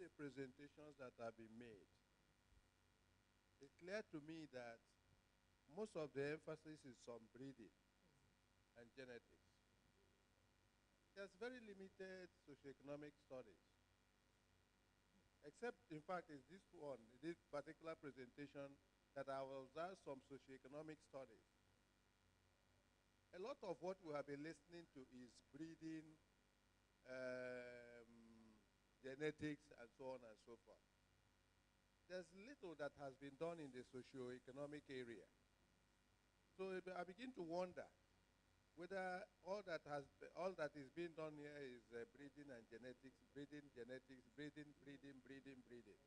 the presentations that have been made, it's clear to me that most of the emphasis is on breeding and genetics. There's very limited socioeconomic studies. Except, in fact, is this one, this particular presentation, that I will observe some socioeconomic studies. A lot of what we have been listening to is breeding, genetics, and so on and so forth. There's little that has been done in the socio-economic area. So I begin to wonder whether all that is being done here is breeding and genetics, breeding, genetics, breeding.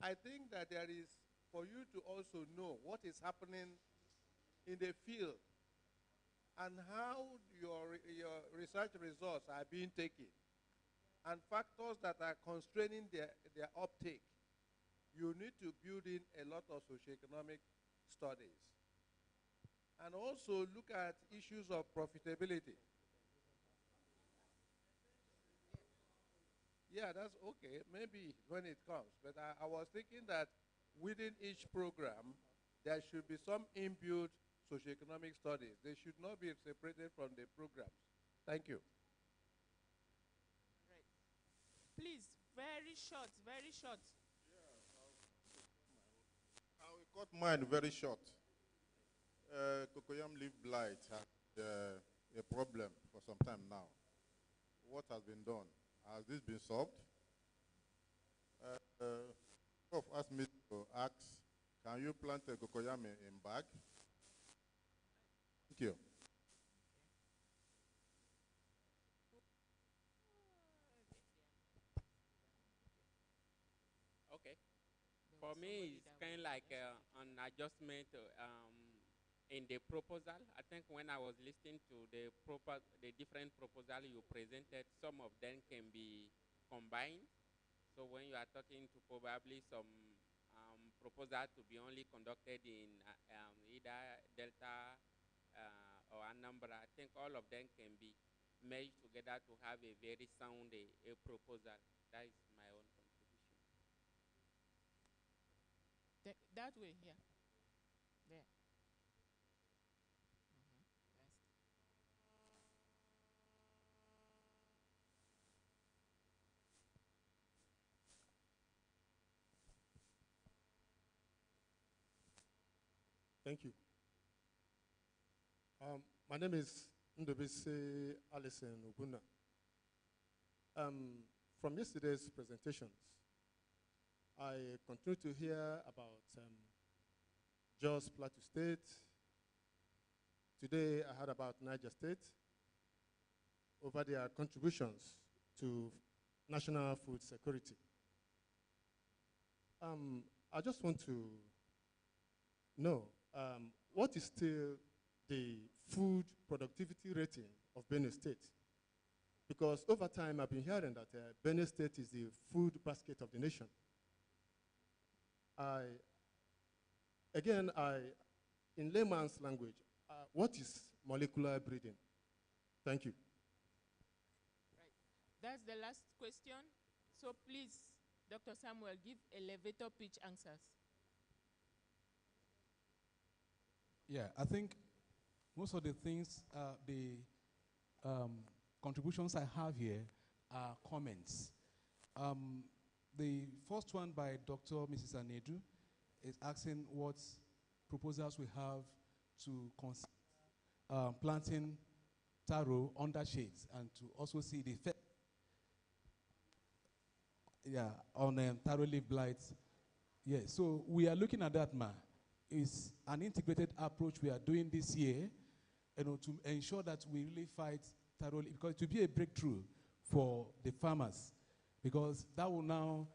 I think that there is, for you to also know what is happening in the field and how your research results are being taken, and factors that are constraining their uptake, you need to build in a lot of socioeconomic studies. And also look at issues of profitability. Yeah, that's okay, maybe when it comes. But I was thinking that within each program, there should be some inbuilt socioeconomic studies. They should not be separated from the programs. Thank you. Right. Please, very short, very short. I will cut mine very short. Cocoyam leaf blight has a problem for some time now. What has been done? Has this been solved? Of asked me to ask, can you plant a cocoyam in bag? Thank you. Okay. For me, it's kind of like an adjustment in the proposal. I think when I was listening to the different proposals you presented, some of them can be combined. So when you are talking to probably some proposal to be only conducted in either Delta or Anambra, I think all of them can be merged together to have a very sound proposal. That is my own contribution. That way, yeah. There. Yes. Thank you. My name is Ndobese Alison Oguna. From yesterday's presentations, I continue to hear about Jos Plateau State. Today I heard about Niger State over their contributions to national food security. I just want to know what is still the food productivity rating of Benue State? Because over time I've been hearing that Benue State is the food basket of the nation. In layman's language, what is molecular breeding? Thank you. Right. That's the last question. So please, Dr. Samuel, give elevator pitch answers. Yeah, I think most of the things, the contributions I have here are comments. The first one by Dr. Mrs. Anedu is asking what proposals we have to consider planting taro under shades and to also see the effect on taro leaf blight. Yeah, so we are looking at that, It's an integrated approach we are doing this year, to ensure that we really fight taro leaf, because it will be a breakthrough for the farmers, because that will now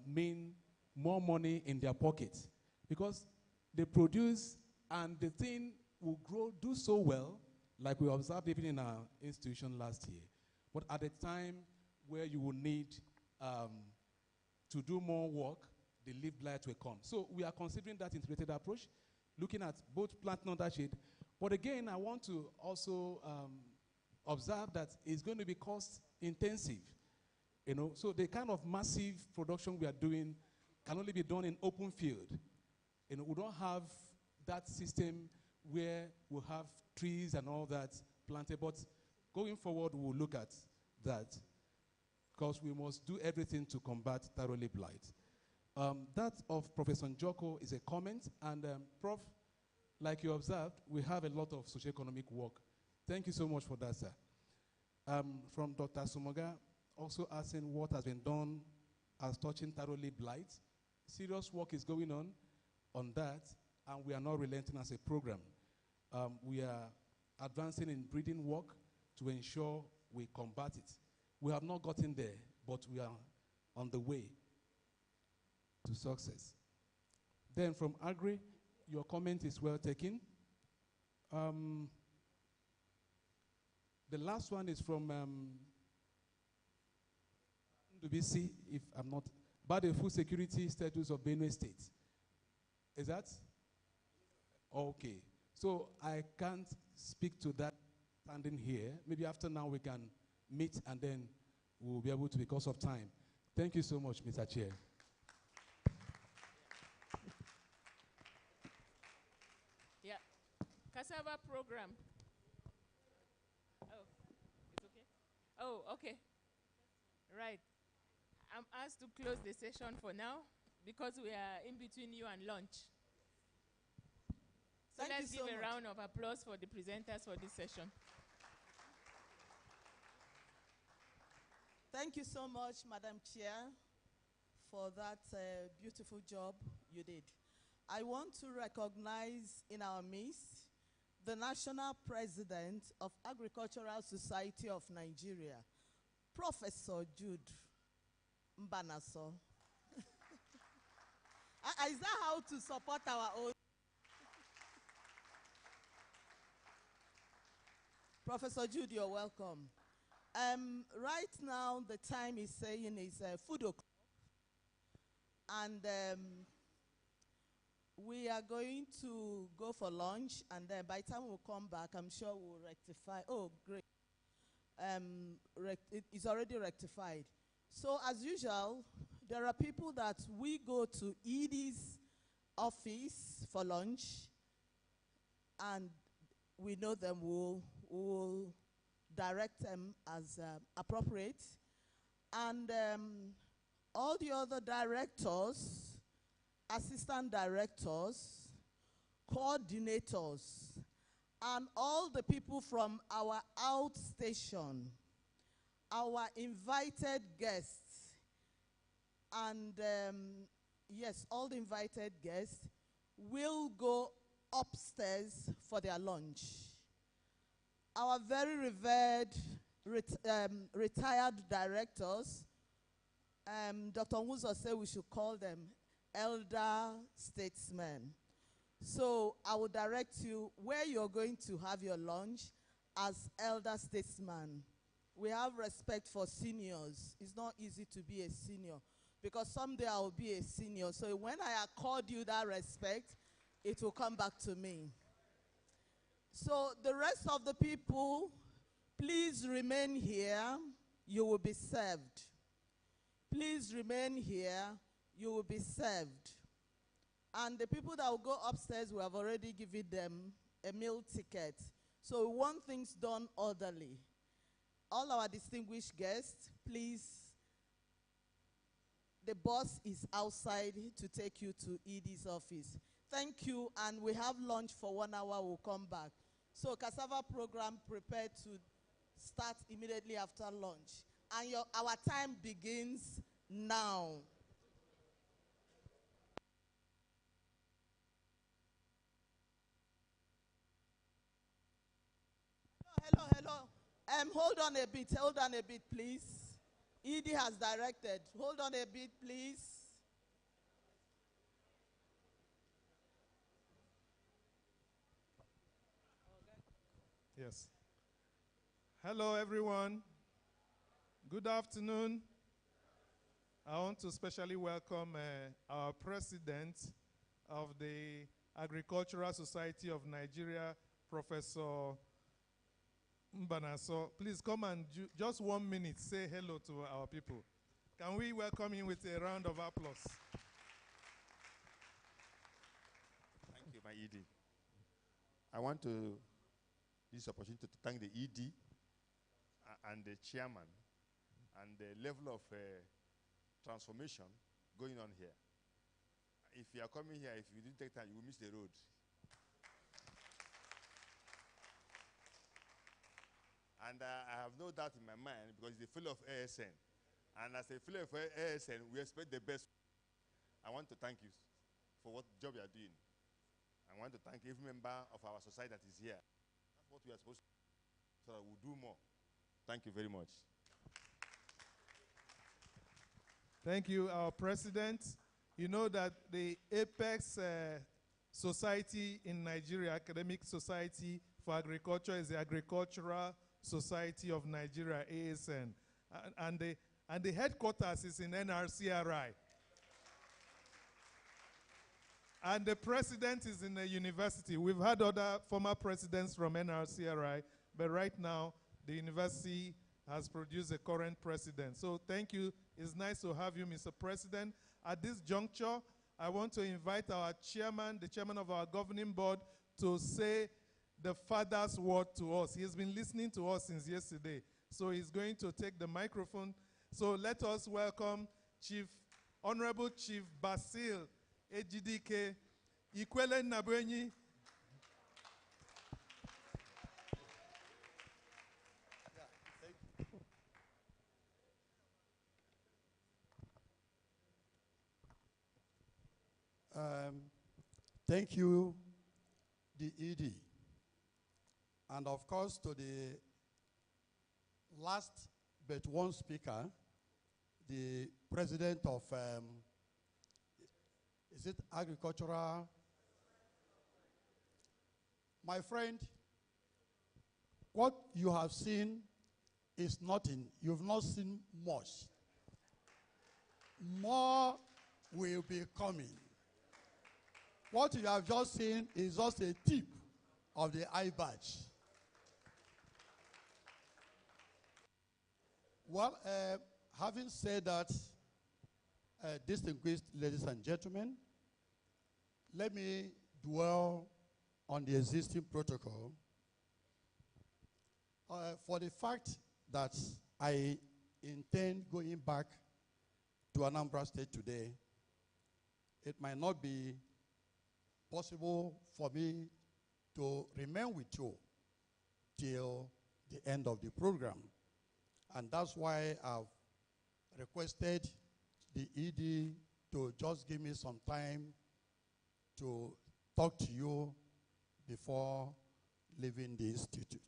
mean more money in their pockets, because they produce and the thing will do so well, like we observed even in our institution last year. But at a time where you will need to do more work, the leaf blight will come. So we are considering that integrated approach, looking at both planting under shade. But again, I want to also observe that it's going to be cost intensive. So the kind of massive production we are doing can only be done in open field. We don't have that system where we'll have trees and all that planted, but going forward, we'll look at that because we must do everything to combat thoroughly blight. That of Professor Njoko is a comment, and Prof, like you observed, we have a lot of socioeconomic work. Thank you so much for that, sir. From Dr. Sumoga, also asking what has been done as touching thoroughly blight. Serious work is going on that, and we are not relenting as a program. We are advancing in breeding work to ensure we combat it. We have not gotten there, but we are on the way to success. Then from Agri, your comment is well taken. The last one is from DBC, if I'm not, about the food security status of Benue State. Is that? Okay. So I can't speak to that standing here. Maybe after now we can meet and then we'll be able to because of time. Thank you so much, Mr. Chair. Yeah. Cassava program. Oh, it's okay? Oh, okay. Right. I'm asked to close the session for now because we are in between you and lunch. So let's give a round of applause for the presenters for this session. Thank you so much, Madam Chair, for that beautiful job you did. I want to recognize in our midst the National President of Agricultural Society of Nigeria, Professor Jude Mbanaso. Is that how to support our own? Professor Jude, you're welcome. Right now, the time is saying is food o'clock. And we are going to go for lunch, and then by the time we'll come back, I'm sure we'll rectify. Oh, great. It's already rectified. So as usual, there are people that we go to Edie's office for lunch, and we know them, we'll direct them as appropriate. And all the other directors, assistant directors, coordinators, and all the people from our outstation, our invited guests, and yes, all the invited guests will go upstairs for their lunch. Our very revered retired directors, Dr. Nwuzo said we should call them elder statesmen. So I will direct you where you're going to have your lunch as elder statesman. We have respect for seniors. It's not easy to be a senior because someday I will be a senior. So when I accord you that respect, it will come back to me. So the rest of the people, please remain here. You will be served. Please remain here. You will be served. And the people that will go upstairs, we have already given them a meal ticket. So we want things done orderly. All our distinguished guests, please, the boss is outside to take you to Edie's office. Thank you, and we have lunch for 1 hour. We'll come back. So cassava program prepared to start immediately after lunch. And our time begins now. Hello. Hold on a bit, please. Edie has directed. Hold on a bit, please. Yes. Hello, everyone. Good afternoon. I want to especially welcome our president of the Agricultural Society of Nigeria, Professor Mbanaso. Please come and just 1 minute say hello to our people. Can we welcome him with a round of applause? Thank you, my ED. I want to use this opportunity to thank the ED and the chairman and the level of transformation going on here. If you are coming here, if you didn't take time, you will miss the road. And I have no doubt in my mind because it's full of ASN. And as a full of ASN, we expect the best. I want to thank you for what job you are doing. I want to thank every member of our society that is here. That's what we are supposed to do, so that we'll do more. Thank you very much. Thank you, our president. You know that the Apex Society in Nigeria, Academic Society for Agriculture, is the Agricultural Society of Nigeria, ASN. And the headquarters is in Nrcri. And the president is in a university. We've had other former presidents from Nrcri, but right now, the university has produced a current president. So thank you. It's nice to have you, Mr. President. At this juncture, I want to invite our chairman, the chairman of our governing board, to say the father's word to us. He has been listening to us since yesterday. So he's going to take the microphone. So let us welcome Honorable Chief Basil Ejidike Ikwele Nabwenyi. Thank you, the ED. And of course, to the last but one speaker, the president of, is it agricultural? My friend, what you have seen is nothing. You've not seen much. More will be coming. What you have just seen is just a tip of the eye badge. Well, having said that, distinguished ladies and gentlemen, let me dwell on the existing protocol for the fact that I intend going back to Anambra State today. It might not be possible for me to remain with you till the end of the program. And that's why I've requested the ED to just give me some time to talk to you before leaving the institute.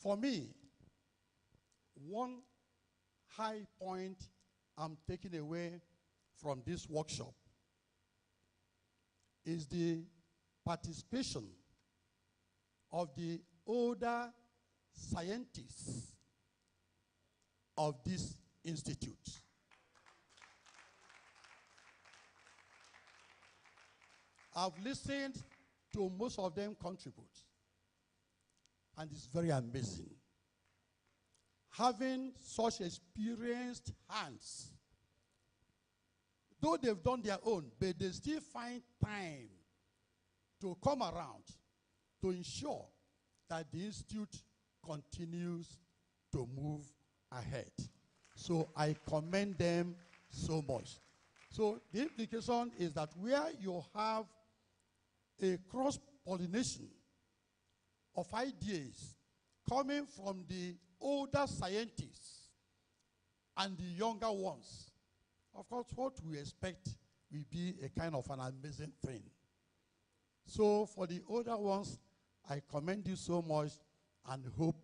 For me, one high point I'm taking away from this workshop is the participation of the older scientists of this institute. I've listened to most of them contribute, and it's very amazing. Having such experienced hands, though they've done their own, but they still find time to come around to ensure that the institute continues to move ahead. So I commend them so much. So the implication is that where you have a cross-pollination of ideas coming from the older scientists and the younger ones, of course, what we expect will be a kind of an amazing thing. So for the older ones, I commend you so much and hope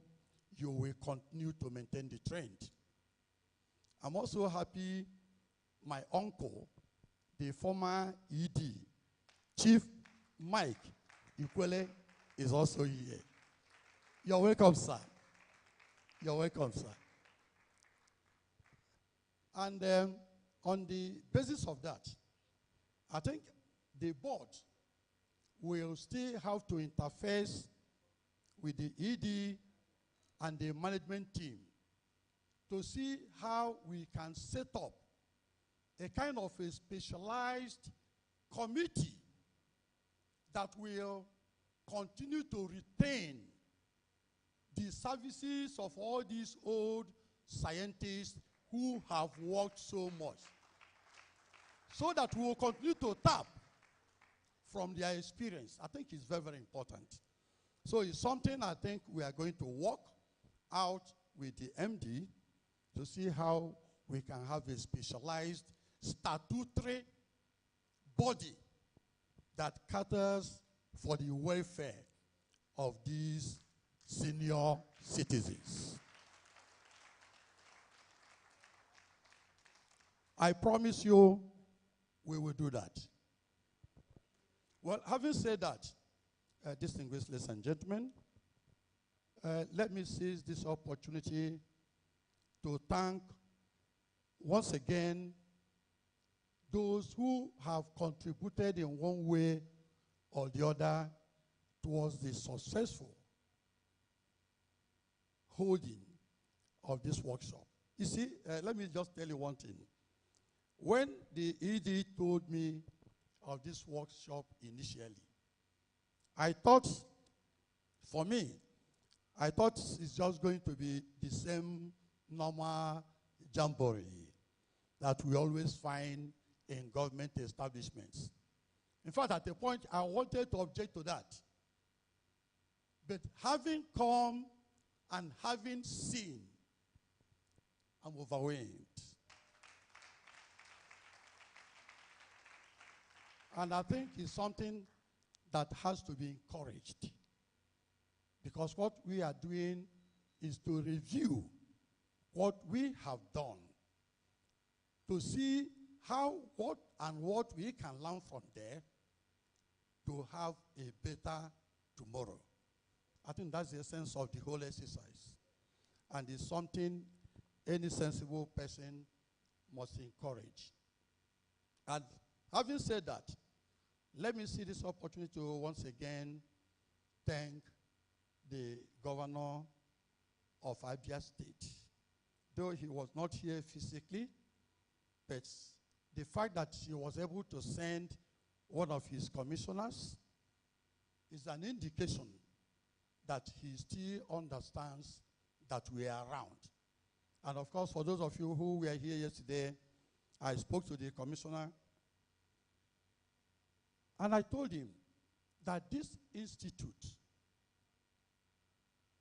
you will continue to maintain the trend. I'm also happy my uncle, the former ED, Chief Mike Ikwele, is also here. You're welcome, sir. You're welcome, sir. And on the basis of that, I think the board will still have to interface with the ED and the management team to see how we can set up a kind of a specialized committee that will continue to retain the services of all these old scientists who have worked so much, so that we will continue to tap from their experience. I think it's very, very important. So it's something I think we are going to work out with the MD to see how we can have a specialized statutory body that caters for the welfare of these senior citizens. I promise you we will do that. Well, having said that, distinguished ladies and gentlemen, let me seize this opportunity to thank once again those who have contributed in one way or the other towards the successful holding of this workshop. You see, let me just tell you one thing. When the ED told me of this workshop initially, I thought, for me, I thought it's just going to be the same normal jamboree that we always find in government establishments. In fact, at a point, I wanted to object to that. But having come and having seen, I'm overwhelmed. And I think it's something that has to be encouraged. Because what we are doing is to review what we have done, to see how, what we can learn from there to have a better tomorrow. I think that's the essence of the whole exercise. And it's something any sensible person must encourage. And having said that, let me see this opportunity to once again thank the governor of Abia State. Though he was not here physically, but the fact that he was able to send one of his commissioners is an indication that he still understands that we are around. And of course, for those of you who were here yesterday, I spoke to the commissioner, and I told him that this institute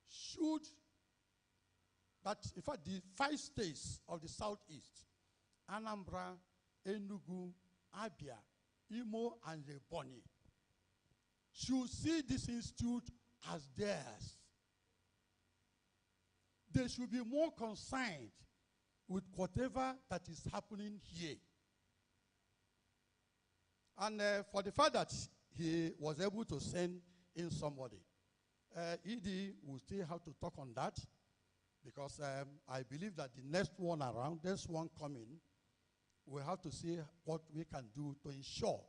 should, that in fact the 5 states of the Southeast, Anambra, Enugu, Abia, Imo, and Leboni, should see this institute as theirs. They should be more concerned with whatever that is happening here. And for the fact that he was able to send in somebody, ED will still have to talk on that, because I believe that the next one around, this one coming, we'll have to see what we can do to ensure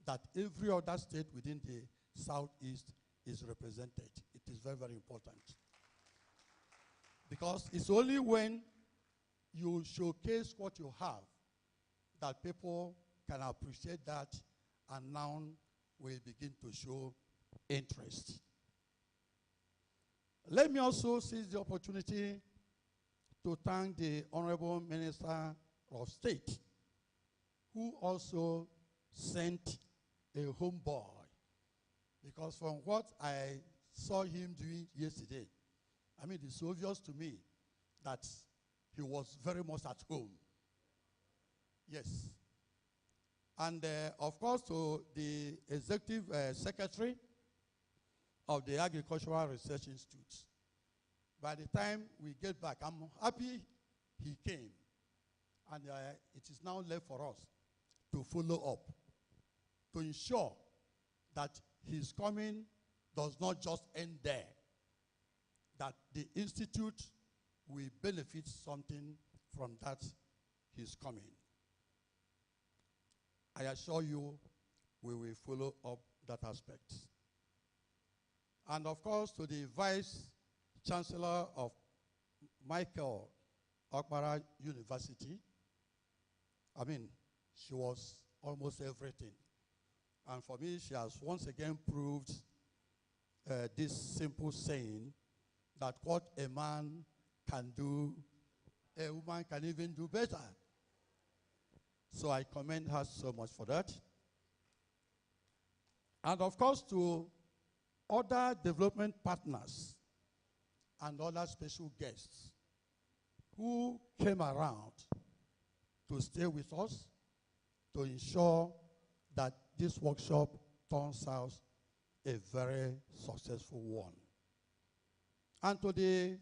that every other state within the Southeast is represented. It is very, very important. Because it's only when you showcase what you have that people can appreciate that, and now will begin to show interest. Let me also seize the opportunity to thank the Honorable Minister of State, who also sent a homeboy. Because from what I saw him doing yesterday, I mean, it's obvious to me that he was very much at home. Yes. And of course, to the Executive Secretary of the Agricultural Research Institute. By the time we get back, I'm happy he came. And it is now left for us to follow up, to ensure that his coming does not just end there, that the Institute will benefit something from that his coming. I assure you, we will follow up that aspect. And of course, to the Vice Chancellor of Michael Akbara University. I mean, she was almost everything. And for me, she has once again proved this simple saying that what a man can do, a woman can even do better. So I commend her so much for that. And of course, to other development partners and other special guests who came around to stay with us to ensure that this workshop turns out a very successful one. And to the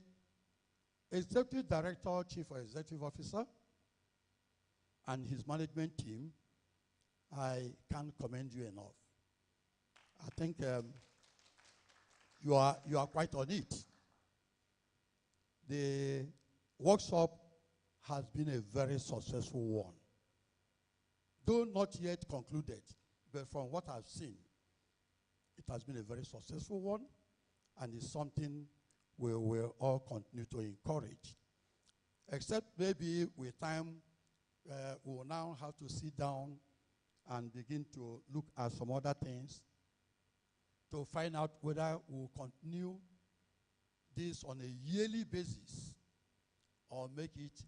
Executive Director, Chief Executive Officer, and his management team, I can't commend you enough. I think you are quite on it. The workshop has been a very successful one. Though not yet concluded, but from what I've seen, it has been a very successful one, and it's something we will all continue to encourage. Except maybe with time, we will now have to sit down and begin to look at some other things to find out whether we'll continue this on a yearly basis or make it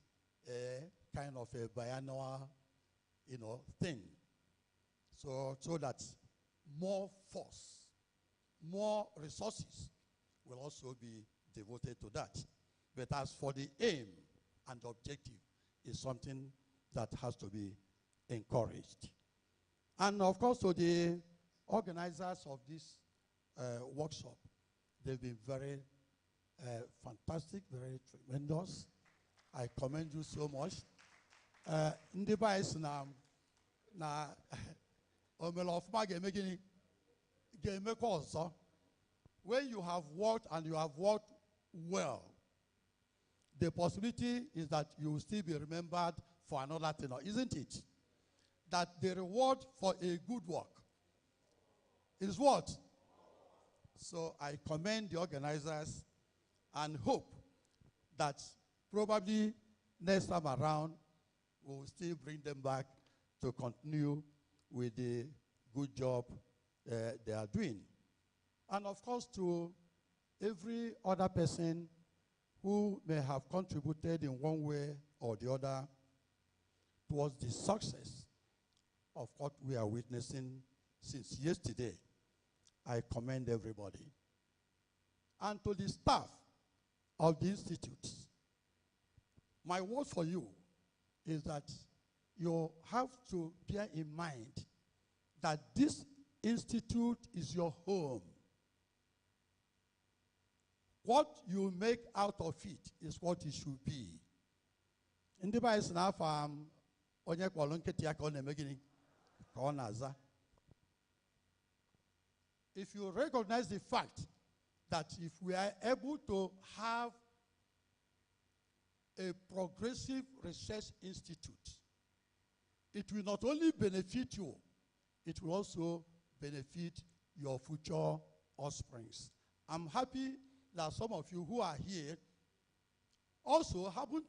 a kind of a biannual, thing. So that more force, more resources will also be devoted to that. But as for the aim and objective, is something that has to be encouraged. And of course, to the organizers of this workshop, they've been very fantastic, very tremendous. I commend you so much. When you have worked and you have worked well, the possibility is that you will still be remembered for another thing, isn't it? That the reward for a good work is what? So I commend the organizers and hope that probably next time around we'll still bring them back to continue with the good job they are doing. And of course, to every other person who may have contributed in one way or the other towards the success of what we are witnessing since yesterday, I commend everybody. And to the staff of the institute, my word for you is that you have to bear in mind that this institute is your home. What you make out of it is what it should be. In the Bible, if you recognize the fact that if we are able to have a progressive research institute, it will not only benefit you, it will also benefit your future offsprings. I'm happy that some of you who are here also happen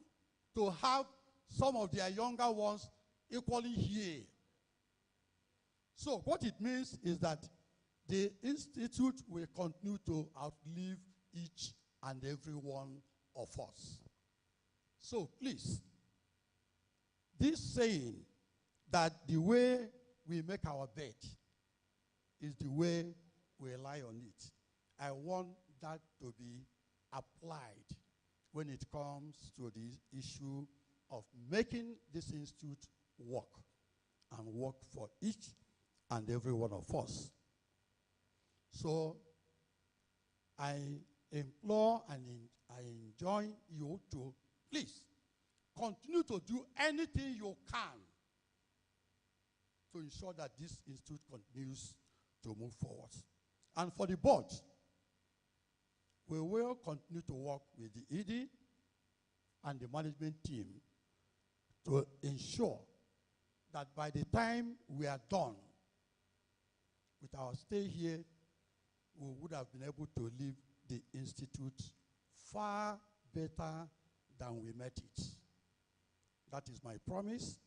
to have some of their younger ones equally here. So what it means is that the institute will continue to outlive each and every one of us. So please, this saying that the way we make our bed is the way we lie on it, I want that to be applied when it comes to the issue of making this institute work and work for each and every one of us. So I implore and I enjoin you to please continue to do anything you can to ensure that this institute continues to move forward. And for the board, we will continue to work with the ED and the management team to ensure that by the time we are done with our stay here, we would have been able to leave the institute far better than we met it. That is my promise.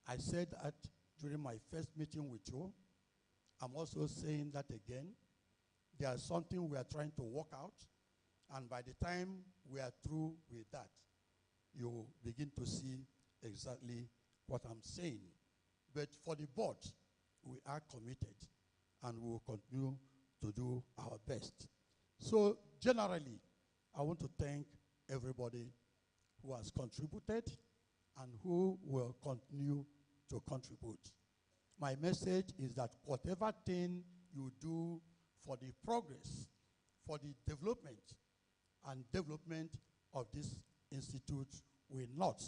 I said that during my first meeting with you. I'm also saying that again. There's something we are trying to work out, and by the time we are through with that, you begin to see exactly what I'm saying. But for the board, we are committed, and we will continue to do our best. So generally, I want to thank everybody who has contributed and who will continue to contribute. My message is that whatever thing you do for the progress, for the development of this institute will not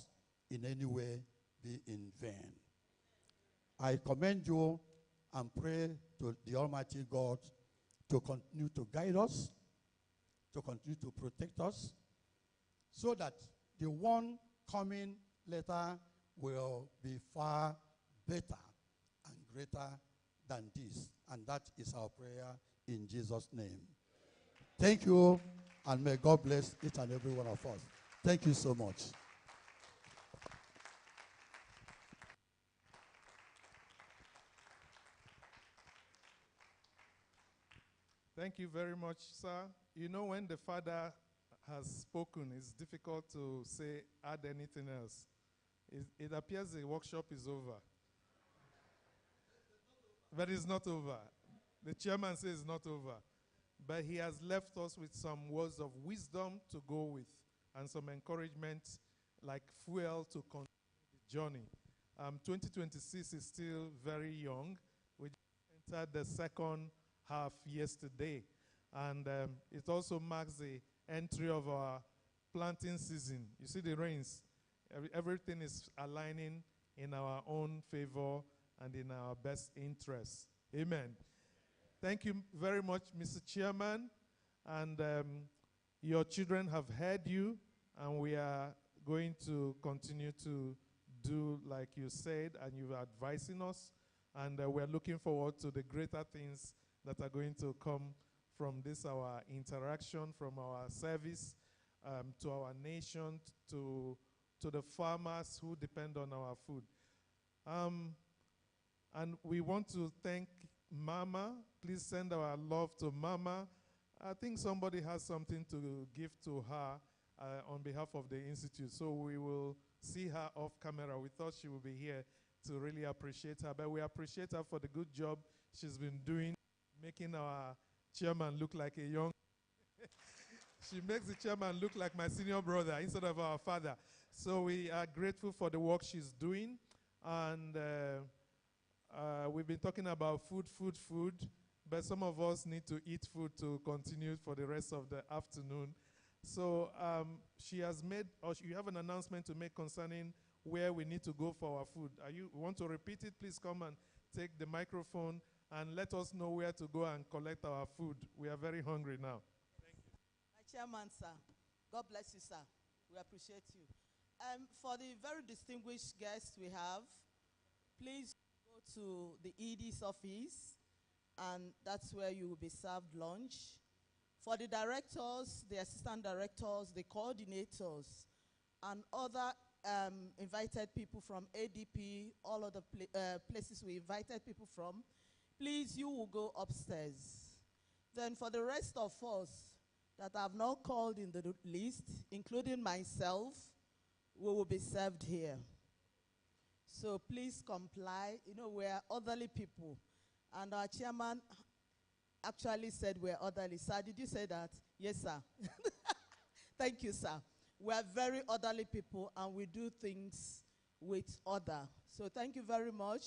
in any way be in vain. I commend you and pray to the Almighty God to continue to guide us, to continue to protect us, so that the one coming later will be far better and greater than this. And that is our prayer in Jesus' name. Thank you, and may God bless each and every one of us. Thank you so much. Thank you very much, sir. You know, when the father has spoken, it's difficult to say, add anything else. It appears the workshop is over. But it's not over. The chairman says it's not over. But he has left us with some words of wisdom to go with and some encouragement, like fuel to continue the journey. 2026 is still very young. We entered the second half yesterday. And it also marks the entry of our planting season. You see the rains. Everything is aligning in our own favor and in our best interest. Amen. Thank you very much, Mr. Chairman. And your children have heard you, and we are going to continue to do like you said, and you are advising us. And we're looking forward to the greater things that are going to come from this, our interaction, from our service to our nation, to the farmers who depend on our food. And we want to thank Mama. Please send our love to Mama. I think somebody has something to give to her on behalf of the Institute. So we will see her off camera. We thought she would be here to really appreciate her. But we appreciate her for the good job she's been doing, making our chairman look like a young... She makes the chairman look like my senior brother instead of our father. So we are grateful for the work she's doing. And we've been talking about food, but some of us need to eat food to continue for the rest of the afternoon. So she has made, or you have an announcement to make concerning where we need to go for our food. Want to repeat it? Please come and take the microphone and let us know where to go and collect our food. We are very hungry now. Thank you. My chairman, sir. God bless you, sir. We appreciate you. For the very distinguished guests we have, please go to the ED's office, and that's where you will be served lunch. For the directors, the assistant directors, the coordinators, and other invited people from ADP, all other places we invited people from, please, you will go upstairs. Then for the rest of us that have not called in the list, including myself, we will be served here. So please comply. You know, we're elderly people. And our chairman actually said we're elderly. Sir, did you say that? Yes, sir. Thank you, sir. We're very elderly people, and we do things with order. So thank you very much.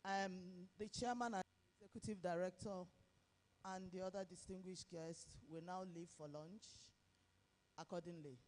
The chairman and executive director and the other distinguished guests will now leave for lunch accordingly.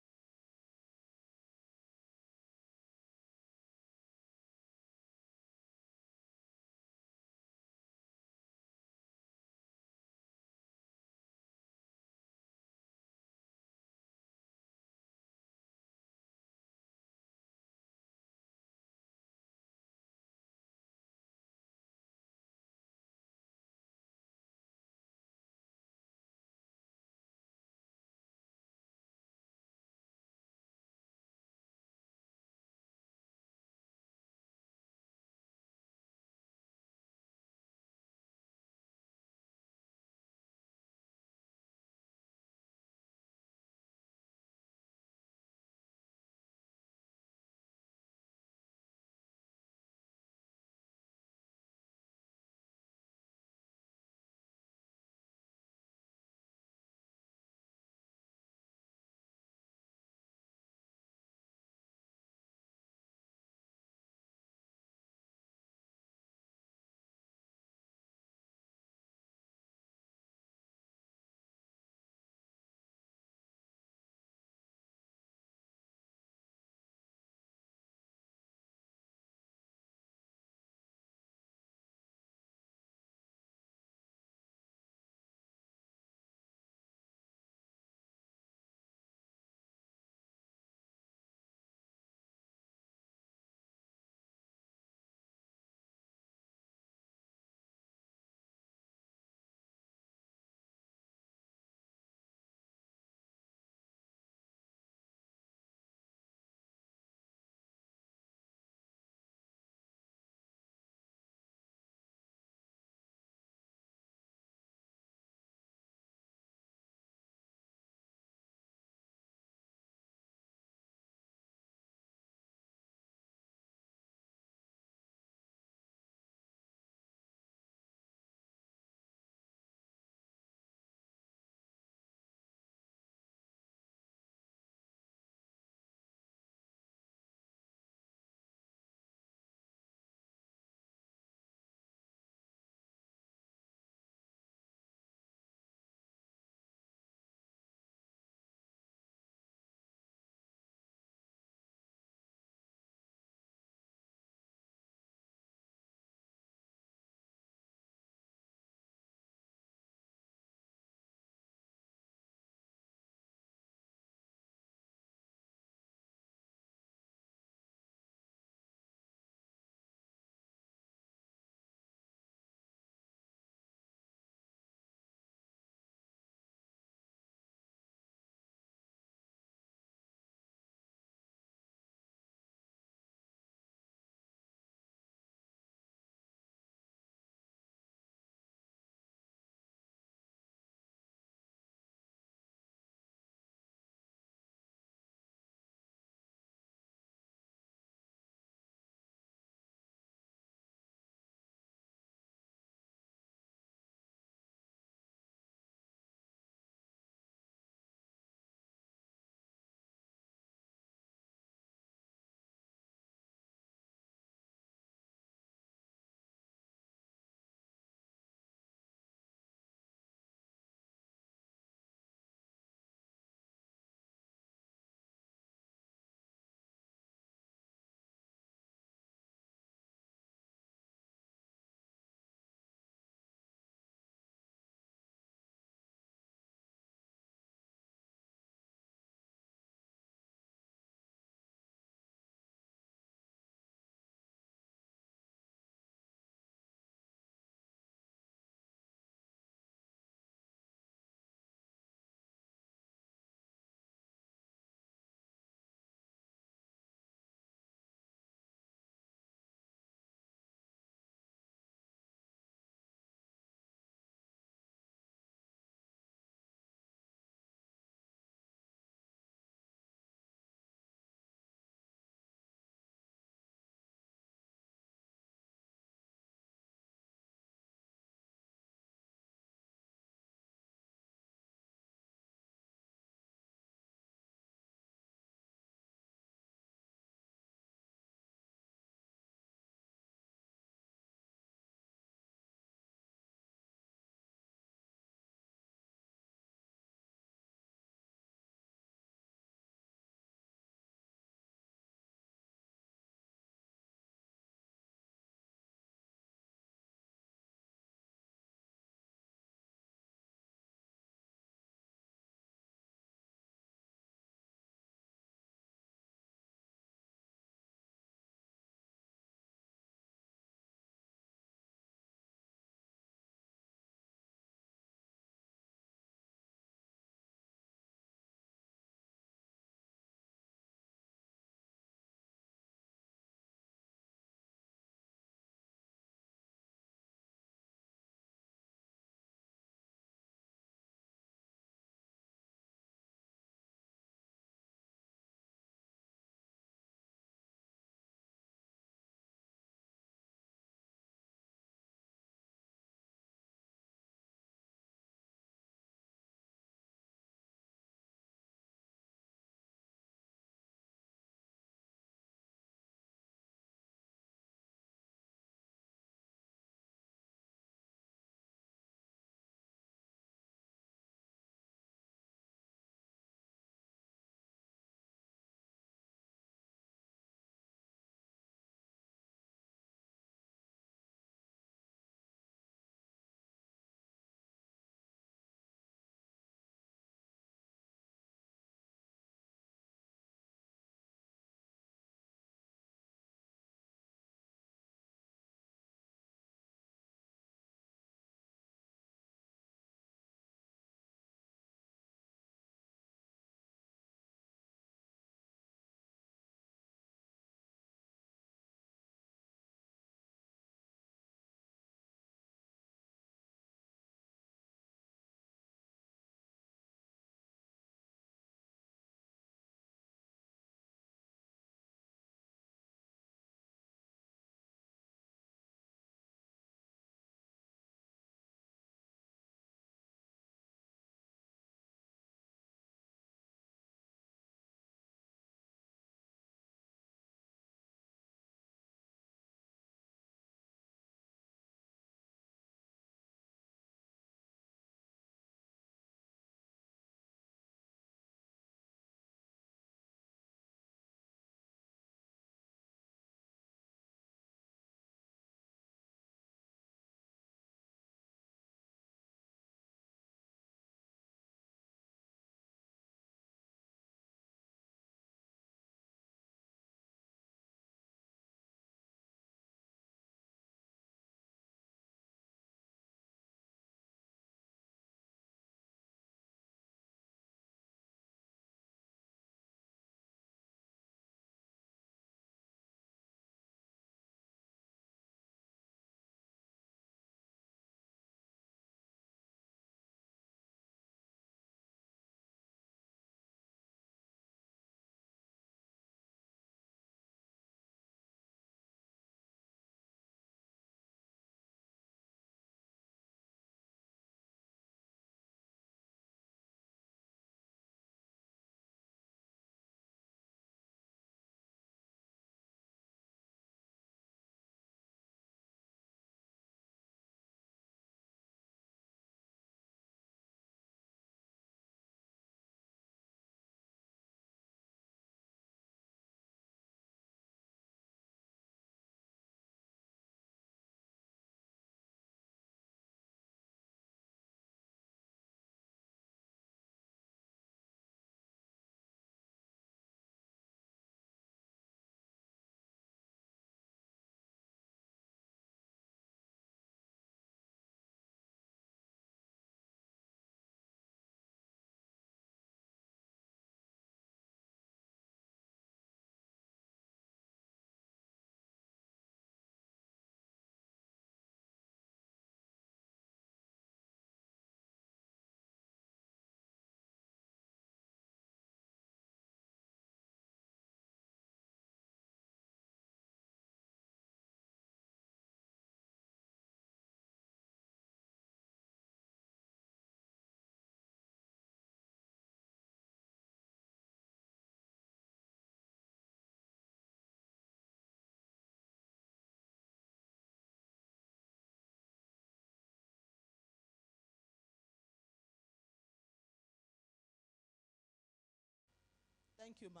Thank you, ma.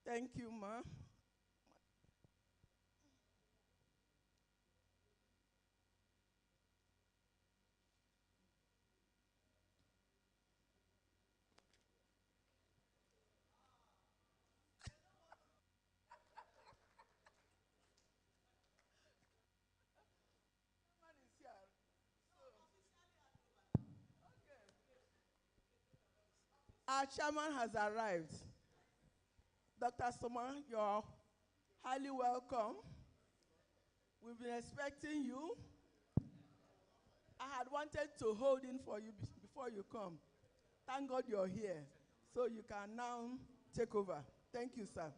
Thank you, ma. Our chairman has arrived. Dr. Soma, you're highly welcome. We've been expecting you. I had wanted to hold in for you before you come. Thank God you're here. So you can now take over. Thank you, sir.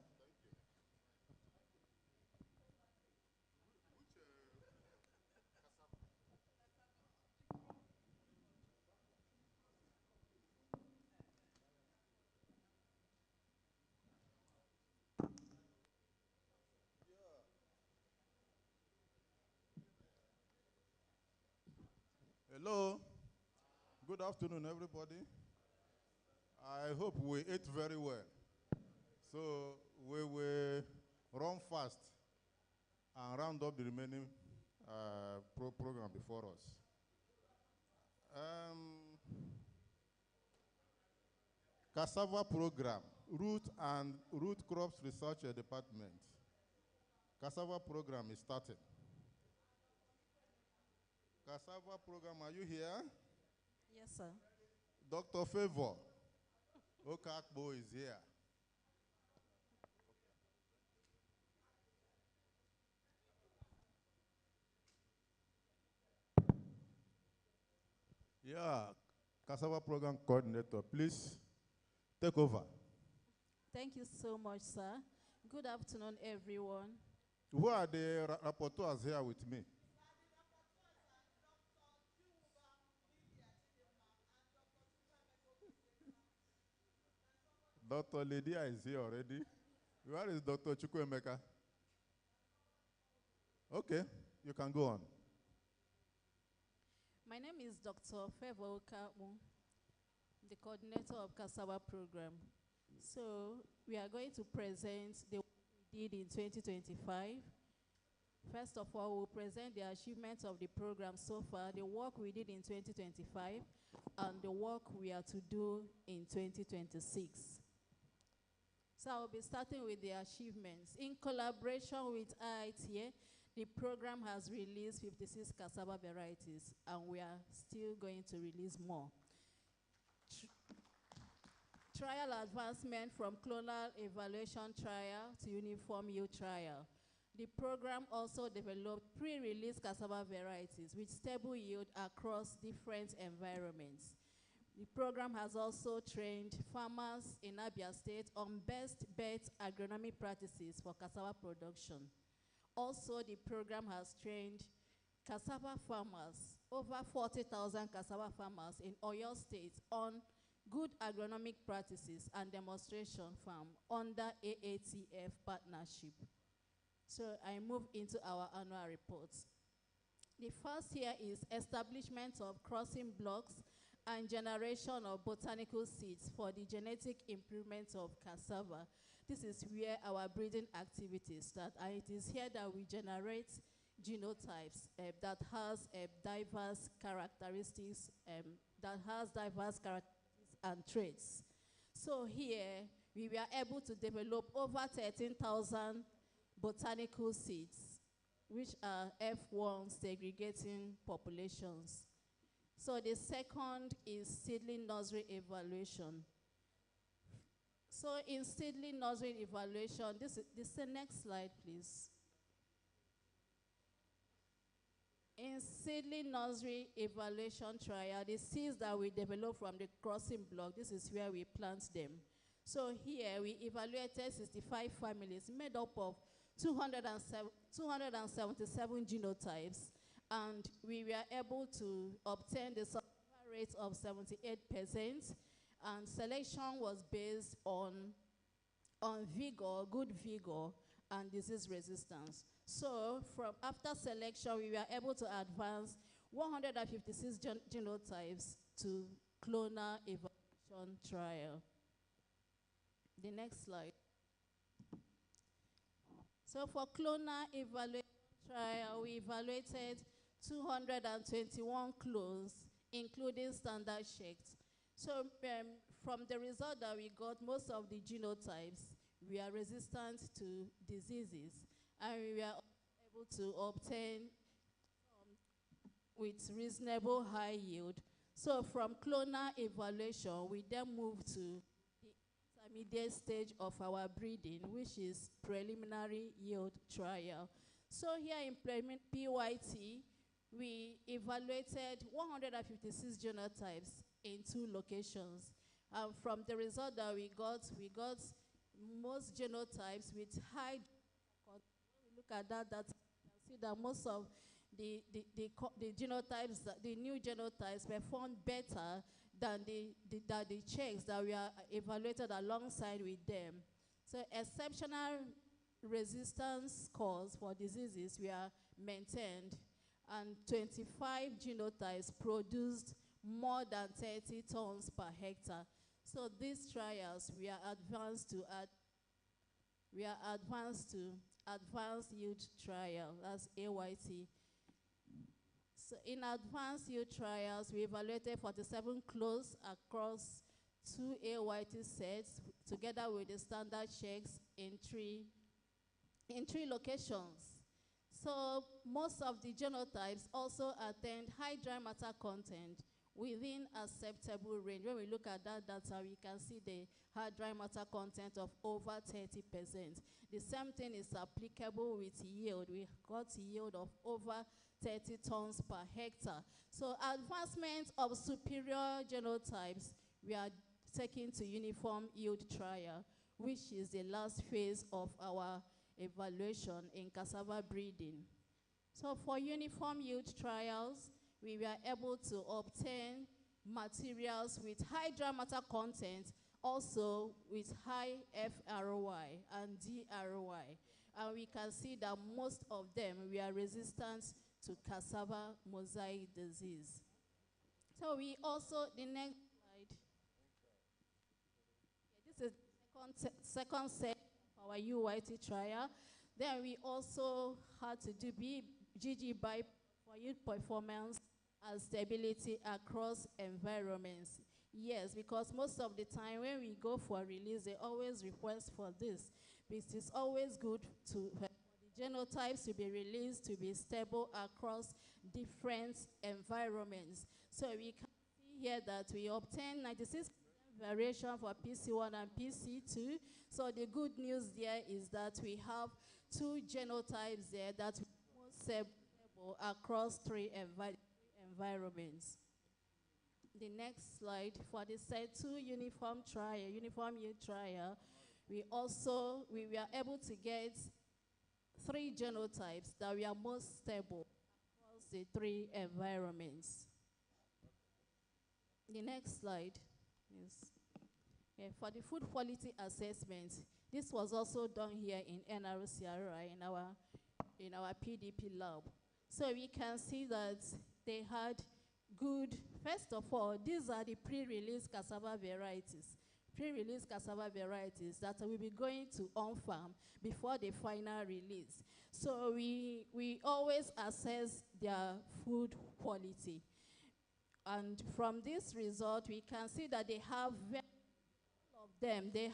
Hello. Good afternoon, everybody. I hope we ate very well. So we will run fast and round up the remaining program before us. Cassava program, root crops research department. Cassava program is starting. Cassava program, are you here? Yes, sir. Dr. Favor Okakbo is here. Yeah, Cassava program coordinator, please take over. Thank you so much, sir. Good afternoon, everyone. Who are the rapporteurs here with me? Dr. Lydia is here already. Where is Dr. Chukwemeka? Okay, you can go on. My name is Dr. Favor Okamu, the coordinator of Cassava program. So we are going to present the work we did in 2025. First of all, we'll present the achievements of the program so far, the work we did in 2025, and the work we are to do in 2026. So I'll be starting with the achievements. In collaboration with IITA, the program has released 56 cassava varieties, and we are still going to release more. Trial advancement from clonal evaluation trial to uniform yield trial. The program also developed pre-release cassava varieties with stable yield across different environments. The program has also trained farmers in Abia State on best bet agronomic practices for cassava production. Also, the program has trained cassava farmers, over 40,000 cassava farmers in Oyo State on good agronomic practices and demonstration farm under AATF partnership. So I move into our annual reports. The first here is establishment of crossing blocks and generation of botanical seeds for the genetic improvement of cassava. This is where our breeding activities start, and it is here that we generate genotypes that has diverse characteristics, and traits. So here, we were able to develop over 13,000 botanical seeds, which are F1 segregating populations. So the second is seedling nursery evaluation. So in seedling nursery evaluation, this is the next slide, please. In seedling nursery evaluation trial, the seeds that we develop from the crossing block, this is where we plant them. So here we evaluated 65 families made up of 277 genotypes, and we were able to obtain the survival rate of 78%, and selection was based on vigor, good vigor, and disease resistance. So from after selection, we were able to advance 156 genotypes to clonal evaluation evaluation trial. The next slide. So for clonal evaluation trial, we evaluated 221 clones, including standard shakes. So from the result that we got, most of the genotypes we are resistant to diseases, and we were able to obtain with reasonable high yield. So from clonal evaluation, we then moved to the intermediate stage of our breeding, which is preliminary yield trial. So here in PYT, we evaluated 156 genotypes in 2 locations. And from the result that we got most genotypes with high, when we look at that, you can see that most of the genotypes, the new genotypes performed better than the checks that we are evaluated alongside with them. So exceptional resistance scores for diseases were maintained, and 25 genotypes produced more than 30 tons per hectare. So these trials, we are advanced to advanced yield trial, that's AYT. So in advanced yield trials, we evaluated 47 clones across 2 AYT sets, together with the standard checks in three locations. So most of the genotypes also attained high dry matter content within acceptable range. When we look at that data, we can see the high dry matter content of over 30%. The same thing is applicable with yield. We got yield of over 30 tons per hectare. So advancement of superior genotypes, we are taking to uniform yield trial, which is the last phase of our evaluation in cassava breeding. So for uniform yield trials, we were able to obtain materials with high dry matter content, also with high FROI and DROI. And we can see that most of them were resistant to cassava mosaic disease. So we also, the next slide. This is the second set of our UYT trial. Then we also had to do GG by for yield performance and stability across environments. Yes, because most of the time when we go for release, they always request for this. Because it's always good for the genotypes to be released to be stable across different environments. So we can see here that we obtain 96% variation for PC1 and PC2. So the good news there is that we have 2 genotypes there that are most stable across 3 environments. The next slide, for the set 2 uniform yield trial, we were able to get 3 genotypes that were most stable across the 3 environments. The next slide is for the food quality assessment. This was also done here in Nrcri in our PDP lab. So we can see that they had good, first of all, these are the pre-release cassava varieties. Pre-release cassava varieties that will be going to on-farm before the final release. So we always assess their food quality. And from this result, we can see that they have they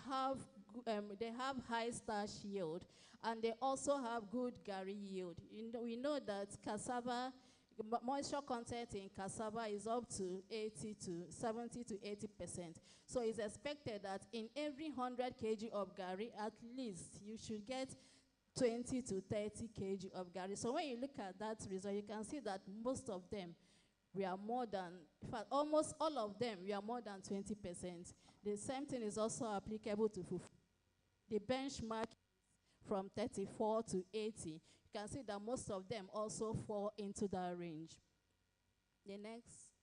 have high starch yield, and they also have good gari yield. We know that cassava, moisture content in cassava is up to 70 to 80%. So it's expected that in every 100 kg of gari, at least you should get 20 to 30 kg of gari. So when you look at that result, you can see that most of them, we are more than, in fact, almost all of them, we are more than 20%. The same thing is also applicable to fufu. The benchmark is from 34 to 80. You can see that most of them also fall into that range. The next.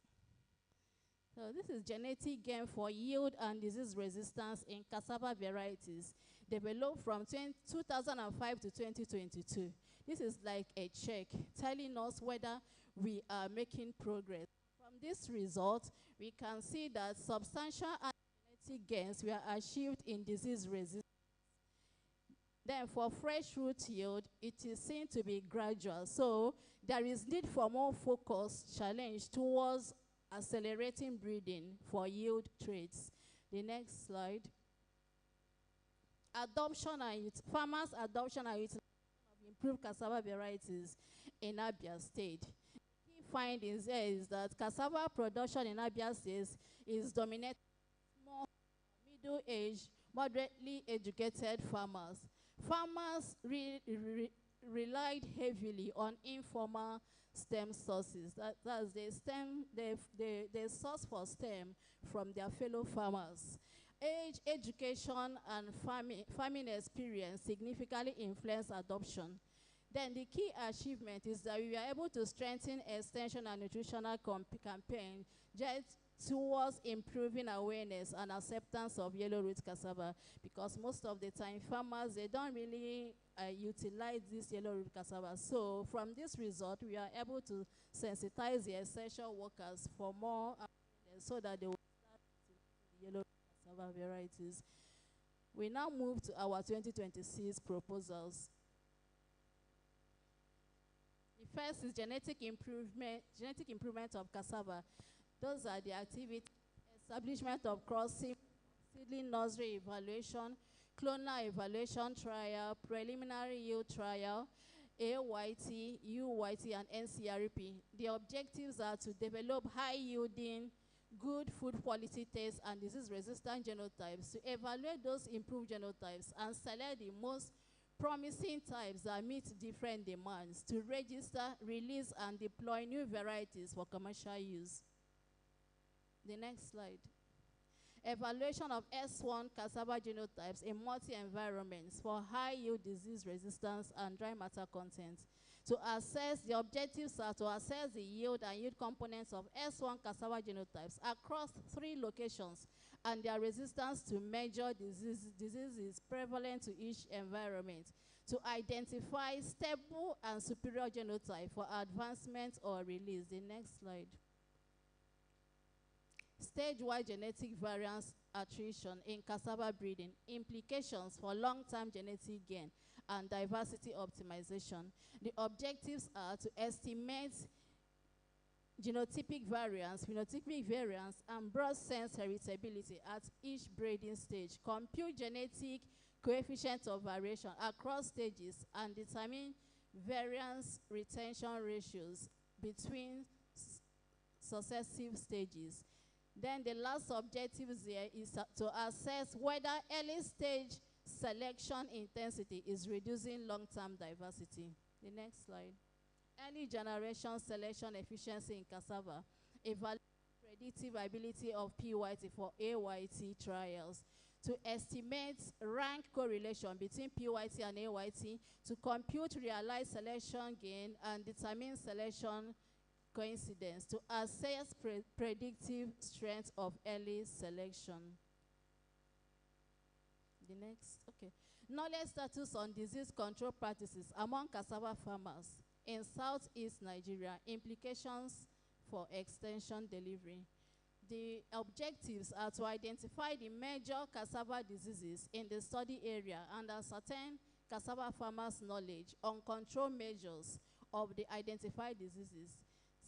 So this is genetic gain for yield and disease resistance in cassava varieties developed from 2005 to 2022. This is like a check telling us whether we are making progress. From this result, we can see that substantial gains were achieved in disease resistance. Then for fresh root yield, it is seen to be gradual. So there is need for more focused challenge towards accelerating breeding for yield traits. The next slide. Farmers' adoption and utilization of improved cassava varieties in Abia State. Key findings here is that cassava production in Abia State is dominated by small, middle-aged, moderately educated farmers. Farmers relied heavily on informal stem sources. That's they source for stem from their fellow farmers. Age, education, and farming experience significantly influence adoption. Then the key achievement is that we were able to strengthen extension and nutritional campaign just towards improving awareness and acceptance of yellow root cassava, because most of the time farmers, they don't really utilize this yellow root cassava. So from this result, we are able to sensitize the essential workers for more awareness so that they will start utilizing the yellow root cassava varieties. We now move to our 2026 proposals. The first is genetic improvement of cassava. Those are the activities: establishment of crossing, seedling nursery evaluation, clonal evaluation trial, preliminary yield trial, AYT, UYT, and Nrcri. The objectives are to develop high-yielding, good food quality tests and disease-resistant genotypes, to evaluate those improved genotypes and select the most promising types that meet different demands, to register, release, and deploy new varieties for commercial use. The next slide. Evaluation of S1 cassava genotypes in multi-environments for high-yield disease resistance and dry matter content. To assess, the objectives are to assess the yield and yield components of S1 cassava genotypes across 3 locations and their resistance to major diseases prevalent to each environment, to identify stable and superior genotype for advancement or release. The next slide. Stage-wide genetic variance attrition in cassava breeding, implications for long-term genetic gain and diversity optimization. The objectives are to estimate genotypic variance, phenotypic variance, and broad sense heritability at each breeding stage, compute genetic coefficient of variation across stages, and determine variance retention ratios between successive stages. Then the last objective there is to assess whether early stage selection intensity is reducing long-term diversity. The next slide. Early generation selection efficiency in cassava. Evaluate predictive ability of PYT for AYT trials. To estimate rank correlation between PYT and AYT, to compute realized selection gain and determine selection coincidence, to assess predictive strength of early selection. The next, okay. Knowledge status on disease control practices among cassava farmers in Southeast Nigeria, implications for extension delivery. The objectives are to identify the major cassava diseases in the study area and ascertain cassava farmers' knowledge on control measures of the identified diseases.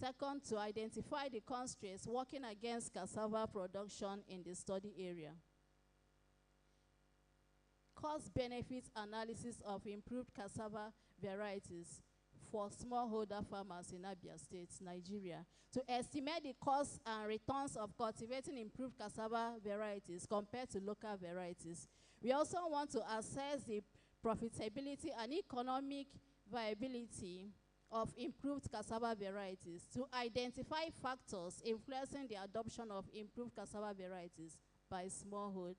Second, to identify the constraints working against cassava production in the study area. Cost-benefit analysis of improved cassava varieties for smallholder farmers in Abia State, Nigeria, to estimate the costs and returns of cultivating improved cassava varieties compared to local varieties. We also want to assess the profitability and economic viability of improved cassava varieties, to identify factors influencing the adoption of improved cassava varieties by smallholder.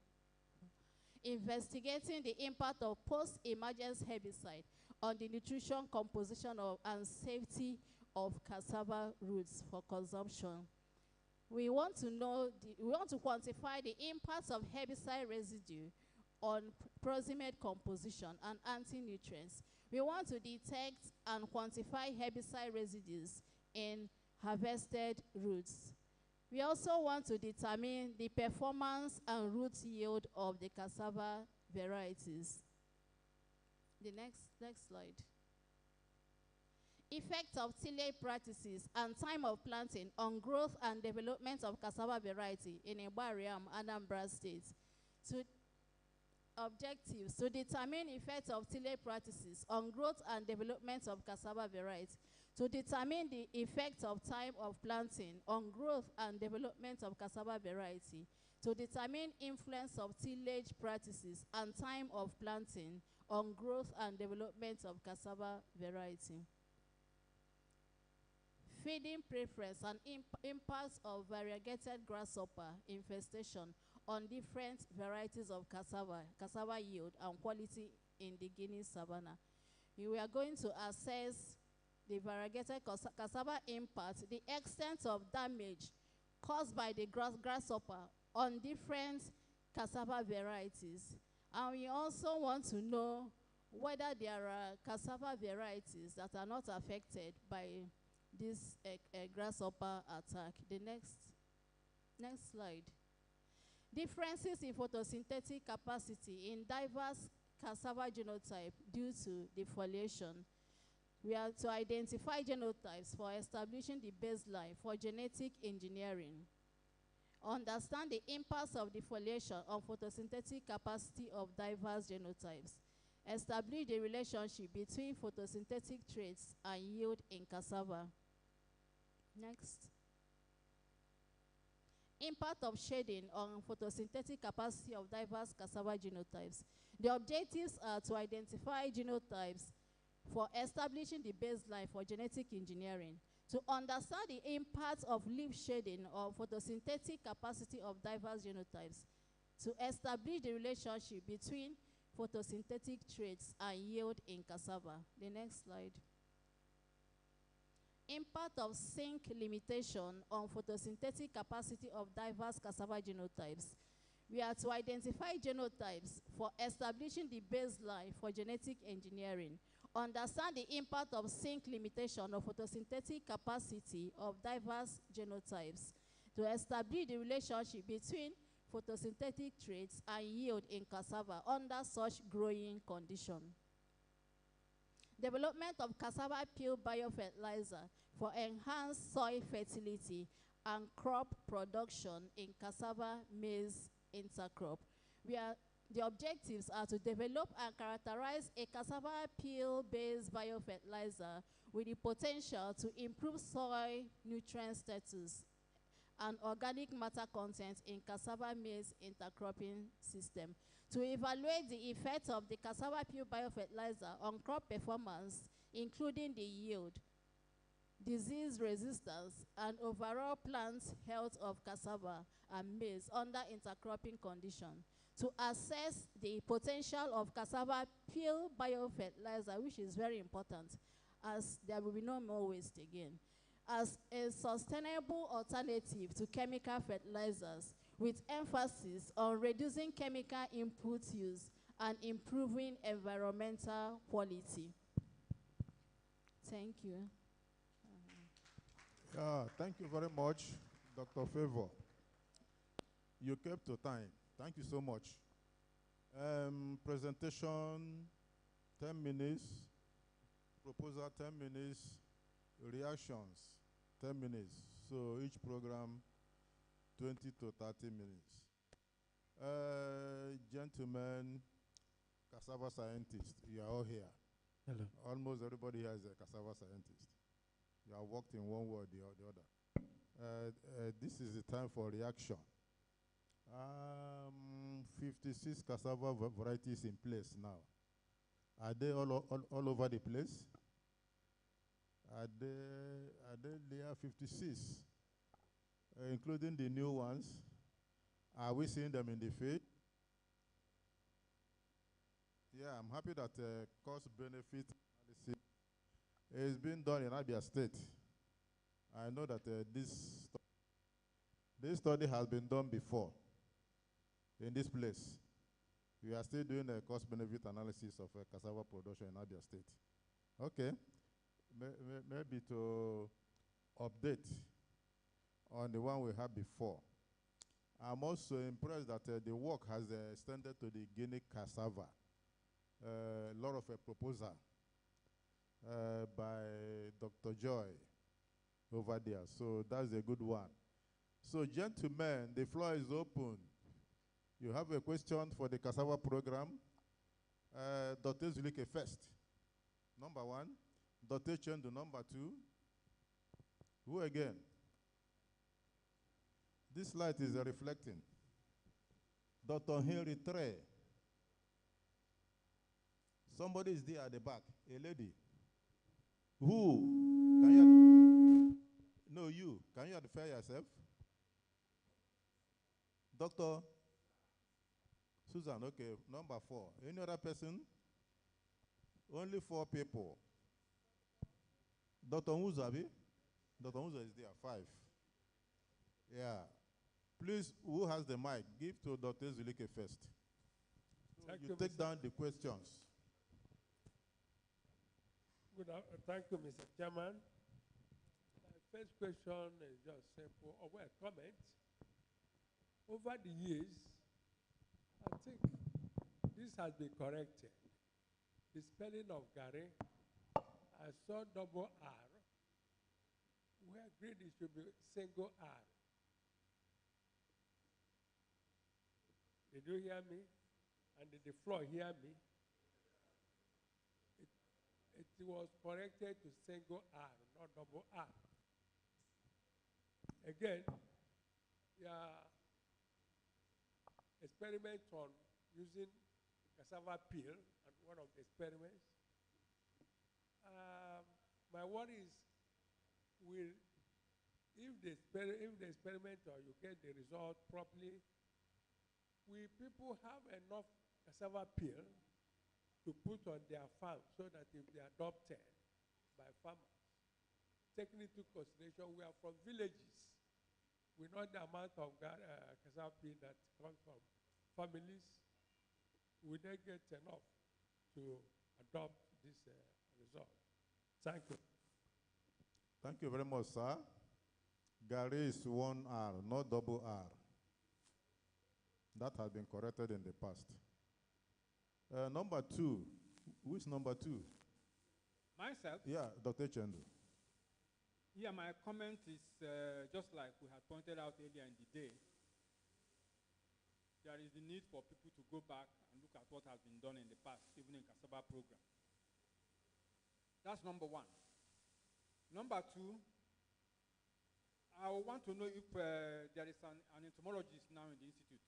Investigating the impact of post-emergence herbicide on the nutrition composition and safety of cassava roots for consumption. We want to quantify the impact of herbicide residue on proximate composition and anti-nutrients. We want to detect and quantify herbicide residues in harvested roots. We also want to determine the performance and root yield of the cassava varieties. The next slide. Effect of tillage practices and time of planting on growth and development of cassava variety in Igbariam, Anambra State. So, objectives: to determine effect of tillage practices on growth and development of cassava variety. To determine the effect of time of planting on growth and development of cassava variety. To determine influence of tillage practices and time of planting on growth and development of cassava variety. Feeding preference and impacts of variegated grasshopper infestation on different varieties of cassava yield and quality in the Guinea savanna. We are going to assess the variegated cassava impact, the extent of damage caused by the grasshopper on different cassava varieties. And we also want to know whether there are cassava varieties that are not affected by this grasshopper attack. The next slide. Differences in photosynthetic capacity in diverse cassava genotype due to defoliation. We are to identify genotypes for establishing the baseline for genetic engineering. Understand the impacts of defoliation on photosynthetic capacity of diverse genotypes. Establish the relationship between photosynthetic traits and yield in cassava. Next. Impact of shading on photosynthetic capacity of diverse cassava genotypes. The objectives are to identify genotypes for establishing the baseline for genetic engineering, to understand the impact of leaf shading on photosynthetic capacity of diverse genotypes, to establish the relationship between photosynthetic traits and yield in cassava. The next slide. Impact of zinc limitation on photosynthetic capacity of diverse cassava genotypes. We are to identify genotypes for establishing the baseline for genetic engineering. Understand the impact of zinc limitation on photosynthetic capacity of diverse genotypes. To establish the relationship between photosynthetic traits and yield in cassava under such growing condition. Development of cassava peel biofertilizer for enhanced soil fertility and crop production in cassava maize intercrop. The objectives are to develop and characterize a cassava peel-based biofertilizer with the potential to improve soil nutrient status and organic matter content in cassava maize intercropping system. To evaluate the effect of the cassava peel biofertilizer on crop performance, including the yield, disease resistance, and overall plant health of cassava and maize under intercropping condition. To assess the potential of cassava peel biofertilizer, which is very important, as there will be no more waste again, as a sustainable alternative to chemical fertilizers, with emphasis on reducing chemical input use and improving environmental quality. Thank you. Thank you very much, Dr. Favor. You kept to time. Thank you so much. Presentation, 10 minutes. Proposal, 10 minutes. Reactions, 10 minutes. So each program, 20 to 30 minutes. Gentlemen, cassava scientists, you are all here. Hello. Almost everybody here is a cassava scientist. You have worked in one way or the other. This is the time for reaction. 56 cassava varieties in place now. Are they all over the place? Are there 56? Including the new ones. Are we seeing them in the field? Yeah, I'm happy that cost-benefit analysis is being done in Abia State. I know that this study has been done before in this place. We are still doing a cost-benefit analysis of cassava production in Abia State. Okay, maybe to update on the one we had before. I'm also impressed that the work has extended to the Guinea cassava. A lot of proposal by Dr. Joy over there. So that's a good one. So gentlemen, the floor is open. You have a question for the cassava program? Dr. Zulike first. Number one. Dr. Chendu, number two. Who again? This light is reflecting. Dr. Nrcri. Somebody is there at the back, a lady. Who? Can you? No, you. Can you identify yourself? Dr. Susan, okay, number 4. Any other person? Only 4 people. Dr. Muzabi? Dr. Muza is there, 5. Yeah. Please, who has the mic? Give to Dr. Zulike first. So you take down the questions. Thank you, Mr. Chairman. My first question is just simple, or well, comment. Over the years, I think this has been corrected. The spelling of Gary, I saw double R, where grade it should be single R. Did you hear me? And did the floor hear me? It was corrected to single R, not double R. Again, experiment on using cassava peel, and one of the experiments. My worry is, if the experiment or you get the result properly, will people have enough cassava peel to put on their farm so that if they are adopted by farmers, taking into consideration we are from villages, we know the amount of cassava peel that comes from families, we don't get enough to adopt this result. Thank you. Thank you very much, sir. Gary is 1 R, not double R. That has been corrected in the past. Number 2. Who is number 2? Myself? Yeah, Dr. Chendu. Yeah, my comment is just like we had pointed out earlier in the day. There is the need for people to go back and look at what has been done in the past, even in cassava program. That's number 1. Number 2, I want to know if there is an entomologist now in the institute.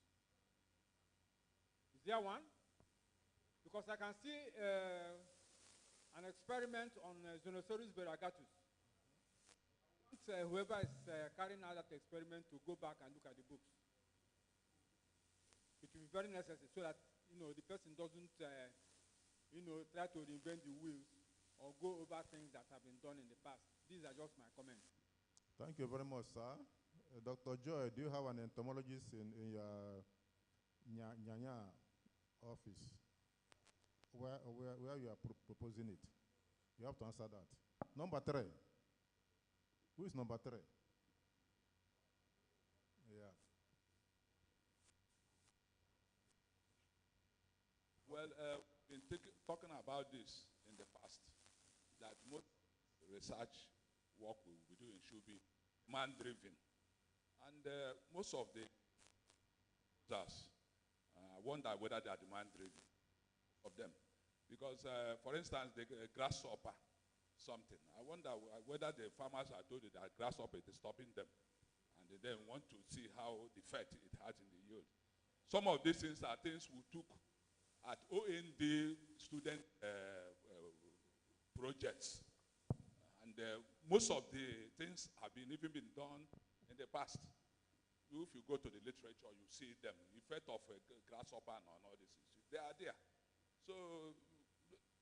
Is there one? Because I can see an experiment on Zonosaurus variegatus. Whoever is carrying out that experiment to go back and look at the books. It will be very necessary so that the person doesn't try to reinvent the wheels or go over things that have been done in the past. These are just my comments. Thank you very much, sir. Dr. Joy, do you have an entomologist in your Nyanya office where you are proposing it? You have to answer that. Number 3. Who is number 3? Yeah. Well, we've been talking about this in the past, that most research work we will be doing should be demand-driven. And most of the users wonder whether they are demand-driven of them. Because, for instance, the grasshopper, something. I wonder whether the farmers are told that grasshopper is stopping them. And they then want to see how the effect it has in the yield. Some of these things are things we took at OND student projects. And most of the things have even been done in the past. If you go to the literature, you see them. The effect of a grasshopper and all these things, they are there. So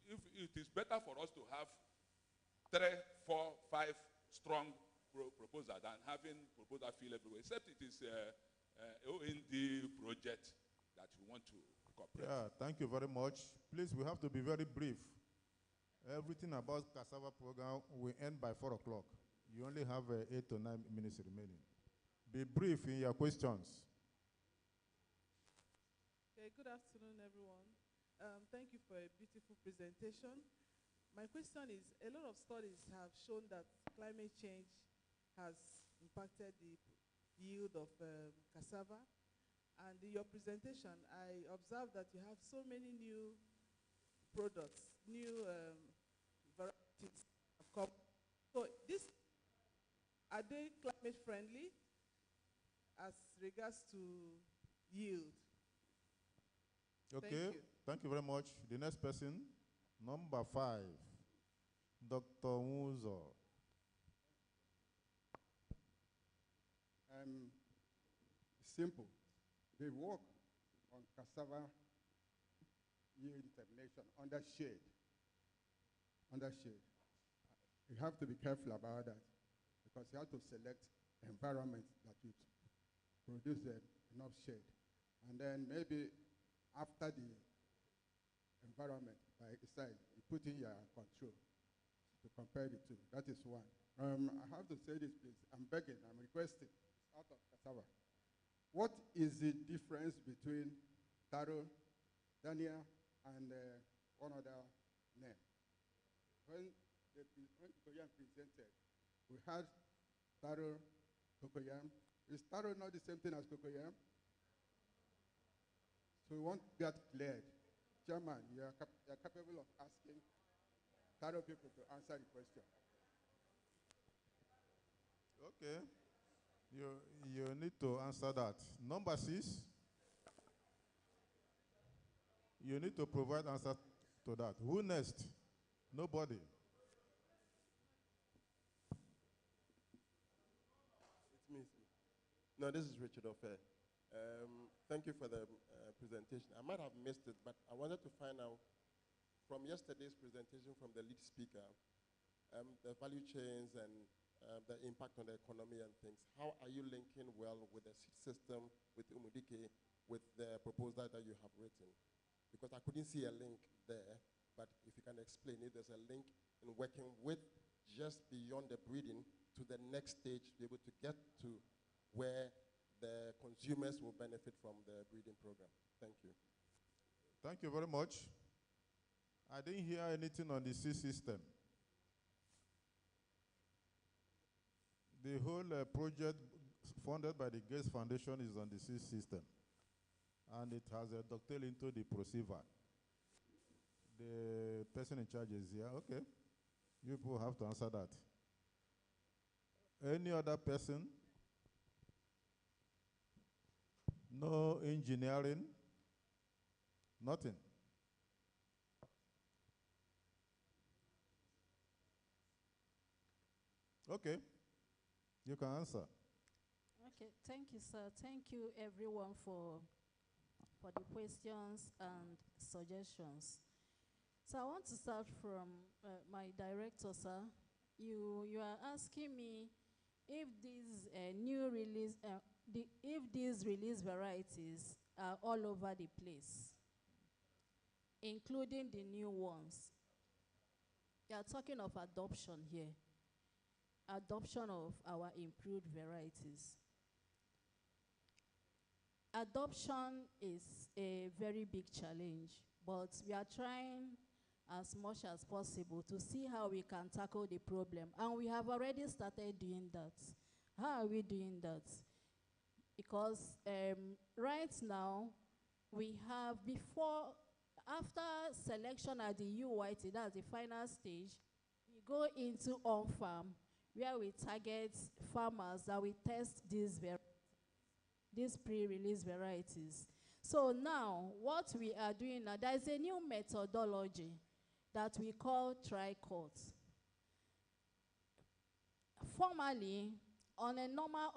if it is better for us to have 3, 4, 5 strong proposals than having proposal field everywhere, except it is OND project that we want to cooperate. Yeah, thank you very much. Please, we have to be very brief. Everything about cassava program will end by 4 o'clock. You only have 8 to 9 minutes remaining. Be brief in your questions. Okay, good afternoon, everyone. Thank you for a beautiful presentation. My question is, a lot of studies have shown that climate change has impacted the yield of cassava. And in your presentation, I observed that you have so many new products, new varieties have come. So are they climate friendly as regards to yield? Okay, thank you very much. The next person, number 5, Dr. Wuzo. Simple. They work on cassava yield determination under shade. Under shade. You have to be careful about that because you have to select environment that would produce enough shade. And then maybe after the environment, by side, you put in your control to compare the two. That is one. I have to say this, please. I'm begging, I'm requesting. It's out of cassava. What is the difference between taro, dania, and one other name? When cocoyam presented, we had taro, cocoyam. Is taro not the same thing as cocoyam? So we want that cleared. Chairman, you are capable of asking taro people to answer the question. Okay. You need to answer that. Number 6. You need to provide answer to that. Who next? Nobody. It's me. No, this is Richard Ofe. Thank you for the presentation. I might have missed it, but I wanted to find out from yesterday's presentation from the lead speaker, the value chains and the impact on the economy and things. How are you linking well with the seed system, with Umudike, with the proposal that you have written? Because I couldn't see a link there, but if you can explain if there's a link in working with just beyond the breeding to the next stage to be able to get to where the consumers will benefit from the breeding program. Thank you. Thank you very much. I didn't hear anything on the seed system. The whole project funded by the Gates Foundation is on the seed system. And it has a dovetail into the procedure. The person in charge is here. Okay. You people have to answer that. Any other person? No engineering? Nothing. Okay. You can answer. Okay, thank you, sir. Thank you, everyone, for the questions and suggestions. So I want to start from my director, sir. You are asking me if these if these release varieties are all over the place, including the new ones. You are talking of adoption here. Adoption of our improved varieties. Adoption is a very big challenge, but we are trying as much as possible to see how we can tackle the problem. And we have already started doing that. How are we doing that? Because right now, we have after selection at the UYT, that's the final stage, we go into on-farm, where we target farmers that we test these pre-release varieties. So now, what we are doing now, there is a new methodology that we call tri-court. Formerly, on a normal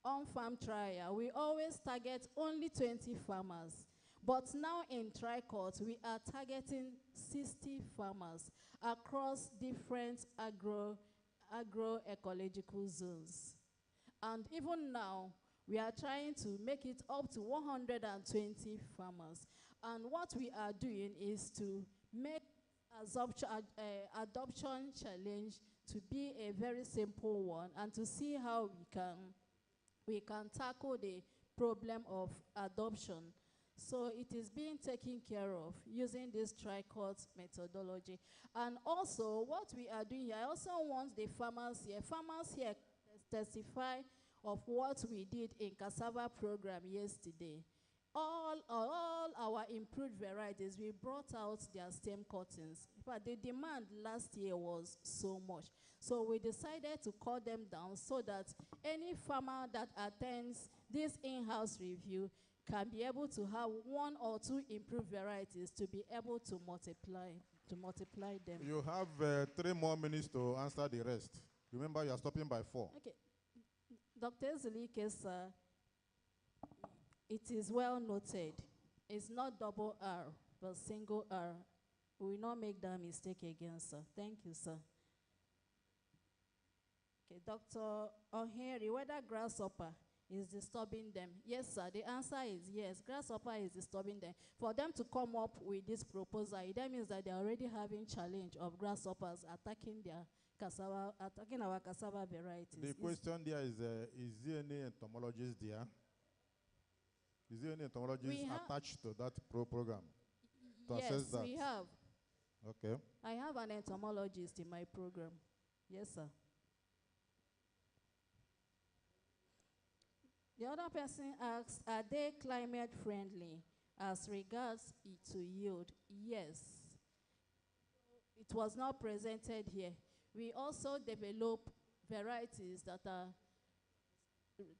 on-farm trial, we always target only 20 farmers. But now in tri-court, we are targeting 60 farmers across different agroecological zones. And even now, we are trying to make it up to 120 farmers. And what we are doing is to make adoption challenge to be a very simple one and to see how we can we can tackle the problem of adoption. So it is being taken care of using this tri-court methodology. And also, what we are doing here, I also want the farmers here testify of what we did in cassava program yesterday. All our improved varieties, we brought out their stem cuttings. But the demand last year was so much. So we decided to cut them down so that any farmer that attends this in-house review can be able to have 1 or 2 improved varieties to be able to multiply them. You have 3 more minutes to answer the rest. Remember, you are stopping by 4. Okay. Dr. Zulike, sir, it is well noted. It's not double R, but single R. We will not make that mistake again, sir. Thank you, sir. Okay, Dr. O'Henry, whether grasshopper is disturbing them? Yes, sir. The answer is yes. Grasshopper is disturbing them. For them to come up with this proposal, that means that they're already having challenge of grasshoppers attacking their cassava, attacking our cassava varieties. The question there is there any entomologist there? Is there any entomologist attached to that program to assess that? Yes, we have. Okay. I have an entomologist in my program. Yes, sir. The other person asks, are they climate friendly as regards to yield? Yes. It was not presented here. We also develop varieties that are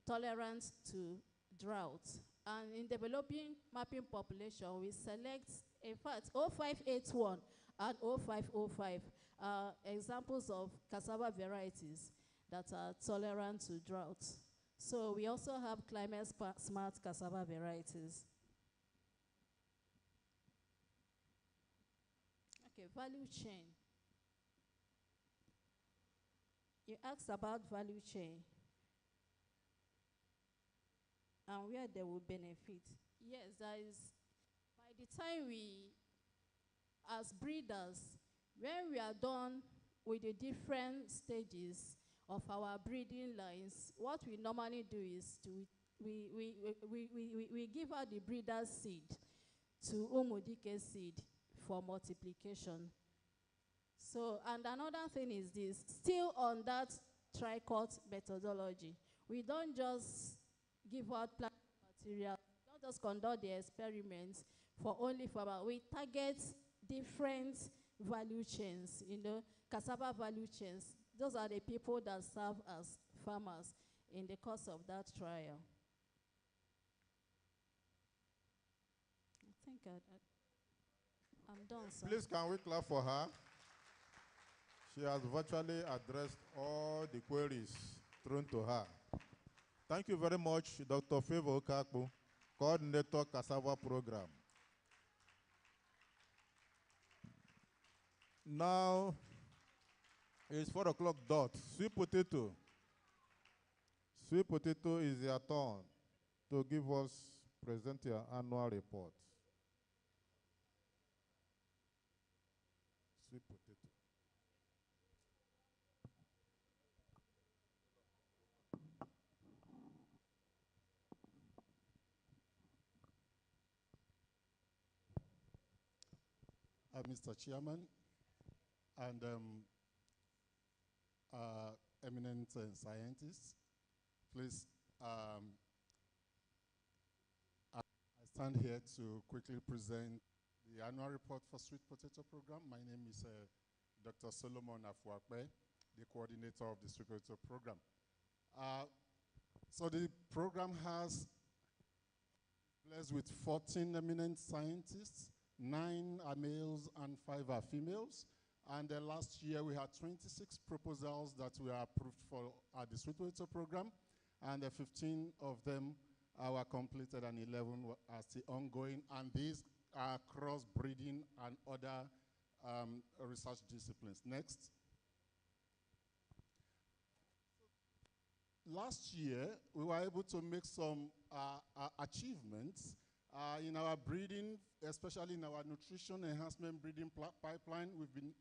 tolerant to drought. And in developing mapping population, we select, in fact, 0581 and 0505 are examples of cassava varieties that are tolerant to drought. So we also have climate smart cassava varieties. Okay, value chain. You asked about value chain and where they will benefit. Yes, that is, by the time we, as breeders, when we are done with the different stages of our breeding lines, what we normally do is we give out the breeder's seed to Umudike seed for multiplication. So, and another thing is this, still on that tri-court methodology, we don't just give out plant material, we don't just conduct the experiments for only farmers. We target different value chains, cassava value chains. Those are the people that serve as farmers in the course of that trial. I think I'm done, sir. Please, can we clap for her? She has virtually addressed all the queries thrown to her. Thank you very much, Dr. Favor Okakpo, Coordinator Cassava Program. Now, it's 4 o'clock dot. Sweet potato. Sweet potato is your turn to present your annual report. Sweet potato. Mr. Chairman, and eminent scientists, please, I stand here to quickly present the annual report for Sweet Potato Program. My name is Dr. Solomon Afuakpe, the coordinator of the Sweet Potato Program. So the program has blessed with 14 eminent scientists, 9 are males and 5 are females. And last year we had 26 proposals that were approved for the Sweet Potato Program, and 15 of them were completed and 11 are still ongoing, and these are cross-breeding and other research disciplines. Next. Last year, we were able to make some achievements in our breeding, especially in our nutrition enhancement breeding pipeline.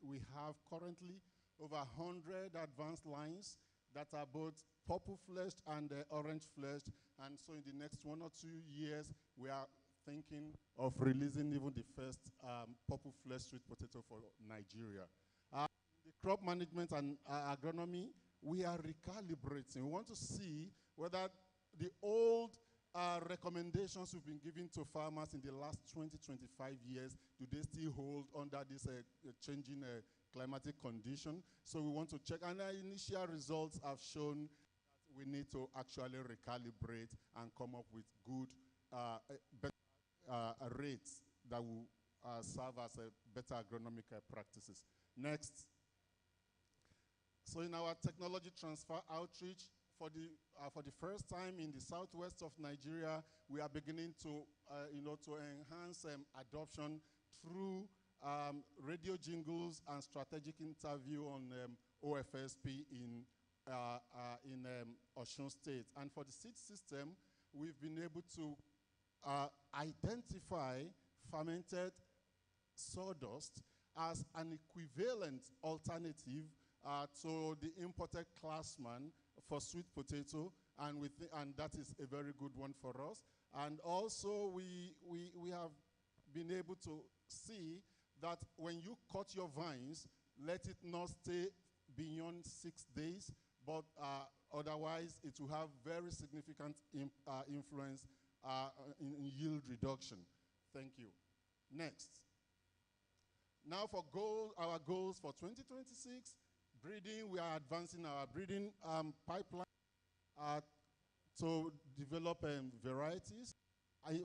We have currently over 100 advanced lines that are both purple-fleshed and orange-fleshed. And so in the next 1 or 2 years, we are thinking of releasing even the first purple-fleshed sweet potato for Nigeria. The crop management and agronomy, we are recalibrating. We want to see whether the old recommendations we've been giving to farmers in the last 20, 25 years, do they still hold under this changing climatic condition? So we want to check, and our initial results have shown that we need to actually recalibrate and come up with good, better rates that will serve as better agronomic practices. Next. So in our technology transfer outreach, for the first time in the southwest of Nigeria, we are beginning to, to enhance adoption through radio jingles and strategic interview on OFSP in Osun State. And for the seed system, we've been able to identify fermented sawdust as an equivalent alternative to the imported Classman for sweet potato, and that is a very good one for us. And also, we have been able to see that when you cut your vines, let it not stay beyond 6 days, but otherwise it will have very significant influence in yield reduction. Thank you. Next. Now for our goals for 2026. Breeding, we are advancing our breeding pipeline to develop varieties.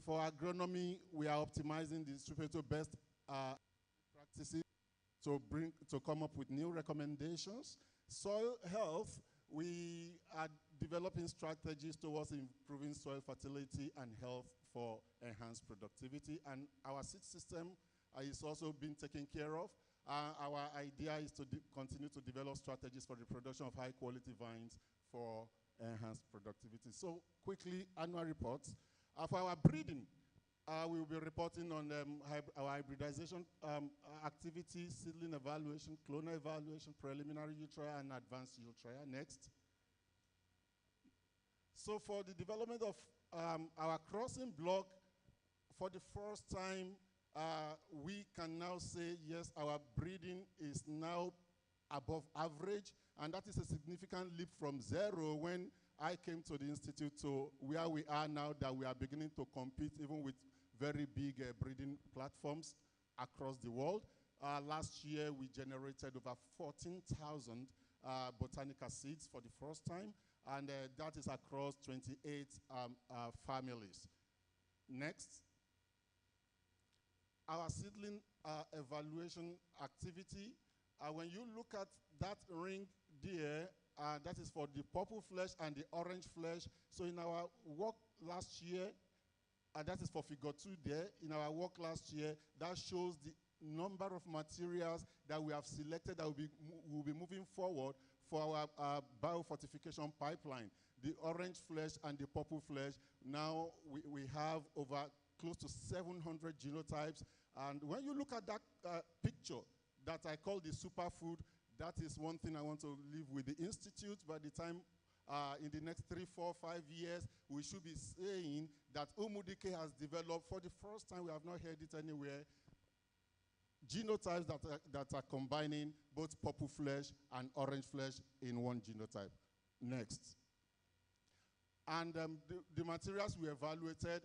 For agronomy, we are optimizing the sweet potato best practices to come up with new recommendations. Soil health, we are developing strategies towards improving soil fertility and health for enhanced productivity. And our seed system is also being taken care of. Our idea is to continue to develop strategies for the production of high-quality vines for enhanced productivity. So quickly, annual reports. For our breeding, we will be reporting on our hybridization activities, seedling evaluation, clonal evaluation, preliminary yield trial, and advanced yield trial. Next. So for the development of our crossing block, for the first time, we can now say, yes, our breeding is now above average, and that is a significant leap from 0 when I came to the Institute to where we are now, that we are beginning to compete even with very big breeding platforms across the world. Last year, we generated over 14,000 botanical seeds for the first time, and that is across 28 families. Next. Our seedling evaluation activity, when you look at that ring there, that is for the purple flesh and the orange flesh. So in our work last year, that is for figure 2 there, in our work last year, that shows the number of materials that we have selected that will be moving forward for our biofortification pipeline. The orange flesh and the purple flesh, now we have over close to 700 genotypes. And when you look at that picture that I call the superfood, that is one thing I want to leave with the Institute. By the time in the next 3, 4, 5 years, we should be saying that Umudike has developed, for the first time, we have not heard it anywhere, genotypes that are combining both purple flesh and orange flesh in one genotype. Next. And the materials we evaluated,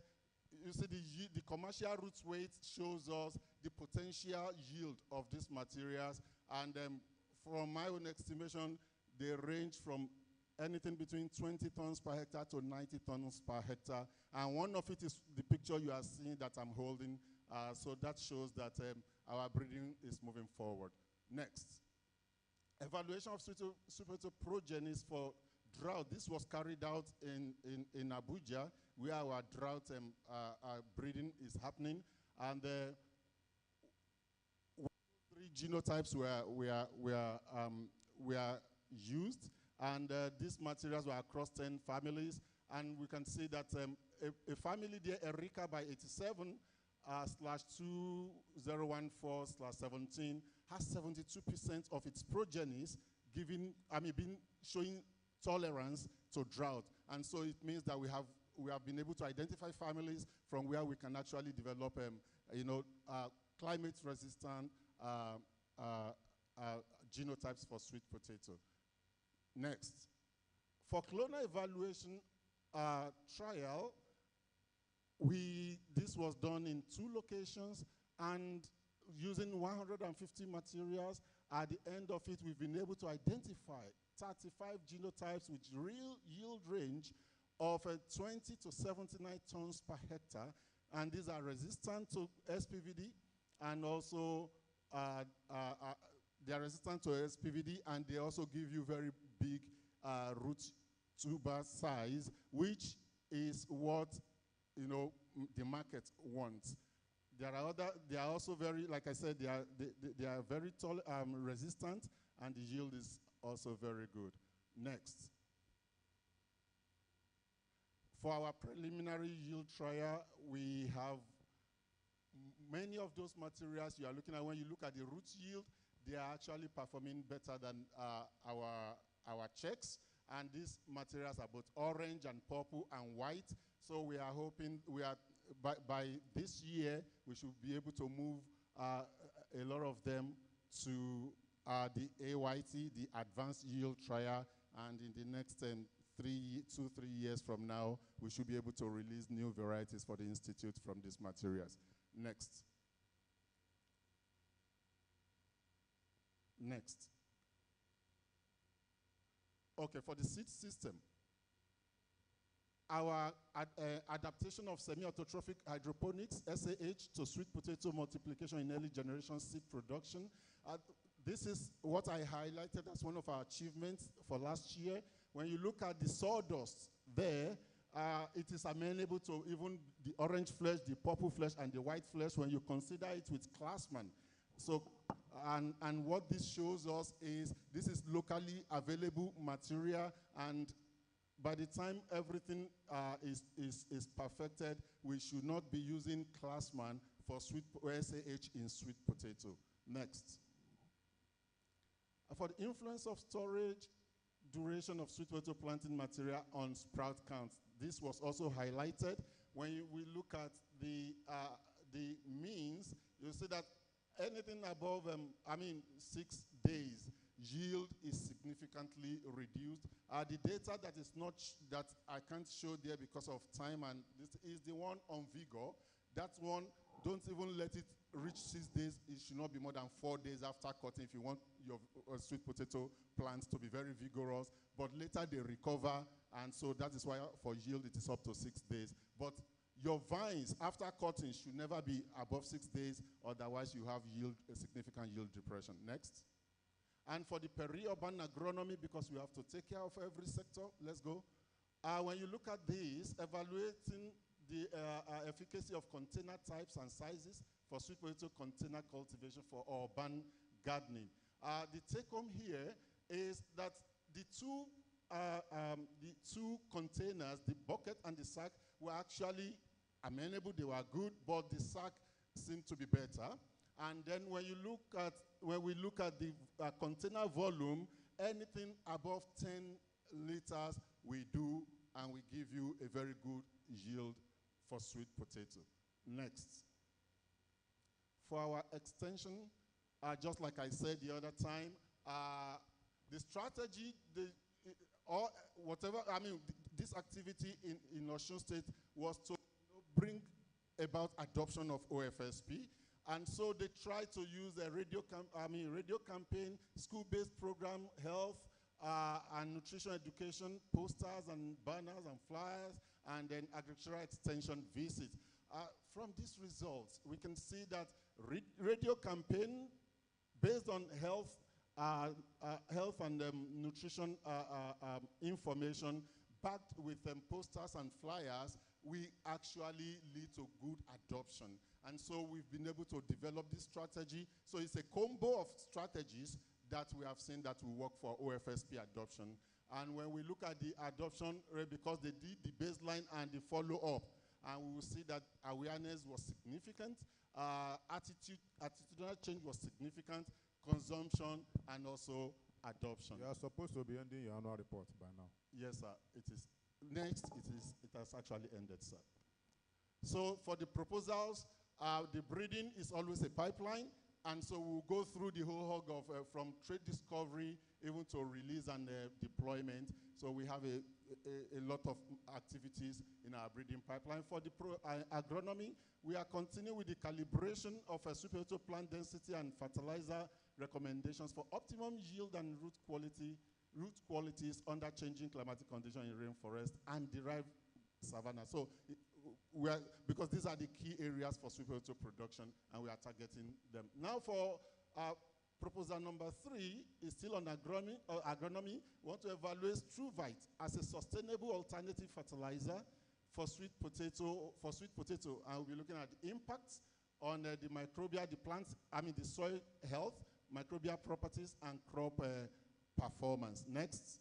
you see the commercial root weight shows us the potential yield of these materials. And from my own estimation, they range from anything between 20 tons per hectare to 90 tons per hectare. And one of it is the picture you are seeing that I'm holding. So that shows that our breeding is moving forward. Next. Evaluation of sweet potato progenies for drought. This was carried out in Abuja, where our drought breeding is happening. And 3 genotypes were used. And these materials were across 10 families. And we can see that a family there, Erika by 87, /2014/17 has 72% of its progenies being showing tolerance to drought. And so it means that we have been able to identify families from where we can actually develop, climate-resistant genotypes for sweet potato. Next, for clonal evaluation trial, this was done in 2 locations, and using 150 materials. At the end of it, we've been able to identify 35 genotypes with real yield range of 20 to 79 tons per hectare, and these are resistant to SPVD, and also they are resistant to SPVD, and they also give you very big root tuber size, which is what the market wants. They are also very, like I said, they are very resistant, and the yield is also very good. Next. For our preliminary yield trial, we have many of those materials you are looking at. When you look at the root yield, they are actually performing better than our checks. And these materials are both orange and purple and white. So we are hoping by this year, we should be able to move a lot of them to the AYT, the Advanced Yield Trial, and in the next 2-3 years from now, we should be able to release new varieties for the Institute from these materials. Next. Next. Okay, for the seed system, our adaptation of semi-autotrophic hydroponics, SAH, to sweet potato multiplication in early generation seed production. This is what I highlighted as one of our achievements for last year. When you look at the sawdust there, it is amenable to even the orange flesh, the purple flesh, and the white flesh when you consider it with Classman. So, and what this shows us is this is locally available material, and by the time everything is perfected, we should not be using Classman for SAH in sweet potato. Next. For the influence of storage, duration of sweet potato planting material on sprout count, this was also highlighted. When we look at the means, you'll see that anything above, 6 days, yield is significantly reduced. The data that is not, that I can't show there because of time, and this is the one on Vigor. That one, don't even let it reach 6 days. It should not be more than 4 days after cutting if you want your sweet potato plants to be very vigorous. But later they recover, and so that is why for yield it is up to 6 days. But your vines after cutting should never be above 6 days, otherwise you have a significant yield depression. Next. And for the peri-urban agronomy, because we have to take care of every sector, let's go. When you look at this, evaluating the efficacy of container types and sizes for sweet potato container cultivation for urban gardening. The take home here is that the two containers, the bucket and the sack, were actually amenable, they were good, but the sack seemed to be better. And then when we look at the container volume, anything above 10 liters we do, and we give you a very good yield for sweet potato. Next. For our extension, just like I said the other time, the strategy, this activity in Osun State was to bring about adoption of OFSP. And so they tried to use a radio campaign, school-based program, health, and nutrition education, posters and banners and flyers, and then agricultural extension visits. From these results, we can see that radio campaign based on health and nutrition information, backed with posters and flyers, we actually lead to good adoption. And so we've been able to develop this strategy. So it's a combo of strategies that we have seen that will work for OFSP adoption. And when we look at the adoption rate, because they did the baseline and the follow-up, and we will see that awareness was significant, attitudinal change was significant, consumption, and also adoption. You are supposed to be ending your annual report by now. Yes, sir, it is. Next, it has actually ended, sir. So for the proposals, the breeding is always a pipeline, and so we'll go through the whole hog of from trade discovery even to release and deployment. So we have a lot of activities in our breeding pipeline. For the agronomy, we are continuing with the calibration of a sweet potato plant density and fertilizer recommendations for optimum yield and root qualities under changing climatic conditions in rainforest and derived savanna. So because these are the key areas for sweet potato production, and we are targeting them. Now for proposal number 3 is still on agronomy. We want to evaluate TrueVite as a sustainable alternative fertilizer for sweet potato, and we'll be looking at the impacts on the microbial, the soil health, microbial properties, and crop performance. Next.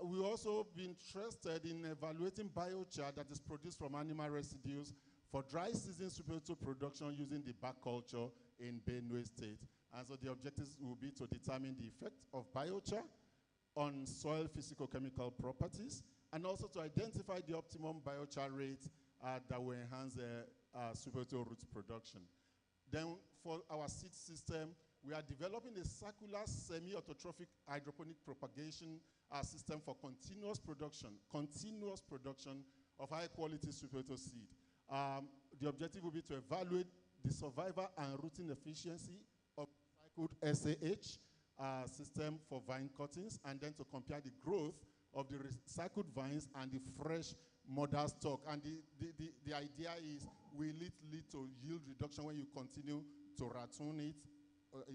We also be interested in evaluating biochar that is produced from animal residues for dry season sweet potato production using the back culture in Benue State. And so the objectives will be to determine the effect of biochar on soil physicochemical properties, and also to identify the optimum biochar rate that will enhance sweet potato root production. Then for our seed system, we are developing a circular semi-autotrophic hydroponic propagation system for continuous production of high-quality sweet potato seed. The objective will be to evaluate the survival and rooting efficiency of recycled SAH system for vine cuttings, and then to compare the growth of the recycled vines and the fresh mother stock. And the idea is, will it lead to yield reduction when you continue to ratoon it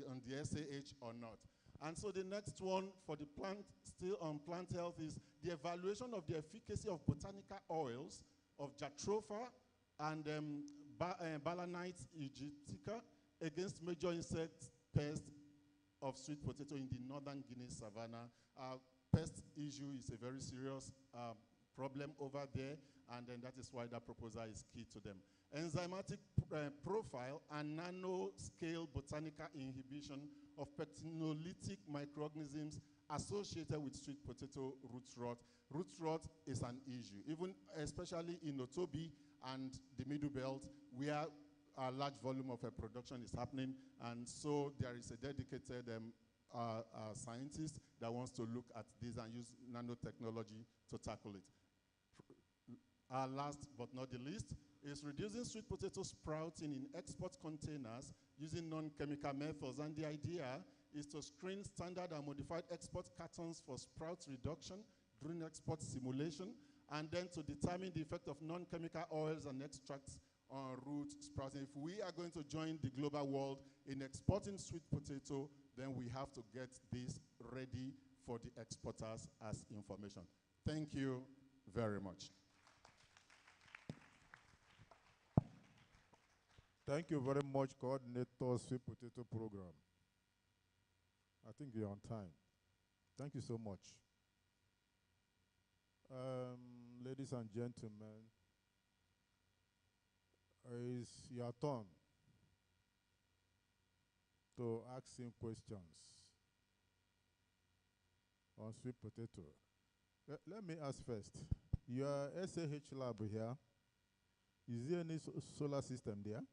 on the SAH or not? And so the next one for the plant, still on plant health, is the evaluation of the efficacy of botanical oils of Jatropha and Balanites aegyptica against major insect pests of sweet potato in the northern Guinea savanna. Pest issue is a very serious problem over there, and then that is why that proposal is key to them. Enzymatic profile and nanoscale botanical inhibition of pectinolytic microorganisms associated with sweet potato root rot. Root rot is an issue, especially in Otobi and the Middle Belt, where a large volume of production is happening, and so there is a dedicated scientist that wants to look at this and use nanotechnology to tackle it. Last but not the least is reducing sweet potato sprouting in export containers using non-chemical methods, and the idea is to screen standard and modified export cartons for sprout reduction during export simulation, and then to determine the effect of non-chemical oils and extracts on root sprouting. If we are going to join the global world in exporting sweet potato, then we have to get this ready for the exporters as information. Thank you very much. Thank you very much, Coordinator Sweet Potato Program. I think you're on time. Thank you so much. Ladies and gentlemen, it's your turn to ask him questions on sweet potato. Let me ask first. Your SAH lab here, is there any solar system there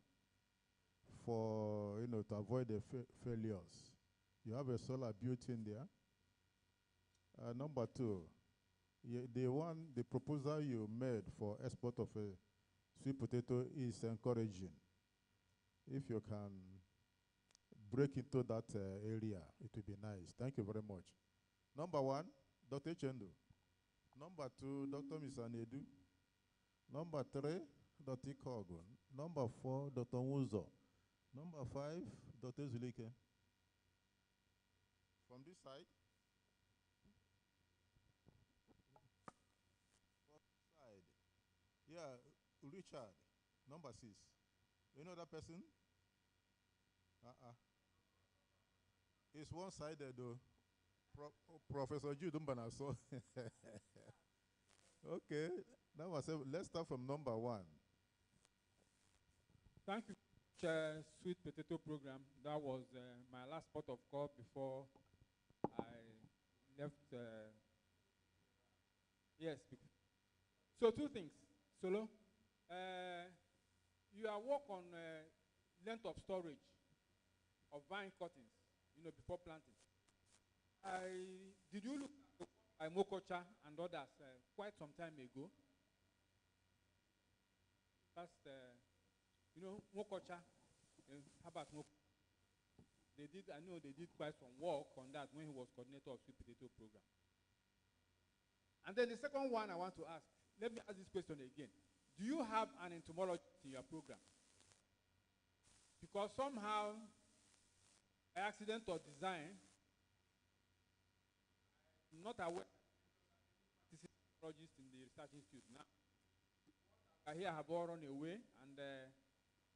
for, to avoid the failures? You have a solar built in there. Number 2, the proposal you made for export of a sweet potato is encouraging. If you can break into that area, it would be nice. Thank you very much. Number 1, Dr. Chendu. Number 2, Dr. Misanedu. Number 3, Dr. Kogun. Number 4, Dr. Wuzo. Number 5, Dr. Zulike. From this side. Yeah, Richard, number 6. You know that person? It's one-sided though. Professor Jude Mbanaso. Okay, let's start from number 1. Thank you. sweet potato program. That was my last port of call before I left. Yes. So two things. Solo, you are work on length of storage of vine cuttings, before planting. Did you look at Mokocha and others quite some time ago? That's Mokocha. How about Mokocha? I know they did quite some work on that when he was coordinator of sweet potato program. And then the second one I want to ask, let me ask this question again. Do you have an entomologist in your program? Because somehow, by accident or design, I'm not aware of entomologists in the research institute now. I hear have all run away, and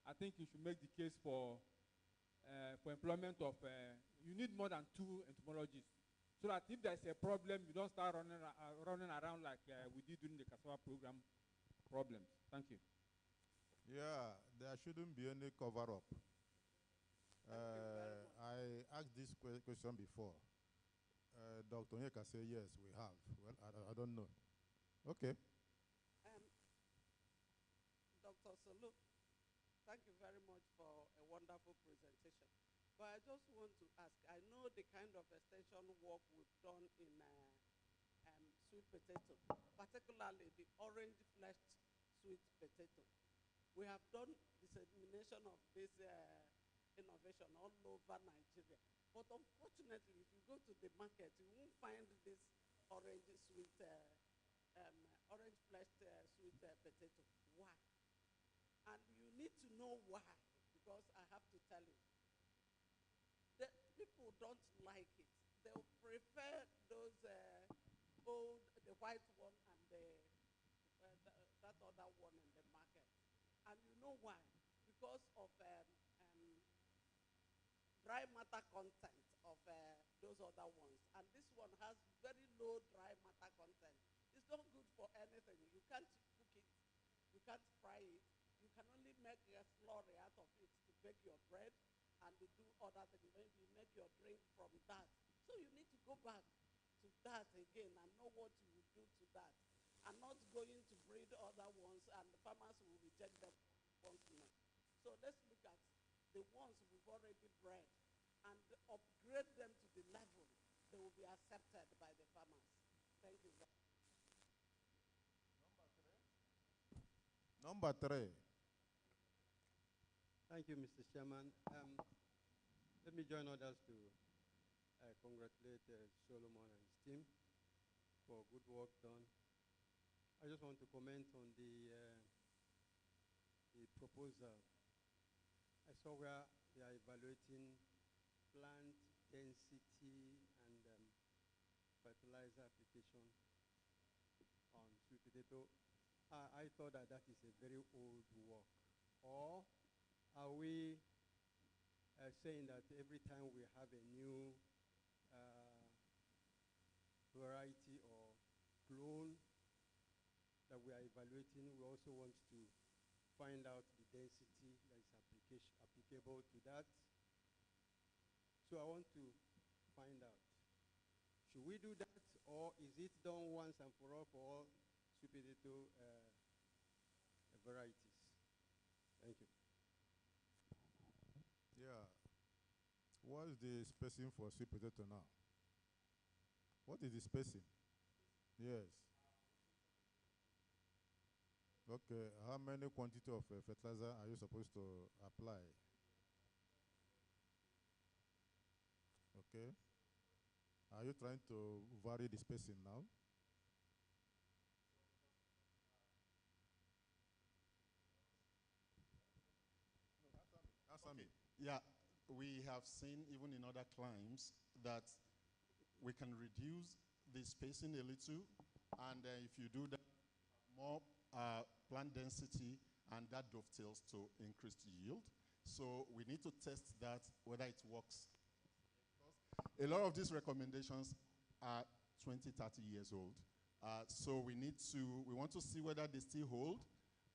I think you should make the case for employment of, you need more than 2 entomologists. So that if there's a problem, you don't start running around like we did during the cassava program problems. Thank you. Yeah, there shouldn't be any cover-up. I asked this question before. Dr. Onyeka said, yes, we have. Well, I don't know. Okay. Dr. Solu, thank you very much for a wonderful presentation. But I just want to ask, I know the kind of extension work we've done in sweet potato, particularly the orange-fleshed sweet potato. We have done dissemination of this innovation all over Nigeria. But unfortunately, if you go to the market, you won't find this orange-fleshed sweet potato. Why? And you need to know why, because I have to tell you, the people don't like it. They'll prefer those the white one and that other one in the market. And you know why? Because of dry matter content of those other ones. And this one has very low dry matter content. It's not good for anything. You can't cook it. You can't fry it. You can only make a slurry out of it to bake your bread and to do other things. Maybe you make your drink from that. So you need to go back to that again and know what you will do to that. And not going to breed other ones, and the farmers will reject them constantly. So let's look at the ones we've already bred and upgrade them to the level they will be accepted by the farmers. Thank you very much. Number 3. Thank you, Mr. Chairman. Let me join others to congratulate Solomon and his team for good work done. I just want to comment on the proposal. I saw where they are evaluating plant density and fertilizer application on sweet potato. I thought that is a very old work. Or are we saying that every time we have a new variety or clone that we are evaluating, we also want to find out the density that is applicable to that? So I want to find out, should we do that, or is it done once and for all sweet potato varieties? Thank you. Yeah. What is the spacing for sweet potato now? What is the spacing? Yes. Okay. How many quantity of fertilizer are you supposed to apply? Okay. Are you trying to vary the spacing now? Okay. Yeah, we have seen even in other climes that we can reduce the spacing a little, and if you do that, more plant density, and that dovetails to increased yield. So we need to test that, whether it works. A lot of these recommendations are 20, 30 years old. So we want to see whether they still hold,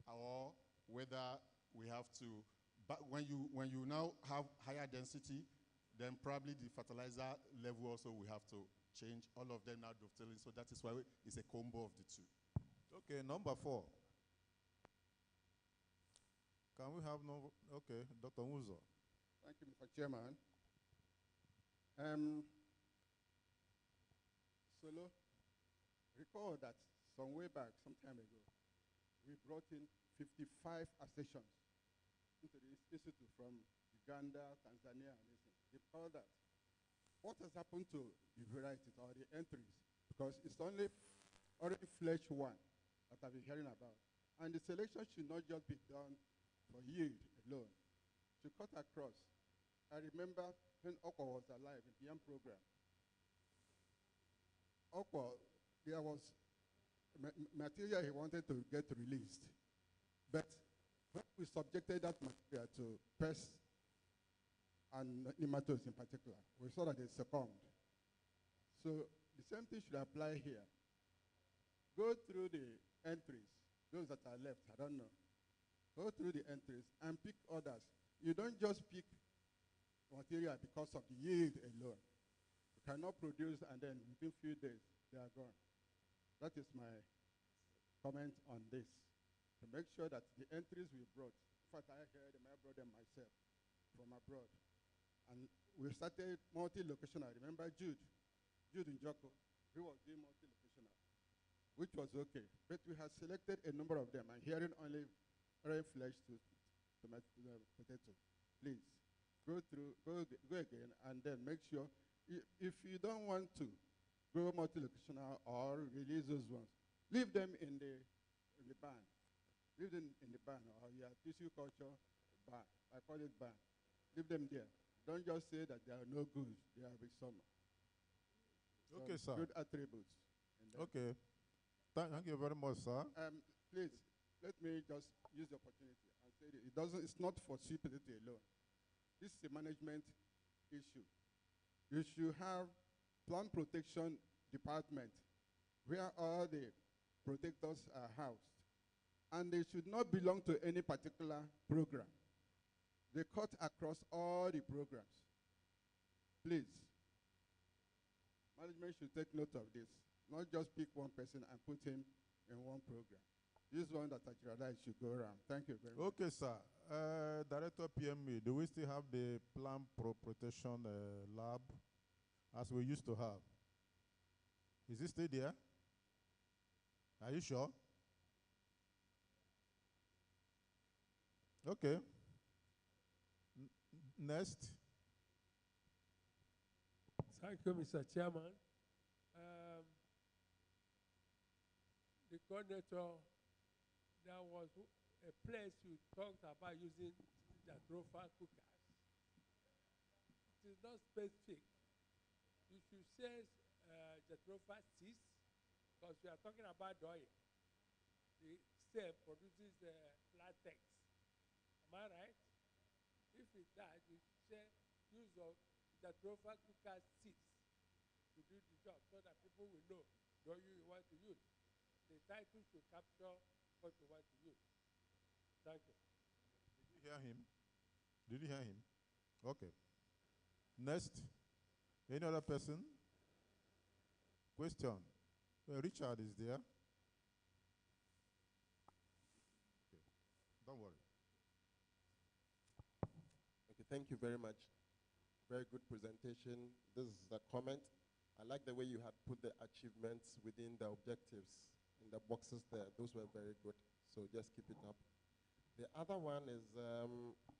or whether we have to but when you now have higher density, then probably the fertilizer level also we have to change. All of them now dovetailing, so that is why it's a combo of the two. Okay, number 4. Can we have okay, Dr. Muzo. Thank you, Mr. Chairman. Solo, recall that some way back, some time ago, we brought in 55 accessions into this institute from Uganda, Tanzania, and this. Recall that. What has happened to the varieties or the entries? Because it's only orange flesh one that I've been hearing about. And the selection should not just be done for yield alone. To cut across, I remember when Okwa was alive in the YAM program. Okwa, there was material he wanted to get released. But when we subjected that material to pests and nematodes in particular, we saw that they succumbed. So the same thing should apply here. Go through the entries, those that are left, I don't know. Go through the entries and pick others. You don't just pick material because of the yield alone. You cannot produce and then within a few days, they are gone. That is my comment on this. To make sure that the entries we brought, in fact, I heard them, I brought them myself from abroad. And we started multi-locational. Remember Jude Njoko, he was doing multi-locational, which was okay. But we had selected a number of them. I'm hearing only orange flesh to potato. Please, go again, and then make sure, if you don't want to grow multi-locational or release those ones, leave them in the barn. Leave them in the barn, or your tissue culture barn. I call it barn. Leave them there. Don't just say that they are no good. They are with some Okay, sir. good attributes. Okay. Thank you very much, sir. Please, let me just use the opportunity and say that it's not for sweet potato alone. This is a management issue. You should have plant protection department where all the protectors are housed. And they should not belong to any particular program. They cut across all the programs. Please, management should take note of this. Not just pick one person and put him in one program. This one that I realize should go around. Thank you very much. Okay, sir. Director PME, do we still have the plant protection lab as we used to have? Is it still there? Are you sure? Okay. Next. Thank you, Mr. Chairman. The coordinator, there was a place you talked about using Jatropha cookers. It is not specific. You should say Jatropha cyst, because we are talking about oil. The cell produces latex. Am I right? If it does, you should say use of Jatropha cooker cyst to do the job so that people will know what you want to use. The title should capture what you want to use. Thank you. Did you hear him? Did you hear him? Okay. Next. Any other person? Question. Richard is there. Okay. Don't worry. Okay, thank you very much. Very good presentation. This is a comment. I like the way you had put the achievements within the objectives in the boxes there. Those were very good. So just keep it up. The other one is,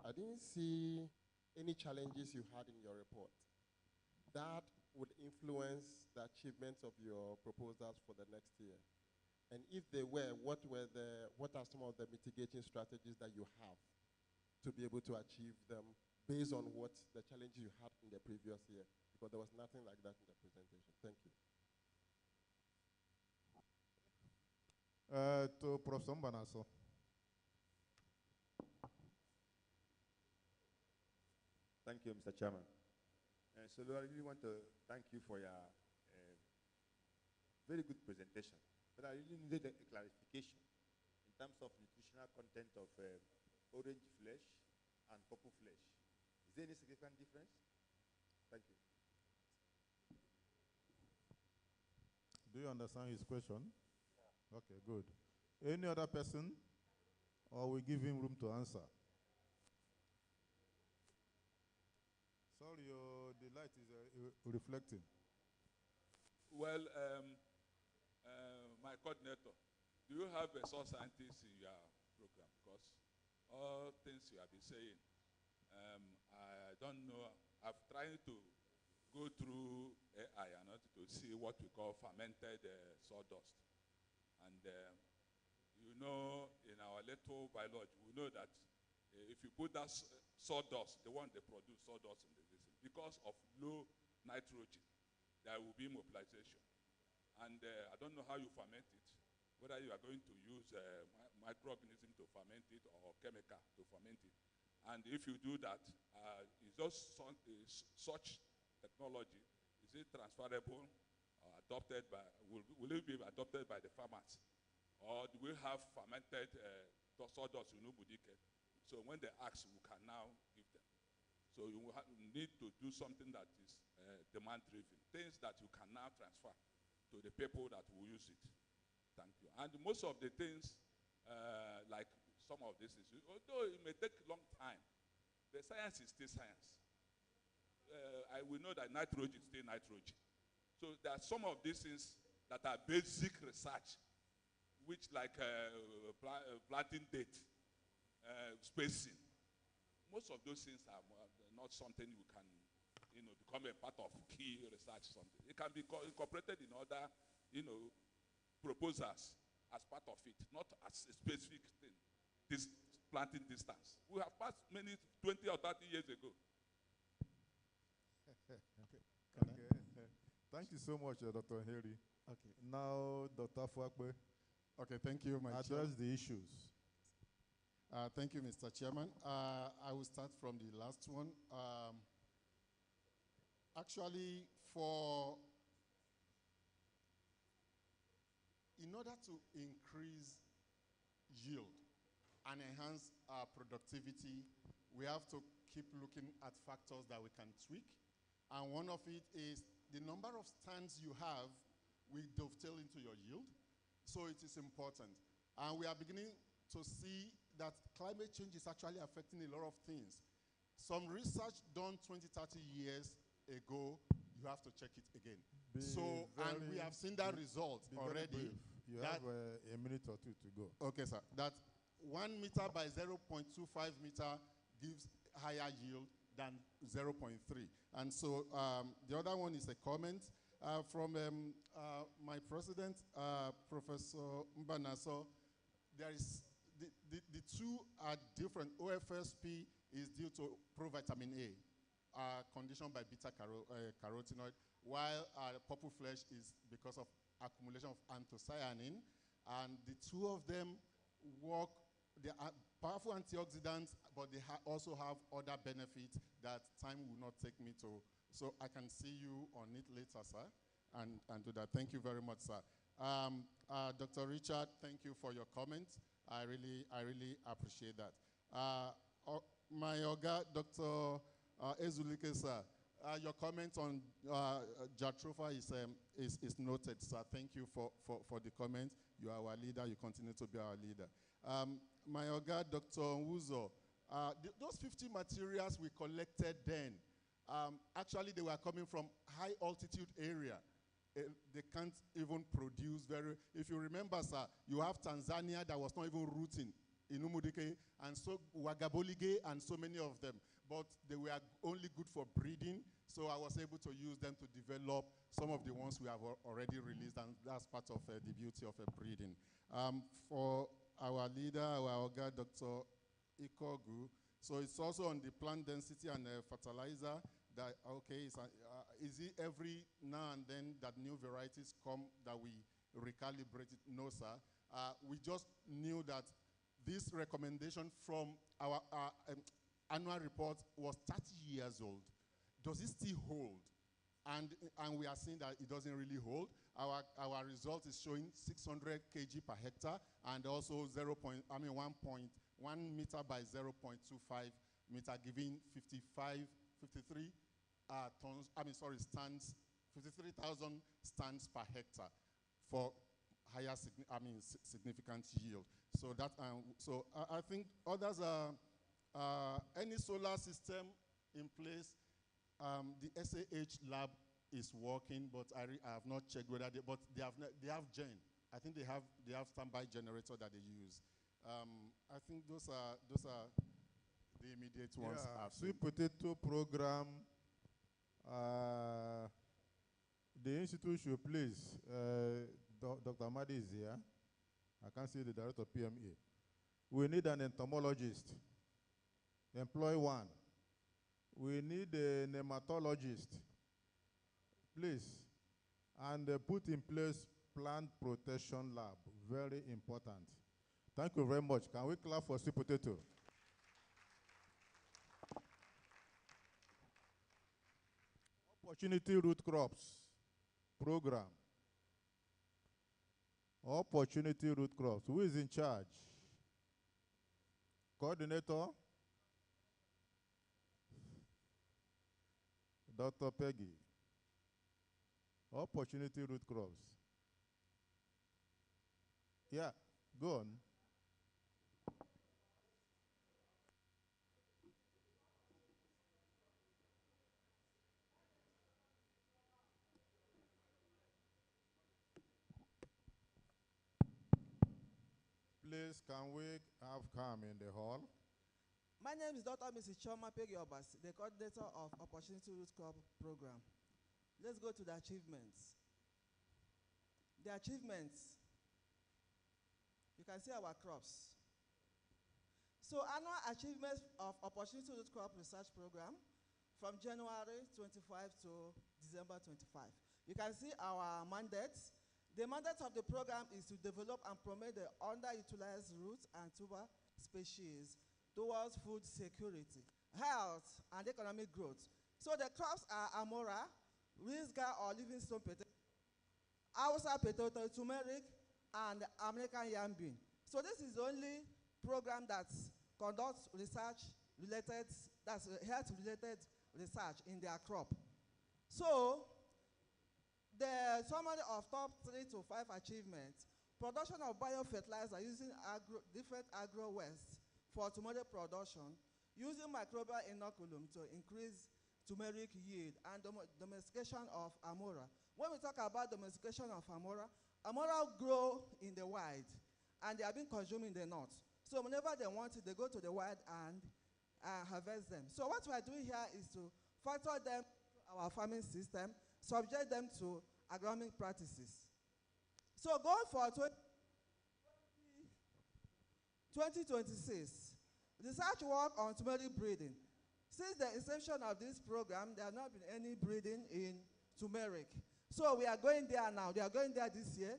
I didn't see any challenges you had in your report that would influence the achievements of your proposals for the next year. And if they were, what are some of the mitigating strategies that you have to be able to achieve them based on what the challenges you had in the previous year? Because there was nothing like that in the presentation. Thank you. To Professor Mbanaso. Thank you, Mr. Chairman. So I really want to thank you for your very good presentation. But I really needed a clarification in terms of nutritional content of orange flesh and purple flesh. Is there any significant difference? Thank you. Do you understand his question? Yeah. Okay, good. Any other person? Or we give him room to answer? Sorry, the light is reflecting. Well, my coordinator, do you have a source scientist in your program? Because all things you have been saying, I don't know. I've tried to go through AI and to see what we call fermented sawdust. And you know, in our little biology, we know that if you put that sawdust, the one they produce sawdust in the system, because of low nitrogen, there will be mobilization. And I don't know how you ferment it, whether you are going to use microorganism to ferment it or chemical to ferment it. And if you do that, is such technology, is it transferable or adopted by, will it be adopted by the farmers? Or do we have fermented sawdust in Ubudike? So when they ask, we can now give them. So you need to do something that is demand-driven, things that you can now transfer to the people that will use it. Thank you. And most of the things, like some of this, although it may take a long time, the science is still science. We know that nitrogen is still nitrogen. So there are some of these things that are basic research, which like planting date, spacing. Most of those things are not something you can, become a part of key research. Something it can be incorporated in other, proposals as part of it, not as a specific thing. This planting distance. We have passed many 20 or 30 years ago. Okay. Thank you so much, Dr. Henry. Okay. Now, Dr. Fuakwe. Okay, thank you, my Address the issues. Thank you, Mr. Chairman. I will start from the last one. Actually, in order to increase yield and enhance our productivity, we have to keep looking at factors that we can tweak. And one of it is the number of stands you have will dovetail into your yield. So it is important. And we are beginning to see that climate change is actually affecting a lot of things. Some research done 20, 30 years ago, you have to check it again. And we have seen that result already. You have a minute or two to go. Okay, sir. That 1 meter by 0.25 meter gives higher yield than 0.3. And so the other one is a comment from my president, Professor Mbanaso. There is the two are different. OFSP is due to provitamin A, conditioned by beta carotenoid, while purple flesh is because of accumulation of anthocyanin. And the two of them work, they are powerful antioxidants, but they also have other benefits that time will not take me to. So I can see you on it later, sir, and do that. Thank you very much, sir. Dr. Richard, thank you for your comments. I really appreciate that. My Oga, Dr. Ezulike, sir, your comment on Jatropha is noted, sir. Thank you for the comment. You are our leader. You continue to be our leader. My Oga, Dr. Nwuzo, those 50 materials we collected then, actually they were coming from high altitude area. They can't even produce if you remember, sir, you have Tanzania that was not even rooting in Umudike, and so Wagabolige, and so many of them. But they were only good for breeding, so I was able to use them to develop some of the ones we have already released, and that's part of the beauty of breeding. For our leader, our Oga, Dr. Ikogu, so it's also on the plant density and fertilizer that, okay, is it every now and then that new varieties come that we recalibrate it? No, sir. We just knew that this recommendation from our annual report was 30 years old. Does it still hold? And we are seeing that it doesn't really hold. Our result is showing 600 kg per hectare, and also 1.1 meter by 0.25 means are giving 53 tons, stands, 53,000 stands per hectare for higher, significant yield. So that, I think others are, any solar system in place, the SAH lab is working, but I have not checked whether but they have gen. I think they have standby generator that they use. I think those are the immediate ones. Yeah, I've sweet seen. potato program. The institute should please, Dr. Amadi is here. I can't see the director of PMA. We need an entomologist. Employ one. We need a nematologist. Please. And put in place plant protection lab. Very important. Thank you very much. Can we clap for sweet potato? Opportunity root crops program. Opportunity root crops. Who is in charge? Coordinator? Dr. Peggy. Opportunity root crops. Yeah, go on. Please, can we have calm in the hall? My name is Dr. Mrs. Choma Pegiobas, the coordinator of Opportunity Root Crop Program. Let's go to the achievements. The achievements, you can see our crops. So annual achievements of Opportunity Root Crop Research Program from January 25 to December 25. You can see our mandates. The mandate of the program is to develop and promote the underutilized root and tuber species towards food security, health, and economic growth. So the crops are amora, risga or livingstone potato, Hausa potato, turmeric, and American yam bean. So this is the only program that conducts research related, that's health related research in their crop. So the summary of top 3 to 5 achievements: production of biofertilizer using different agro waste for tomato production, using microbial inoculum to increase turmeric yield, and domestication of amora. When we talk about domestication of amora, amora grow in the wild and they are being consumed in the north. So whenever they want it, they go to the wild and harvest them. So what we are doing here is to factor them to our farming system, subject them to agronomic practices. So going for 2026, research work on turmeric breeding. Since the inception of this program, there has not been any breeding in turmeric. So we are going there now. We are going there this year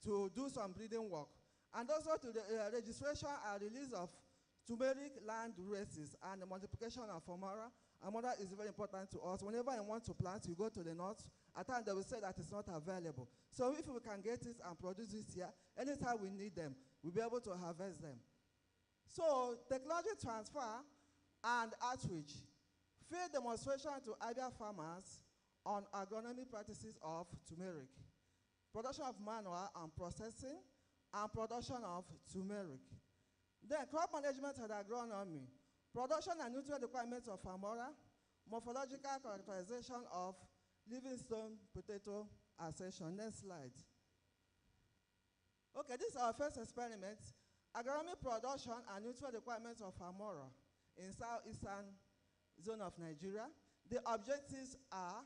to do some breeding work. And also to the registration and release of turmeric land races and the multiplication of amora. Amora is very important to us. Whenever you want to plant, you go to the north. At times they will say that it's not available. So if we can get it and produce it here, anytime we need them, we'll be able to harvest them. So technology transfer and outreach. Field demonstration to area farmers on agronomy practices of turmeric. Production of manual and processing and production of turmeric. Then crop management and agronomy. Production and nutrient requirements of amora. Morphological characterization of livingstone potato accession. Next slide. Okay, this is our first experiment. Agronomy production and nutrient requirements of amora in southeastern zone of Nigeria. The objectives are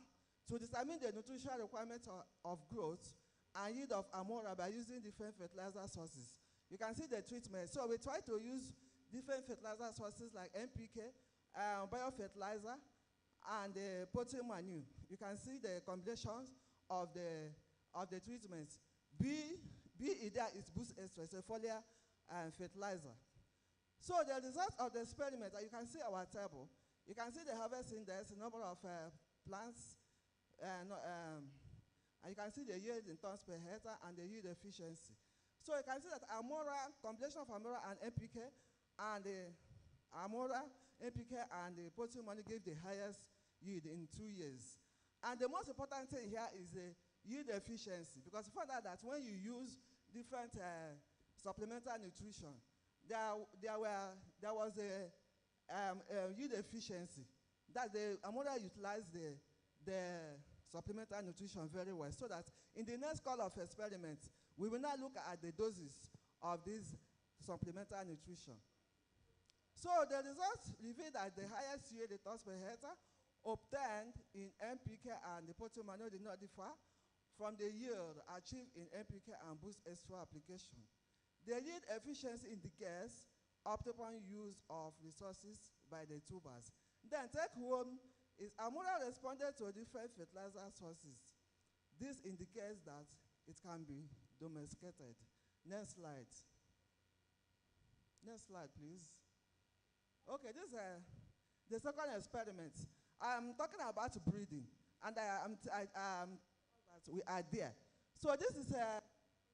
to determine the nutritional requirements of growth and yield of amora by using different fertilizer sources. You can see the treatment. So we try to use different fertilizer sources like NPK, biofertilizer, and protein manure. You can see the combinations of the treatments. B there is boost extra, foliar fertilizer. So the results of the experiment, you can see our table. You can see the harvest index, the number of plants, and you can see the yield in tons per hectare and the yield efficiency. So you can see that amora, combination of amora and NPK, and amora NPK and the poultry money gave the highest yield in 2 years. And the most important thing here is the yield efficiency, because we found out that when you use different supplemental nutrition, there was a yield efficiency, that the Amora utilized the supplemental nutrition very well, so that in the next call of experiments, we will now look at the doses of this supplemental nutrition. So the results reveal that the highest yield in tons per hectare obtained in NPK and the poultry manure did not differ from the yield achieved in NPK and boost extra application. The yield efficiency indicates optimal use of resources by the tubers. Then take home is Amora responded to different fertilizer sources. This indicates that it can be domesticated. Next slide. Next slide, please. Okay, this is the second experiment. I'm talking about breeding, and that we are there. So this is a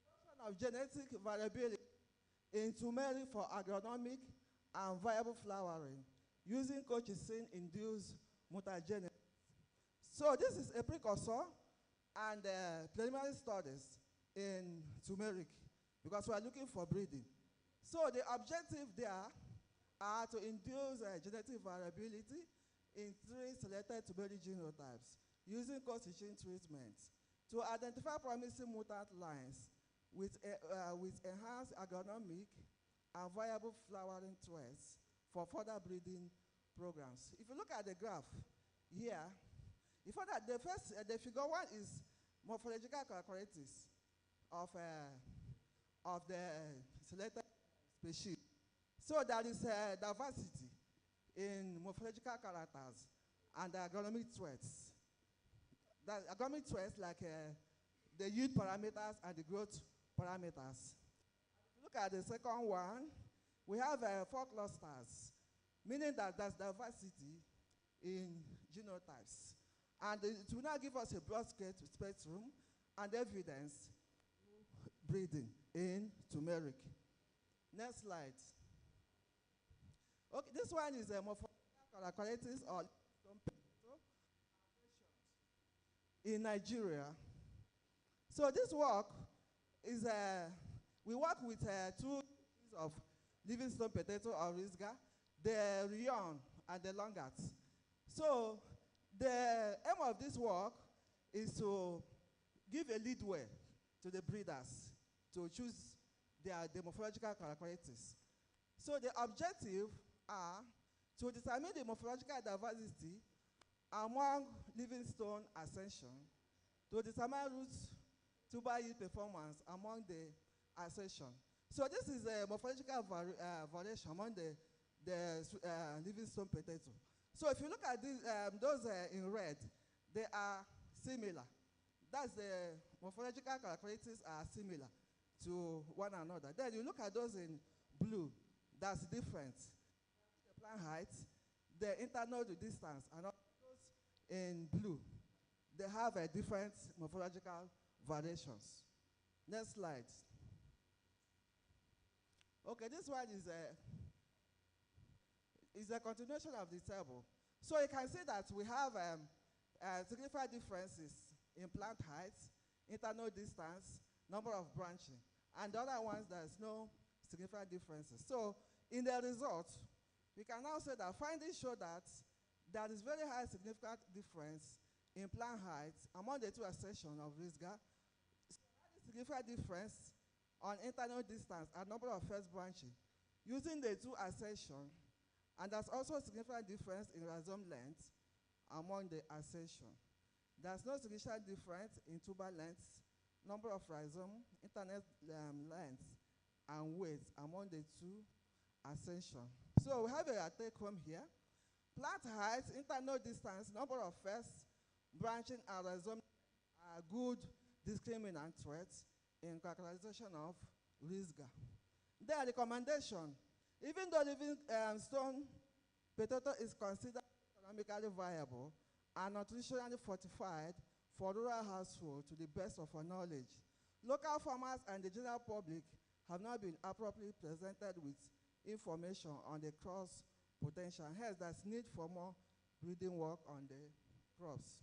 function of genetic variability in turmeric for agronomic and viable flowering using colchicine-induced mutagenesis. So this is a precursor and preliminary studies in turmeric, because we are looking for breeding. So the objective there are to induce genetic variability in 3 selected turmeric genotypes using colchicine treatments to identify promising mutant lines with enhanced agronomic and viable flowering traits for further breeding programs. If you look at the graph here, you find that the figure 1 is morphological characteristics of the selected species. So there is diversity in morphological characters and agronomic traits. The agronomic traits like the yield parameters and the growth parameters. If you look at the second one, we have 4 clusters, meaning that there's diversity in genotypes. And it will now give us a broad spectrum and evidence breeding in turmeric. Next slide. Okay, this one is a morphological characteristics or in Nigeria. So this work is we work with 2 species of Livingstone potato or Risga, the Rion and the Longats. So the aim of this work is to give a lead way to the breeders to choose the morphological characteristics. So the objective are to determine the morphological diversity among Livingstone ascension, to determine root tuber yield performance among the ascension. So this is a morphological variation among the Livingstone potato. So if you look at those in red, they are similar. That's the morphological characteristics are similar to one another. Then you look at those in blue, that's different. The plant height, the internode distance, and all those in blue, they have a different morphological variations. Next slide. Okay, this one is a continuation of the table. So you can see that we have significant differences in plant height, internode distance, number of branching, and the other ones there's no significant differences. So in the result, we can now say that findings show that there is very high significant difference in plant height among the 2 accessions of Risga. Significant difference on internal distance and number of first branching using the 2 accessions, and there's also a significant difference in rhizome length among the accession. There's no significant difference in tuber length, number of rhizome, internet length, and weight among the 2 accessions. So we have a take home here. Plant height, internal distance, number of first branching, and rhizome are good discriminant traits in characterization of Risga. Their recommendation, even though Livingstone potato is considered economically viable and nutritionally fortified for rural households to the best of our knowledge, local farmers and the general public have not been appropriately presented with information on the cross potential. Hence, there's need for more breeding work on the crops.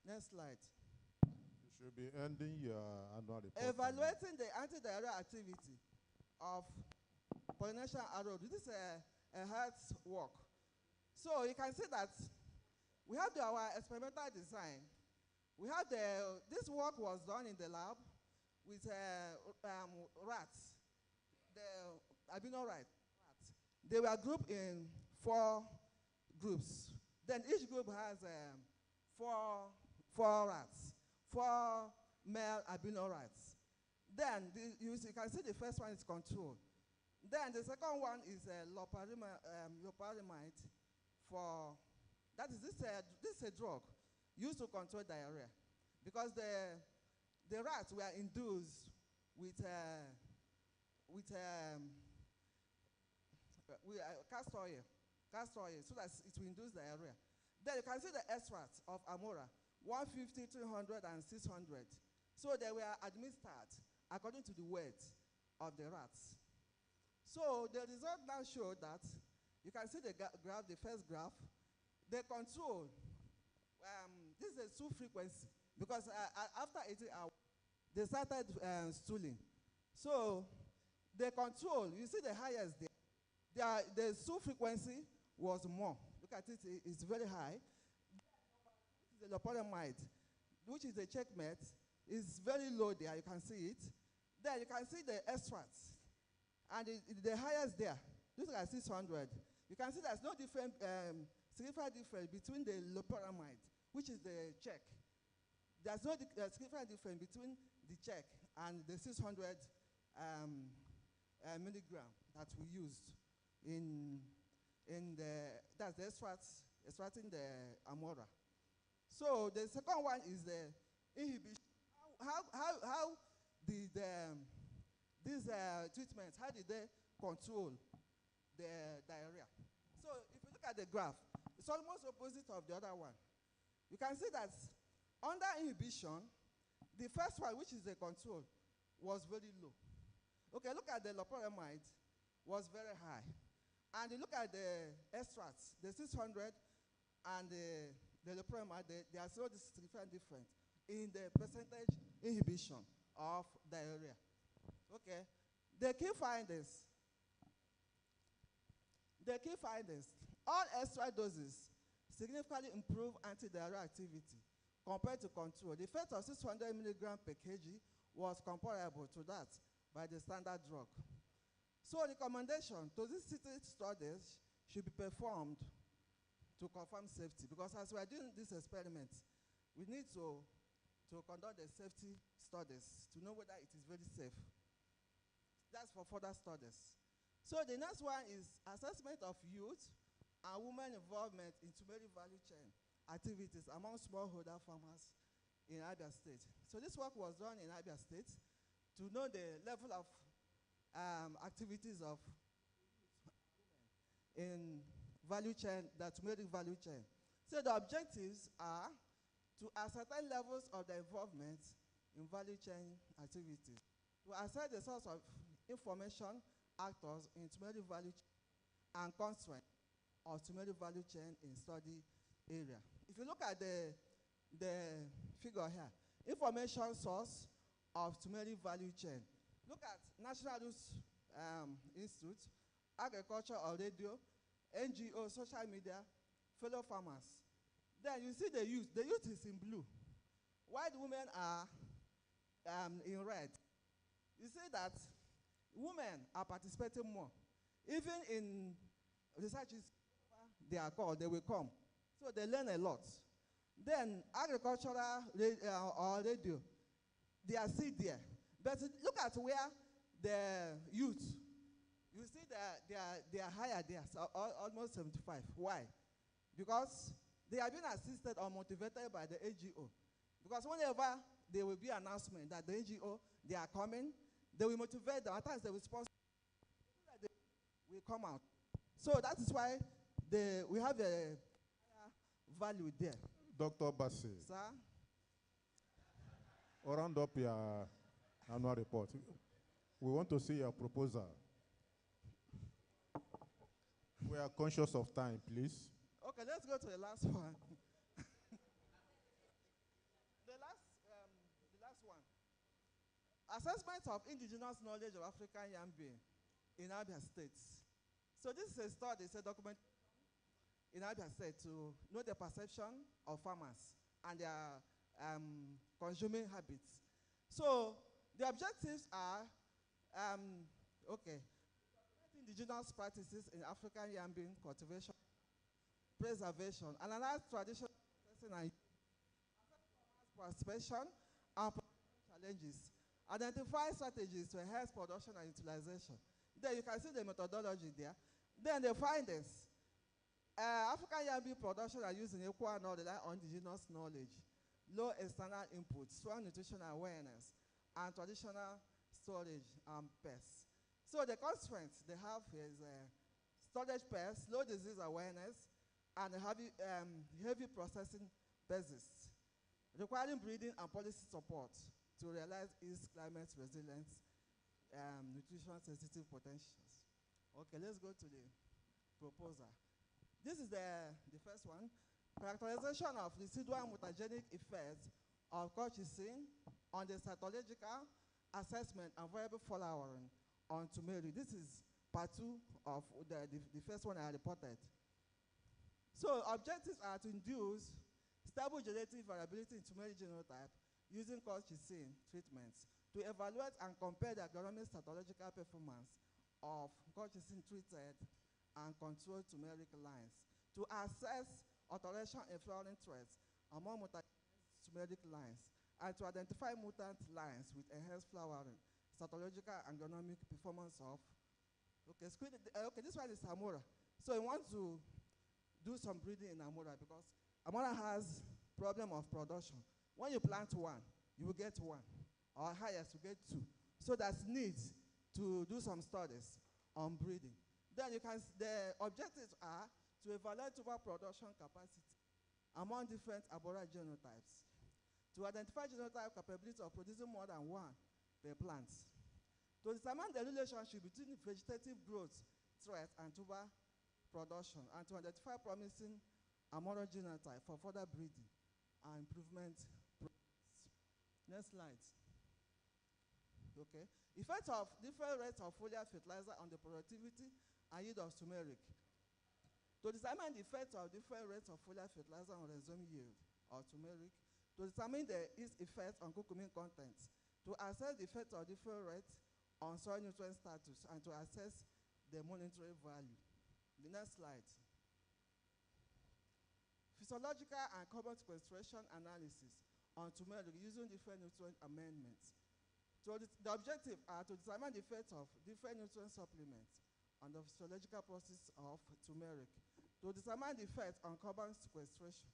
Next slide. You should be ending your annual report. Evaluating the anti-diarrhea activity of pollination arrow. This is a health work. So you can see that we have our experimental design. We have this work was done in the lab with rats, the albino rats. They were grouped in 4 groups. Then each group has 4 rats, 4 male albino rats. Then you can see the first one is control. Then the second one is loparamide for, that is this is a drug used to control diarrhea, because the rats were induced with castor oil, so that it will induce diarrhea. Then you can see the extracts of Amora, 150, 300, and 600. So they were administered according to the weight of the rats. So the result now showed that, you can see the graph, the first graph, the control, this is a stool frequency, because after 80 hours, they started stooling. So the control, you see the highest there, the stool frequency was more. Look at it, it's very high. This is the loparamide, which is a checkmate, is very low there, you can see it. Then you can see the extracts, and the highest there, this is like 600. You can see there's no different, significant difference between the loparamide, which is the check. There's no significant difference between the check and the 600 milligram that we used that's the extracting the Amora. So the second one is the inhibition. How did these treatments, how did they control the diarrhea? So if you look at the graph, it's almost opposite of the other one. You can see that under inhibition, the first one, which is the control, was very low. Okay, look at the loparamide, was very high. And you look at the extracts, the 600 and the loparamide, there's no significant difference in the percentage inhibition of diarrhea. Okay, the key findings. All extra doses significantly improve anti-diarrhea activity compared to control. The effect of 600 milligram per kg was comparable to that by the standard drug. So recommendation, toxicity studies should be performed to confirm safety, because as we are doing this experiment, we need to conduct the safety studies to know whether it is very safe. That's for further studies. So the next one is assessment of youth and women involvement in turmeric value chain activities among smallholder farmers in Abia State. So this work was done in Abia State to know the level of activities of in value chain, the turmeric value chain. So the objectives are to ascertain levels of the involvement in value chain activities, to assess the source of information actors in turmeric value chain and constraint of turmeric value chain in study area. If you look at the figure here, information source of turmeric value chain. Look at National Roots Institute, Agriculture or Radio, NGO, social media, fellow farmers. Then you see the youth. The youth is in blue. While the women are in red. You see that women are participating more. Even in researches, they are called, they will come. So they learn a lot. Then agricultural or radio, they are still there. But look at where the youth, you see that they are higher there, so almost 75. Why? Because they have been assisted or motivated by the NGO. Because whenever there will be an announcement that the NGO, they are coming, they will motivate them. At times they will sponsor, they will come out. So that is why we have a higher value there. Dr. Bassi. Sir? Round up your annual report. We want to see your proposal. We are conscious of time, please. Okay, let's go to the last one. The last one. Assessment of indigenous knowledge of African yam bean in Abia State. So this is a study, it's a document in Abia State to know the perception of farmers and their consuming habits. So the objectives are, indigenous practices in African yam bean cultivation, preservation, analyze traditional processing and participation and challenges, identify strategies to enhance production and utilization. Then you can see the methodology there. Then the findings. African yam bean production are using equal and rely on indigenous knowledge, low external input, strong nutritional awareness, and traditional storage and pests. So the constraints they have is storage pests, low disease awareness, and heavy processing basis, requiring breeding and policy support to realize its climate resilient, nutrition sensitive potentials. Okay, let's go to the proposal. This is the first one. Characterization of residual mutagenic effects of colchicine on the cytological assessment and variable flowering on turmeric. This is part 2 of the first one I reported. So objectives are to induce stable genetic variability in turmeric genotype using colchicine treatments to evaluate and compare the agronomic cytological performance of colchicine treated and controlled turmeric lines, to assess alteration in flowering traits among mutant turmeric lines, and to identify mutant lines with enhanced flowering, cytological and agronomic performance of. Okay, this one is Amora. So you want to do some breeding in Amora because Amora has problem of production. When you plant one, you will get one, or highest you get two. So that's needs to do some studies on breeding. Then the objectives are to evaluate overproduction capacity among different Amora genotypes, to identify genotype capability of producing more than one per plant, to determine the relationship between vegetative growth threat and tuber production, and to identify promising Amora genotype for further breeding and improvement programs. Next slide. Okay. Effects of different rates of foliar fertilizer on the productivity and yield of turmeric. To determine the effects of different rates of foliar fertilizer on rhizome yield of turmeric, to determine its effects on curcumin content, to assess the effects of different rates on soil nutrient status, and to assess the monetary value. The next slide. Physiological and carbon sequestration analysis on turmeric using different nutrient amendments. So the objective are to determine the effects of different nutrient supplements on the physiological process of turmeric, to determine the effect on carbon sequestration,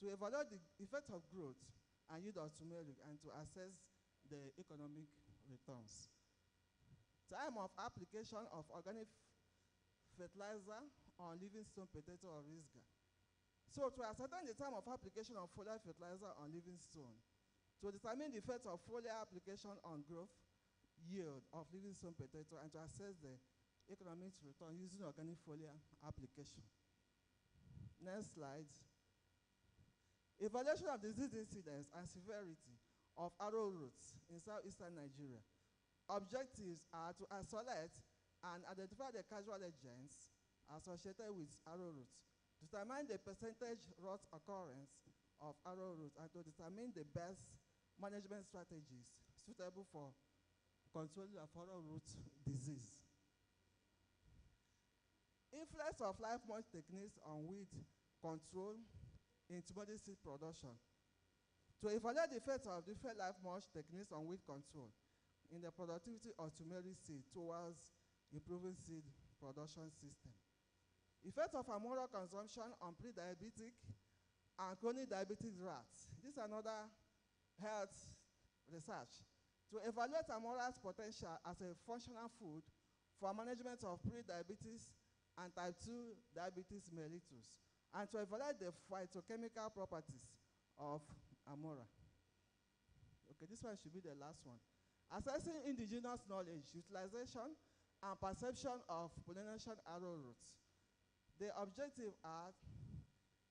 to evaluate the effect of growth and yield of turmeric, and to assess the economic returns. Time of application of organic fertilizer on livingstone potato or risga. So to ascertain the time of application of foliar fertilizer on livingstone, to determine the effect of foliar application on growth yield of livingstone potato, and to assess the economic return using organic foliar application. Next slide. Evaluation of disease incidence and severity of arrowroots in southeastern Nigeria. Objectives are to isolate and identify the causal agents associated with arrowroots, determine the percentage rot occurrence of arrowroot, and to determine the best management strategies suitable for controlling of arrowroot disease. Influence of life mulch techniques on weed control in turmeric seed production. To evaluate the effects of different life mulch techniques on weed control in the productivity of turmeric seed towards improving seed production system. Effects of Amora consumption on pre-diabetic and chronic diabetic rats. This is another health research. To evaluate Amora's potential as a functional food for management of pre-diabetes and type 2 diabetes mellitus, and to evaluate the phytochemical properties of Amora. Okay, this one should be the last one. Assessing indigenous knowledge, utilization, and perception of pollination arrowroots. The objective are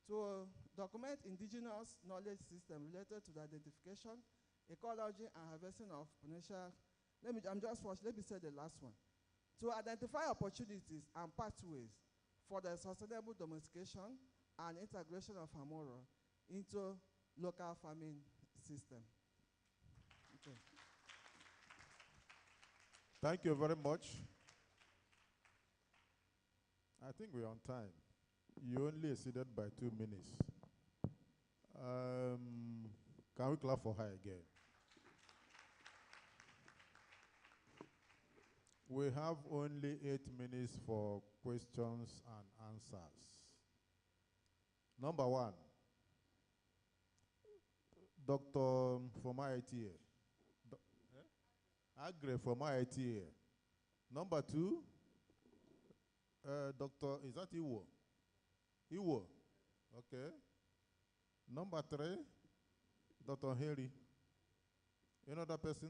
to document indigenous knowledge system related to the identification, ecology, and harvesting of potential. Let me say the last one. To identify opportunities and pathways for the sustainable domestication and integration of Amora into local farming system. Okay. Thank you very much. I think we're on time. You only exceeded by 2 minutes. Can we clap for her again? We have only 8 minutes for questions and answers. Number 1, Dr. from IITA. Agre from IITA. Number 2, Dr. Is that Iwo? Iwo. Okay. Number 3, Dr. Harry. Another person?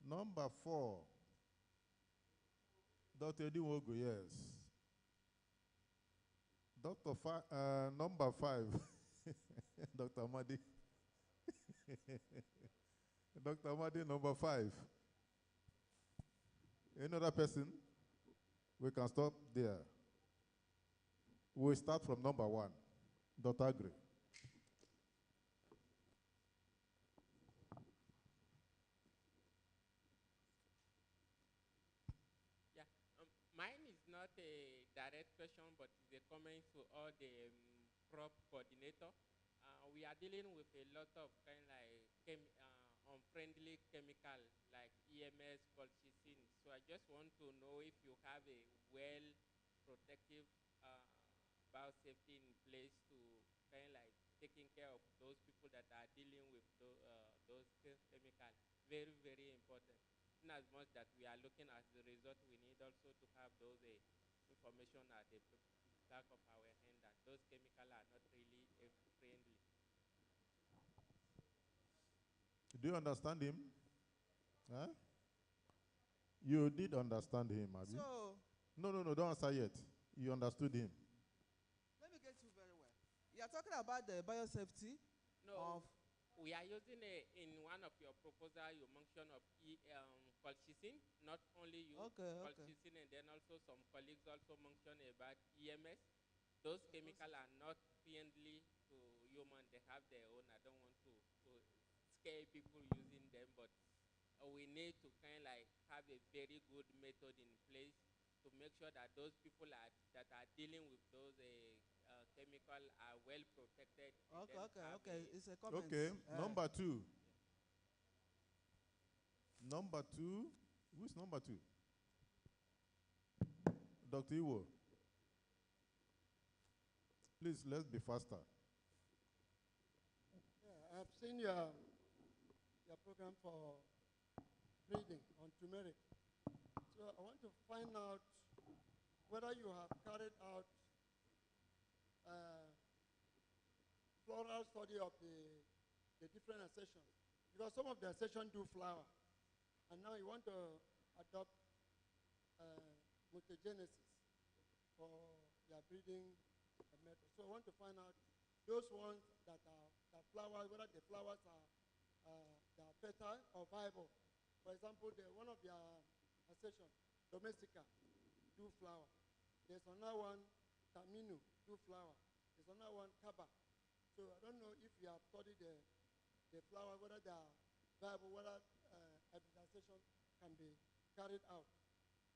Number 4, Dr. Ediwogo, yes. Number 5, Dr. Amadi. Dr. Amadi, number 5. Another person? We can stop there. We'll start from number 1, Dr. Agri. Yeah, mine is not a direct question, but it's a comment to all the crop coordinator. We are dealing with a lot of kind of like unfriendly chemical like EMS, colchicine. So I just want to know if you have a well protective biosafety in place to kind of like taking care of those people that are dealing with those chemicals. Very, very important. In as much that we are looking at the result, we need also to have those information at the back of our hand that those chemicals are not really friendly. Do you understand him? Huh? You did understand him, Abi? So, No, don't answer yet. You understood him. let me get you very well. You are talking about the biosafety No, of. we are using in one of your proposal, you mentioned of colchicine, not only you, colchicine, and then also some colleagues also mentioned about EMS. Those chemicals are not friendly to human. They have their own. I don't want to scare people using them, but we need to kind of like have a very good method in place to make sure that those people that are dealing with those chemical are well protected. Okay. It's a comment. Okay, number 2. Number 2. Who's number 2? Dr. Iwo. Please, let's be faster. Yeah, I've seen your program for reading on turmeric. So I want to find out whether you have carried out floral study of the different accessions. Because some of the accessions do flower. And now you want to adopt mutagenesis for your breeding method. So I want to find out those ones that flower, whether the flowers are they are fertile or viable. For example, one of your accessions, domestica, do flower. There's another one, taminu, do flower. There's another one, kaba. So I don't know if you have studied the flower, whether they are viable, whether hybridization can be carried out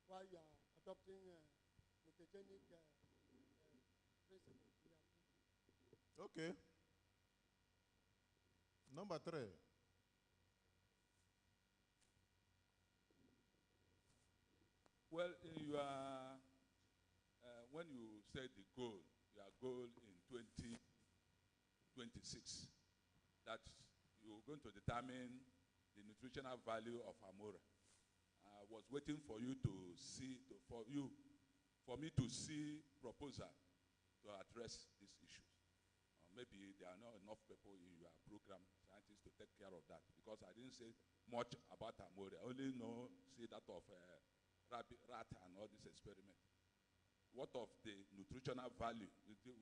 while you are adopting mutagenic principles. Okay. Number 3. Well, when you said the goal, your goal in 2026, that you're going to determine the nutritional value of Amora. I was waiting for you to see, for me to see proposal to address these issues. Maybe there are not enough people in your program, scientists, to take care of that, because I didn't say much about Amora. I only see that of rat and all this experiment. what of the nutritional value,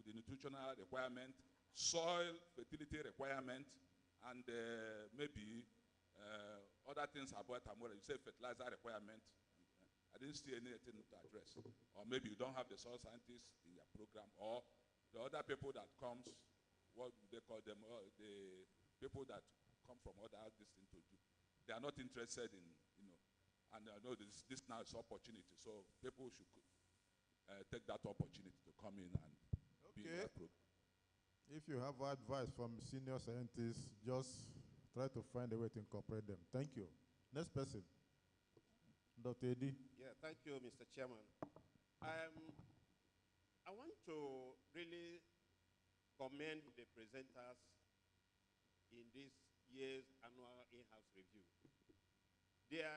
the nutritional requirement, soil fertility requirement, and maybe other things about Amora. You say fertilizer requirement. I didn't see anything to address. Or maybe you don't have the soil scientists in your program, or the other people that comes, what do they call them, the people that come from other districts to do. They are not interested in, and I know this now is opportunity, so people should take that opportunity to come in and be in that program. If you have advice from senior scientists, just try to find a way to incorporate them. Thank you. Next person. Dr. Eddie. Yeah, thank you, Mr. Chairman. I want to really commend the presenters in this year's annual in-house review. There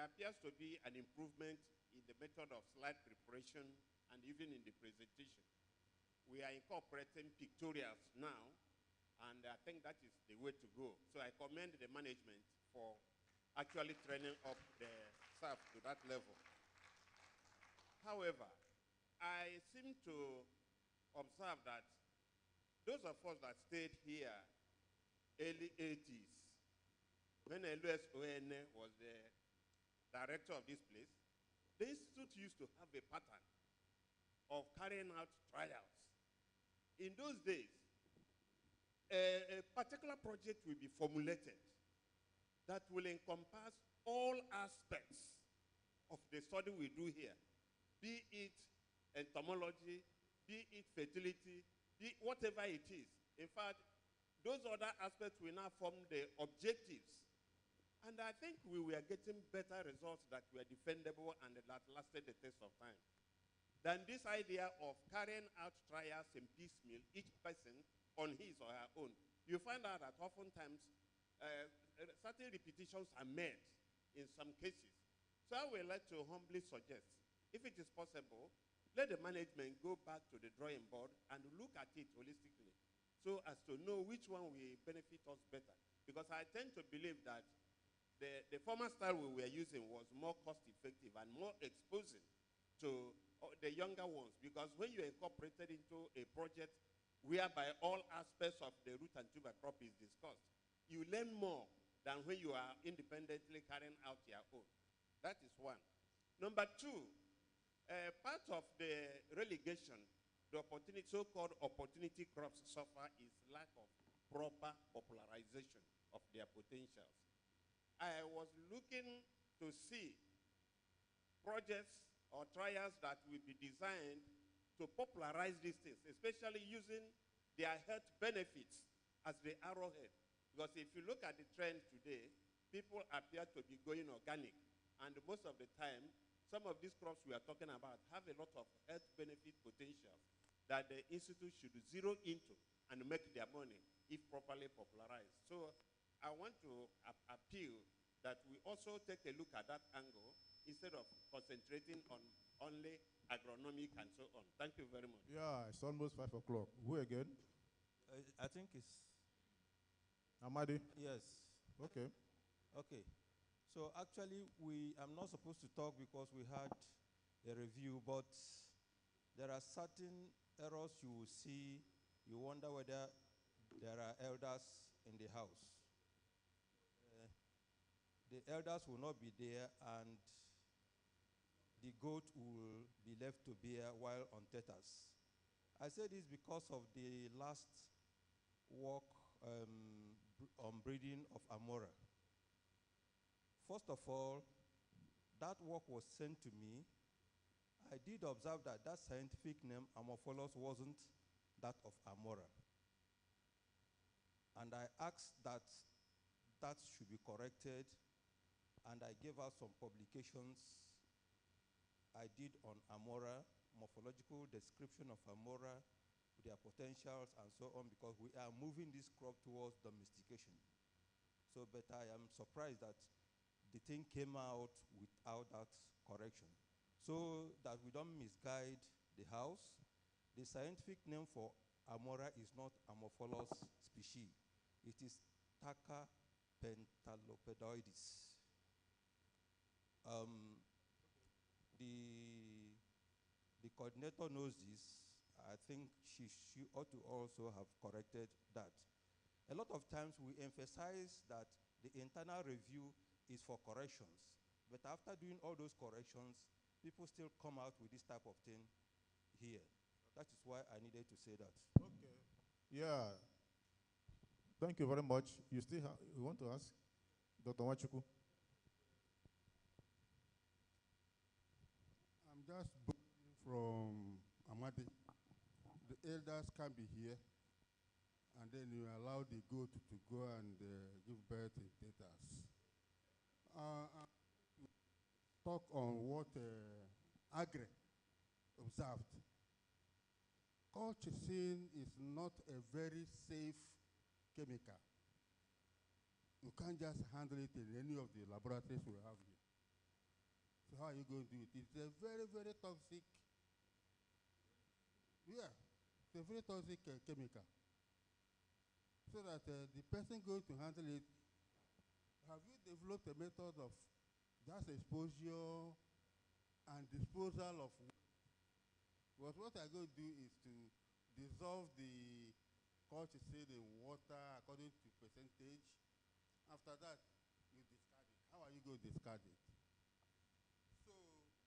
appears to be an improvement in the method of slide preparation and even in the presentation. We are incorporating pictorials now, and I think that is the way to go. So I commend the management for actually training up the staff to that level. However, I seem to observe that those of us that stayed here early 80s, when Louis Oene was the director of this place, the institute used to have a pattern of carrying out trials. In those days, a particular project will be formulated that will encompass all aspects of the study we do here, be it entomology, be it fertility, be whatever it is. In fact, those other aspects will now form the objectives. And I think we were getting better results that were defendable and that lasted the test of time than this idea of carrying out trials in piecemeal, each person on his or her own. You find out that oftentimes certain repetitions are made in some cases. So I would like to humbly suggest, if it is possible, let the management go back to the drawing board and look at it holistically so as to know which one will benefit us better. Because I tend to believe that the former style we were using was more cost-effective and more exposing to the younger ones. Because when you incorporated into a project whereby all aspects of the root and tuber crop is discussed, you learn more than when you are independently carrying out your own. That is one. Number two, part of the relegation, the opportunity, so-called opportunity crops suffer is lack of proper popularization of their potentials. I was looking to see projects or trials that will be designed to popularize these things, especially using their health benefits as the arrowhead. Because if you look at the trend today, people appear to be going organic. And most of the time, some of these crops we are talking about have a lot of health benefit potentials that the institute should zero into and make their money if properly popularized. So I want to appeal that we also take a look at that angle instead of concentrating on only agronomic and so on. Thank you very much. Yeah, it's almost 5 o'clock. Who again? I think it's... Amadi? Yes. Okay. Okay. So actually, I'm not supposed to talk because we had a review, but there are certain errors you will see. You wonder whether there are elders in the house. The elders will not be there, and the goat will be left to bear while on tetas. I say this because of the last work on breeding of Amora. First of all, that work was sent to me. I did observe that that scientific name, Amorpholos, wasn't that of Amora. And I asked that that should be corrected, and I gave out some publications I did on Amora, morphological description of Amora, their potentials and so on, because we are moving this crop towards domestication. So, but I am surprised that the thing came out without that correction. So that we don't misguide the house, the scientific name for Amora is not Amorpholos species. It is Taca pentalopedoides. coordinator knows this. I think she ought to also have corrected that. A lot of times we emphasize that the internal review is for corrections. But after doing all those corrections, people still come out with this type of thing here. That is why I needed to say that. Okay. Yeah. Thank you very much. You still you want to ask Dr. Wachuku? I'm just borrowing from Amadi. The elders can be here, and then you allow the goat to go and give birth in teters. Talk on what Agri observed. Colchicine is not a very safe chemical. You can't just handle it in any of the laboratories we have here. So how are you going to do it? It's a very, very toxic, it's a very toxic chemical. So that the person going to handle it, have you developed a method of gas exposure and disposal of waste? Because what I'm going to do is to dissolve the colchicine in water according to percentage. After that, you discard it. How are you going to discard it? So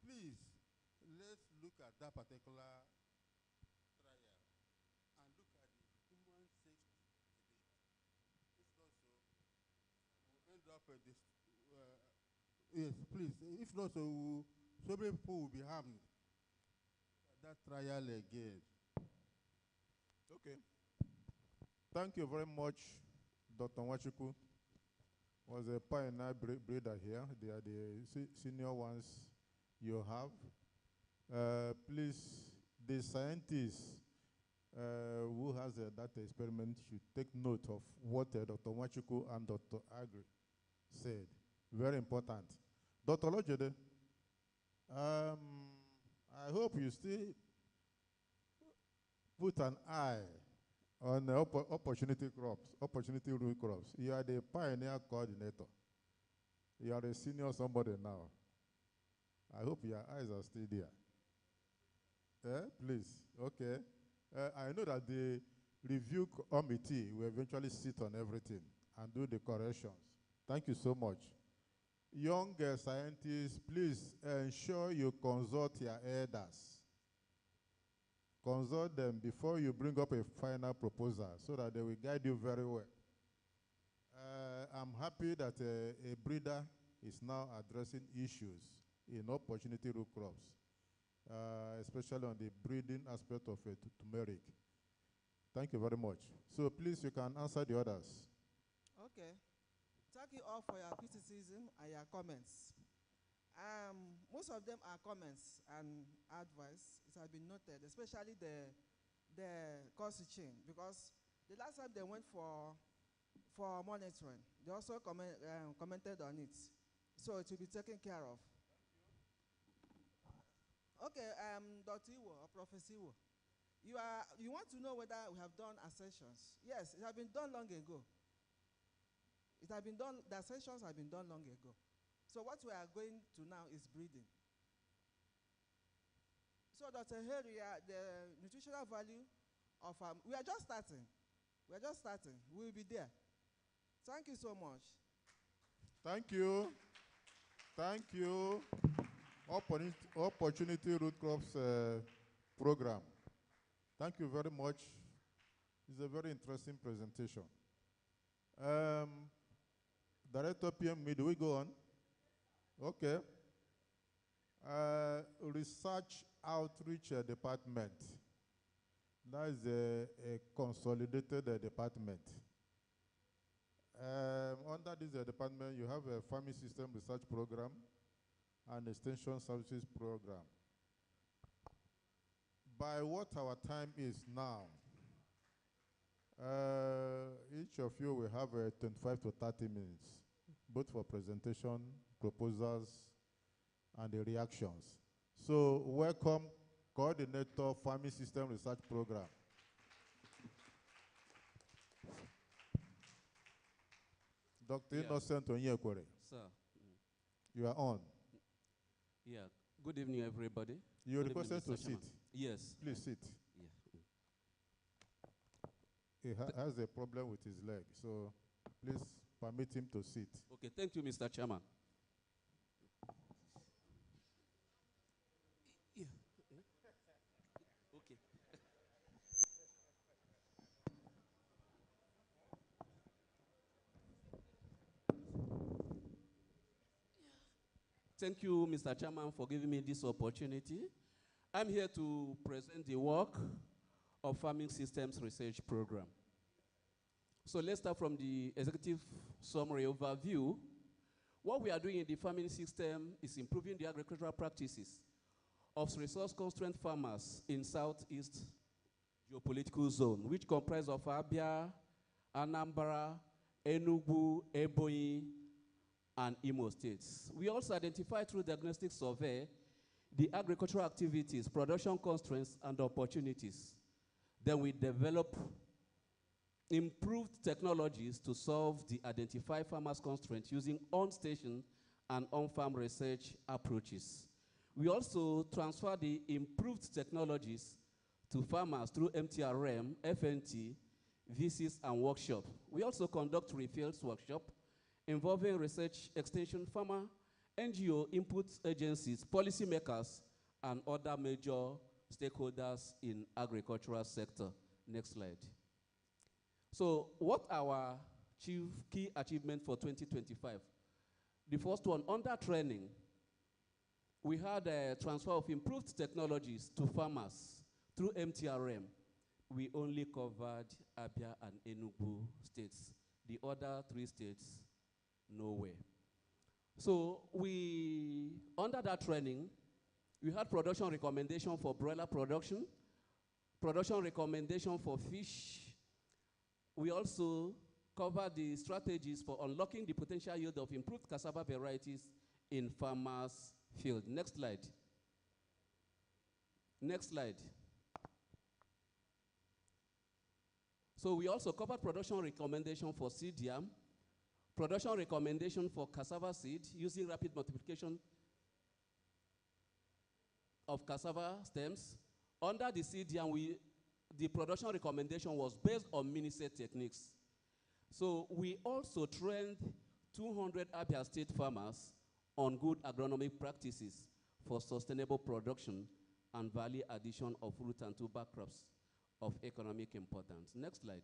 please, let's look at that particular trial and look at the human safety in it. If not so, we'll end up this. Yes, please. If not so, so many people will be harmed. That trial again. Okay. Thank you very much, Dr. Wachuku. Was a pioneer breeder here. They are the senior ones you have. Please, the scientists who has that experiment should take note of what Dr. Wachuku and Dr. Agri said. Very important. Dr. Lojede, I hope you still put an eye on the opportunity root crops. You are the pioneer coordinator. You are a senior somebody now. I hope your eyes are still there. Please, okay. I know that the review committee will eventually sit on everything and do the corrections. Thank you so much. Young scientists, please ensure you consult your elders. Consult them before you bring up a final proposal so that they will guide you very well. I'm happy that a breeder is now addressing issues in opportunity root crops, especially on the breeding aspect of turmeric. Thank you very much. So please, you can answer the others. Okay. Thank you all for your criticism and your comments. Most of them are comments and advice. It has been noted, especially the colchicine, because the last time they went for monitoring, they also commented on it. So it will be taken care of. Okay, Dr. Iwo or Professor Iwo, you want to know whether we have done ascensions? Yes, it has been done long ago. It has been done, the ascensions have been done long ago. So what we are going to now is breeding. So Dr. Harry, the nutritional value of, we are just starting. We are just starting. We will be there. Thank you so much. Thank you. Thank you. Opportunity Root Crops program. Thank you very much. It's a very interesting presentation. Director PM, do we go on? Okay. Research Outreach Department. That is a consolidated department. Under this department, you have a Farming System Research Program and Extension Services Program. By what our time is now, each of you will have 25 to 30 minutes, both for presentation, proposals, and the reactions. So welcome, Coordinator Farming System Research Program. Dr. Innocent Onyekwere. Sir. You are on. Yeah. Good evening, everybody. You're Good evening, requested to Mr. sit. Chairman. Yes. Please sit. Yeah. He has a problem with his leg, so please permit him to sit. Okay, thank you, Mr. Chairman. Yeah. Okay. Thank you, Mr. Chairman, for giving me this opportunity. I'm here to present the work of Farming Systems Research Program. So let's start from the executive summary overview. What we are doing in the farming system is improving the agricultural practices of resource-constrained farmers in Southeast geopolitical zone, which comprise of Abia, Anambra, Enugu, Ebonyi, and Imo states. We also identify through diagnostic survey the agricultural activities, production constraints, and opportunities. Then we develop improved technologies to solve the identified farmers' constraints using on-station and on-farm research approaches. We also transfer the improved technologies to farmers through MTRM, FNT, VCs, and workshops. We also conduct refills workshop involving research extension farmer, NGO input agencies, policymakers, and other major stakeholders in agricultural sector. Next slide. So what our key achievement for 2025? The first one, under training, we had a transfer of improved technologies to farmers through MTRM. We only covered Abia and Enugu states. The other 3 states, nowhere. So under that training, we had production recommendation for broiler production recommendation for fish. We also covered the strategies for unlocking the potential yield of improved cassava varieties in farmers' field. Next slide. Next slide. So we also covered production recommendation for seed yam, production recommendation for cassava seed using rapid multiplication of cassava stems. Under the seed yam, the production recommendation was based on mini-set techniques. So we also trained 200 Abia State farmers on good agronomic practices for sustainable production and value addition of fruit and tuber crops of economic importance. Next slide.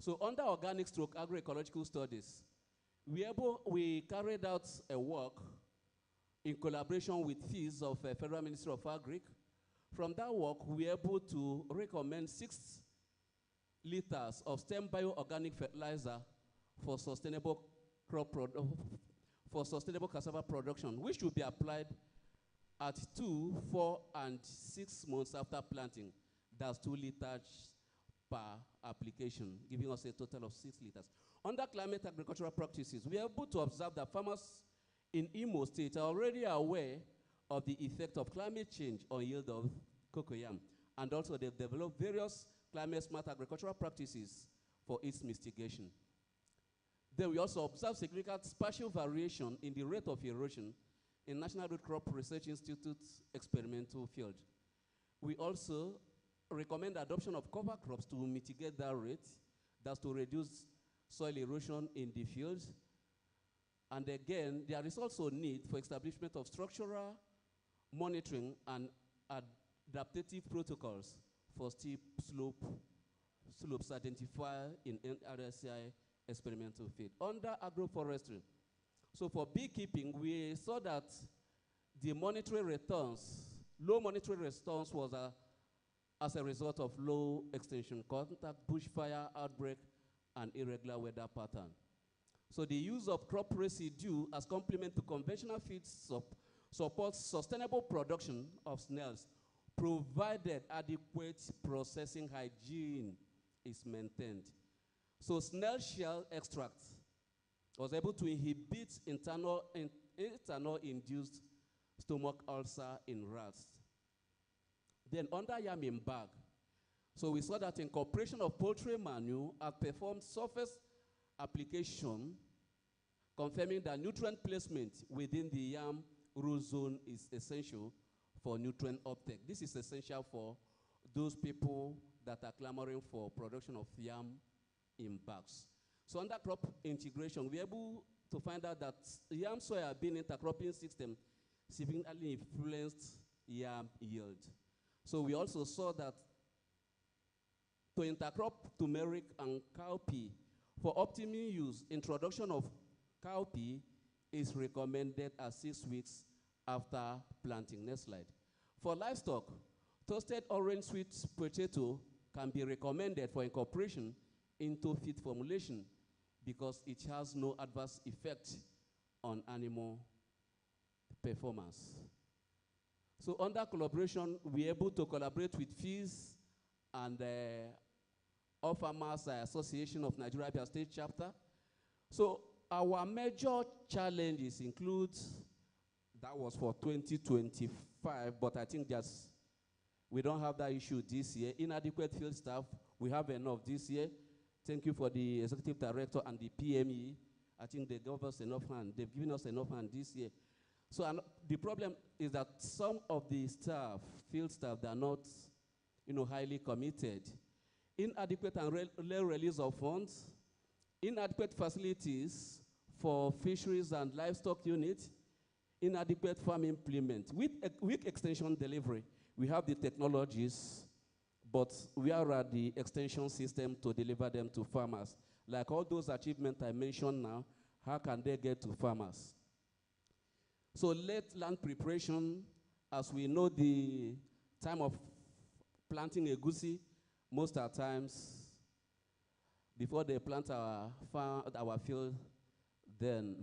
So under organic stroke agroecological studies, we carried out a work in collaboration with FIS of Federal Ministry of Agric. From that work, we were able to recommend 6 liters of stem bioorganic fertilizer for sustainable cassava production, which should be applied at 2, 4, and 6 months after planting. That's 2 liters per application, giving us a total of 6 liters. Under climate agricultural practices, we are able to observe that farmers in Imo State are already aware of the effect of climate change on yield of cocoyam. And also they've developed various climate-smart agricultural practices for its mitigation. Then we also observe significant spatial variation in the rate of erosion in National Root Crop Research Institute's experimental field. We also recommend adoption of cover crops to mitigate that rate, that's to reduce soil erosion in the fields. And again, there is also need for establishment of structural monitoring and adaptive protocols for steep slopes identified in Nrcri experimental field. Under agroforestry, so for beekeeping, we saw that the monetary returns, low monetary returns was as a result of low extension contact, bushfire outbreak, and irregular weather pattern. So the use of crop residue as complement to conventional feeds supports sustainable production of snails, provided adequate processing hygiene is maintained. So snail shell extract was able to inhibit internal-induced stomach ulcer in rats. Then under yam in bag, so we saw that incorporation of poultry manure outperformed surface application, confirming that nutrient placement within the yam root zone is essential for nutrient uptake. This is essential for those people that are clamoring for production of yam in bags. So under crop integration, we're able to find out that yam soybean intercropping system significantly influenced yam yield. So we also saw that to intercrop turmeric and cowpea, for optimum use, introduction of cowpea is recommended at 6 weeks after planting. Next slide. For livestock, toasted orange sweet potato can be recommended for incorporation into feed formulation because it has no adverse effect on animal performance. So under collaboration, we're able to collaborate with FIS and All Farmers Association of Nigeria Abia State Chapter. So our major challenges include, that was for 2025, but I think we don't have that issue this year. Inadequate field staff, we have enough this year. Thank you for the executive director and the PME. I think they gave us enough hand. They've given us enough hand this year. So the problem is that some of the staff, field staff, they are not, highly committed. Inadequate and low release of funds, inadequate facilities for fisheries and livestock units, inadequate farm implement. With weak extension delivery, we have the technologies, but we are at the extension system to deliver them to farmers. Like all those achievements I mentioned now, how can they get to farmers? So late land preparation, as we know the time of planting egusi, most of the times, before they plant our field, then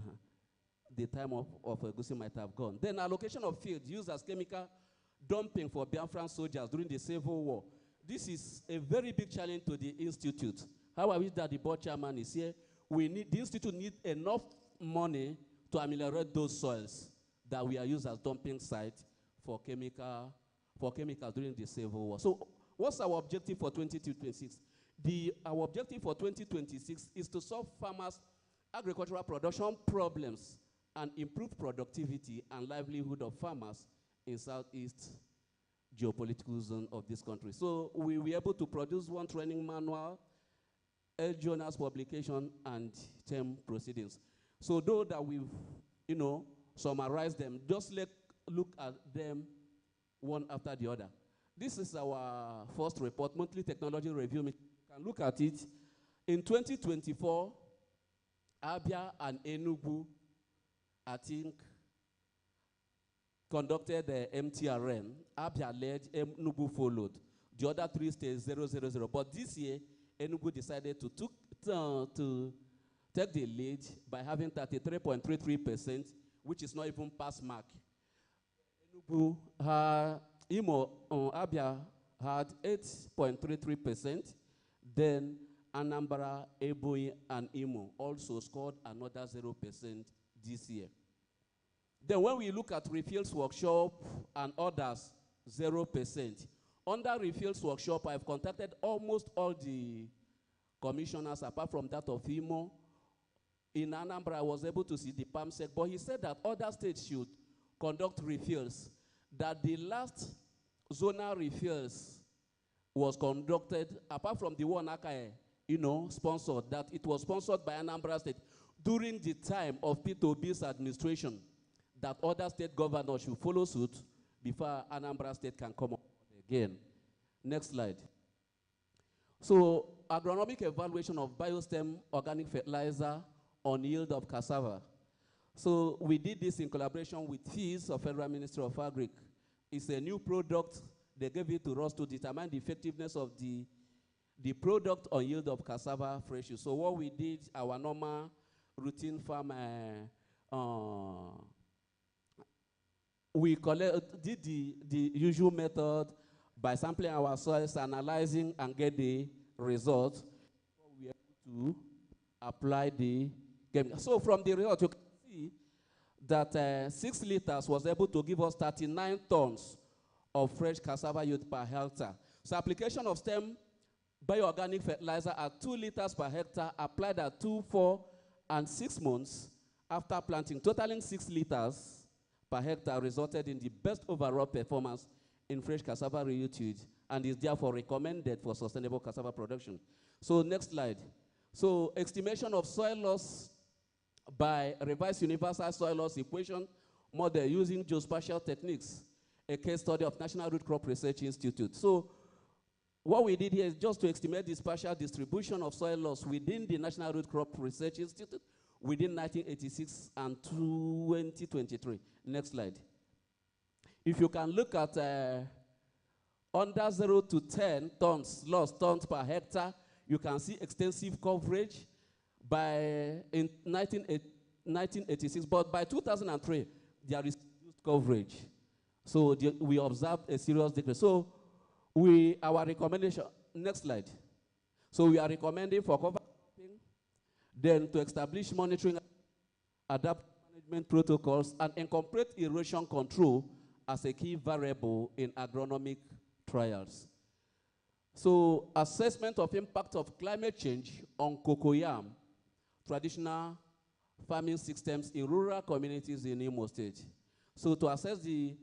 the time of egusi might have gone. Then allocation of fields used as chemical dumping for Biafran soldiers during the Civil War. This is a very big challenge to the Institute. How I wish that the board chairman is here. The Institute needs enough money to ameliorate those soils that we are used as dumping sites for chemicals during the Civil War. So what's our objective for 2026? Our objective for 2026 is to solve farmers' agricultural production problems and improve productivity and livelihood of farmers in Southeast geopolitical zone of this country. So we were able to produce one training manual, a journals publication, and term proceedings. So though that we've, summarized them, just look at them one after the other. This is our first report, monthly technology review. You can look at it. In 2024, Abia and Enugu, I think, conducted the MTRN. Abia led, Enugu followed. The other 3 states, 000. But this year, Enugu decided to take the lead by having 33.33%, which is not even pass mark. Enugu, Abia had 8.33%. Then Anambra, Ebonyi, and Imo also scored another 0% this year. Then when we look at refills workshop and others, 0%. Under refills workshop, I've contacted almost all the commissioners apart from that of Imo. In Anambra, I was able to see the PAMSEC, but he said that other states should conduct refills, that the last zonal refills was conducted, apart from the one Akae, sponsored, that it was sponsored by Anambra State during the time of P2B's administration, that other state governors should follow suit before Anambra State can come up again. Next slide. So, agronomic evaluation of biostem organic fertilizer on yield of cassava. So, we did this in collaboration with FIS, of Federal Ministry of Agric. It's a new product. They gave it to us to determine the effectiveness of the product on yield of cassava fresh. So what we did, our normal routine farm, we did the usual method by sampling our soils, analyzing, and get the results. We are able to apply the chemical. So from the result, you can see that 6 liters was able to give us 39 tons of fresh cassava yield per hectare. So application of stem bioorganic fertilizer at 2 liters per hectare applied at 2, 4, and 6 months after planting, totaling 6 liters per hectare resulted in the best overall performance in fresh cassava reuse and is therefore recommended for sustainable cassava production. So next slide. So estimation of soil loss by revised universal soil loss equation model using geospatial techniques, a case study of National Root Crop Research Institute. So what we did here is just to estimate the spatial distribution of soil loss within the National Root Crop Research Institute within 1986 and 2023. Next slide. If you can look at under 0 to 10 tons, lost tons per hectare, you can see extensive coverage in 1986, but by 2003, there is reduced coverage. So we observed a serious decrease. So our recommendation, next slide. So we are recommending for cover cropping, then to establish monitoring, adapt management protocols, and incorporate erosion control as a key variable in agronomic trials. So assessment of impact of climate change on cocoyam, traditional farming systems in rural communities in Imo State. So to assess the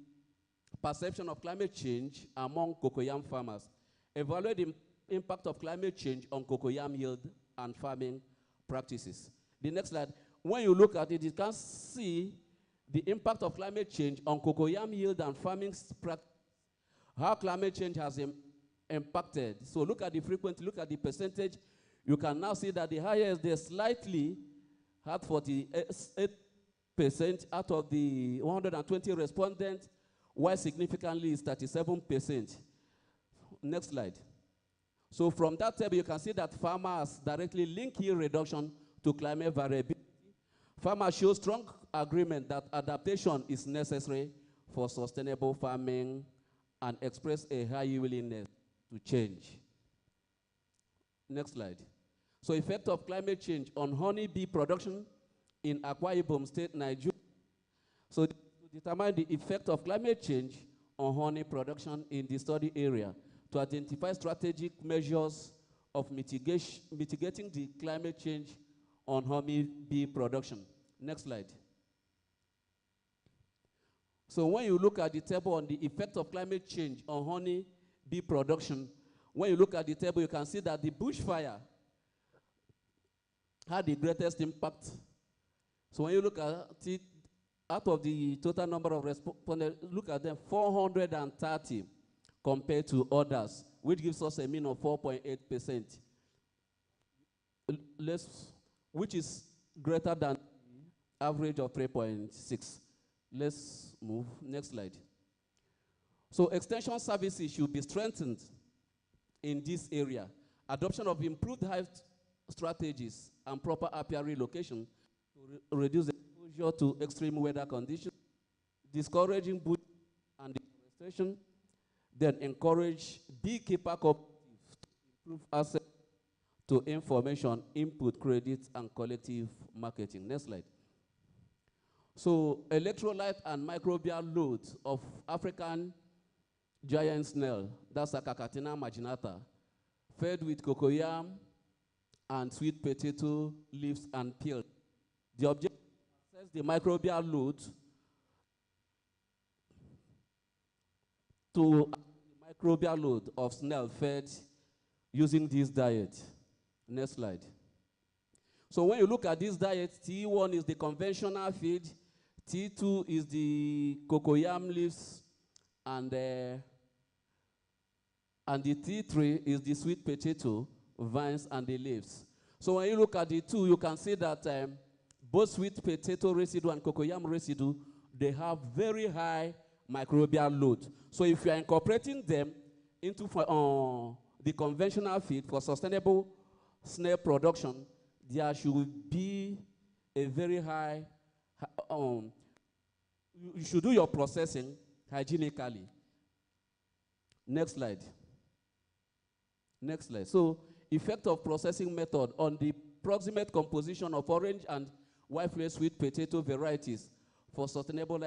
perception of climate change among cocoyam farmers, evaluate the impact of climate change on cocoyam yield and farming practices. The next slide, when you look at it, you can see the impact of climate change on cocoyam yield and farming practices, how climate change has impacted. So look at the frequency, look at the percentage. You can now see that the highest, they slightly had 48% out of the 120 respondents, while significantly is 37%. Next slide. So from that table, you can see that farmers directly link yield reduction to climate variability. Farmers show strong agreement that adaptation is necessary for sustainable farming and express a high willingness to change. Next slide. So effect of climate change on honeybee production in Akwa Ibom State, Nigeria. So to determine the effect of climate change on honey production in the study area, to identify strategic measures of mitigating the climate change on honeybee production. Next slide. So when you look at the table on the effect of climate change on honeybee production, when you look at the table, you can see that the bushfire had the greatest impact. So when you look at it, out of the total number of respondents, look at them, 430 compared to others, which gives us a mean of 4.8%, which is greater than the average of 3.6. Let's move. Next slide. So extension services should be strengthened in this area. Adoption of improved hive strategies and proper apiary location to reduce exposure to extreme weather conditions, discouraging bush and deforestation, then encourage beekeeper cooperatives to improve access to information, input, credit, and collective marketing. Next slide. So electrolyte and microbial loads of African giant snail, that's Acacatina marginata, fed with cocoyam and sweet potato leaves and peel. The objective is to assess the microbial load of snail fed using this diet. Next slide. So when you look at this diet, T1 is the conventional feed, T2 is the cocoyam leaves, and the T3 is the sweet potato, vines, and the leaves. So when you look at the two, you can see that both sweet potato residue and cocoyam residue, they have very high microbial load. So if you are incorporating them into the conventional feed for sustainable snail production, there should be a very high, you should do your processing hygienically. Next slide. Next slide. So, effect of processing method on the proximate composition of orange and white-flavored sweet potato varieties for sustainable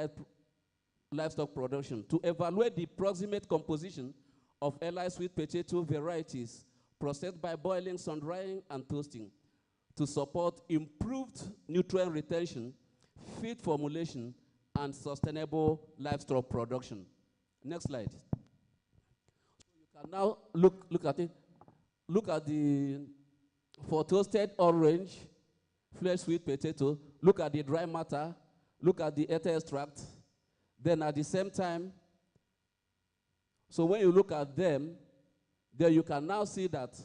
livestock production. To evaluate the proximate composition of allied sweet potato varieties processed by boiling, sun-drying, and toasting to support improved nutrient retention, feed formulation, and sustainable livestock production. Next slide. You can now look at it. Look at the, for toasted orange, fresh sweet potato, look at the dry matter, look at the ether extract. Then at the same time, so when you look at them, then you can now see that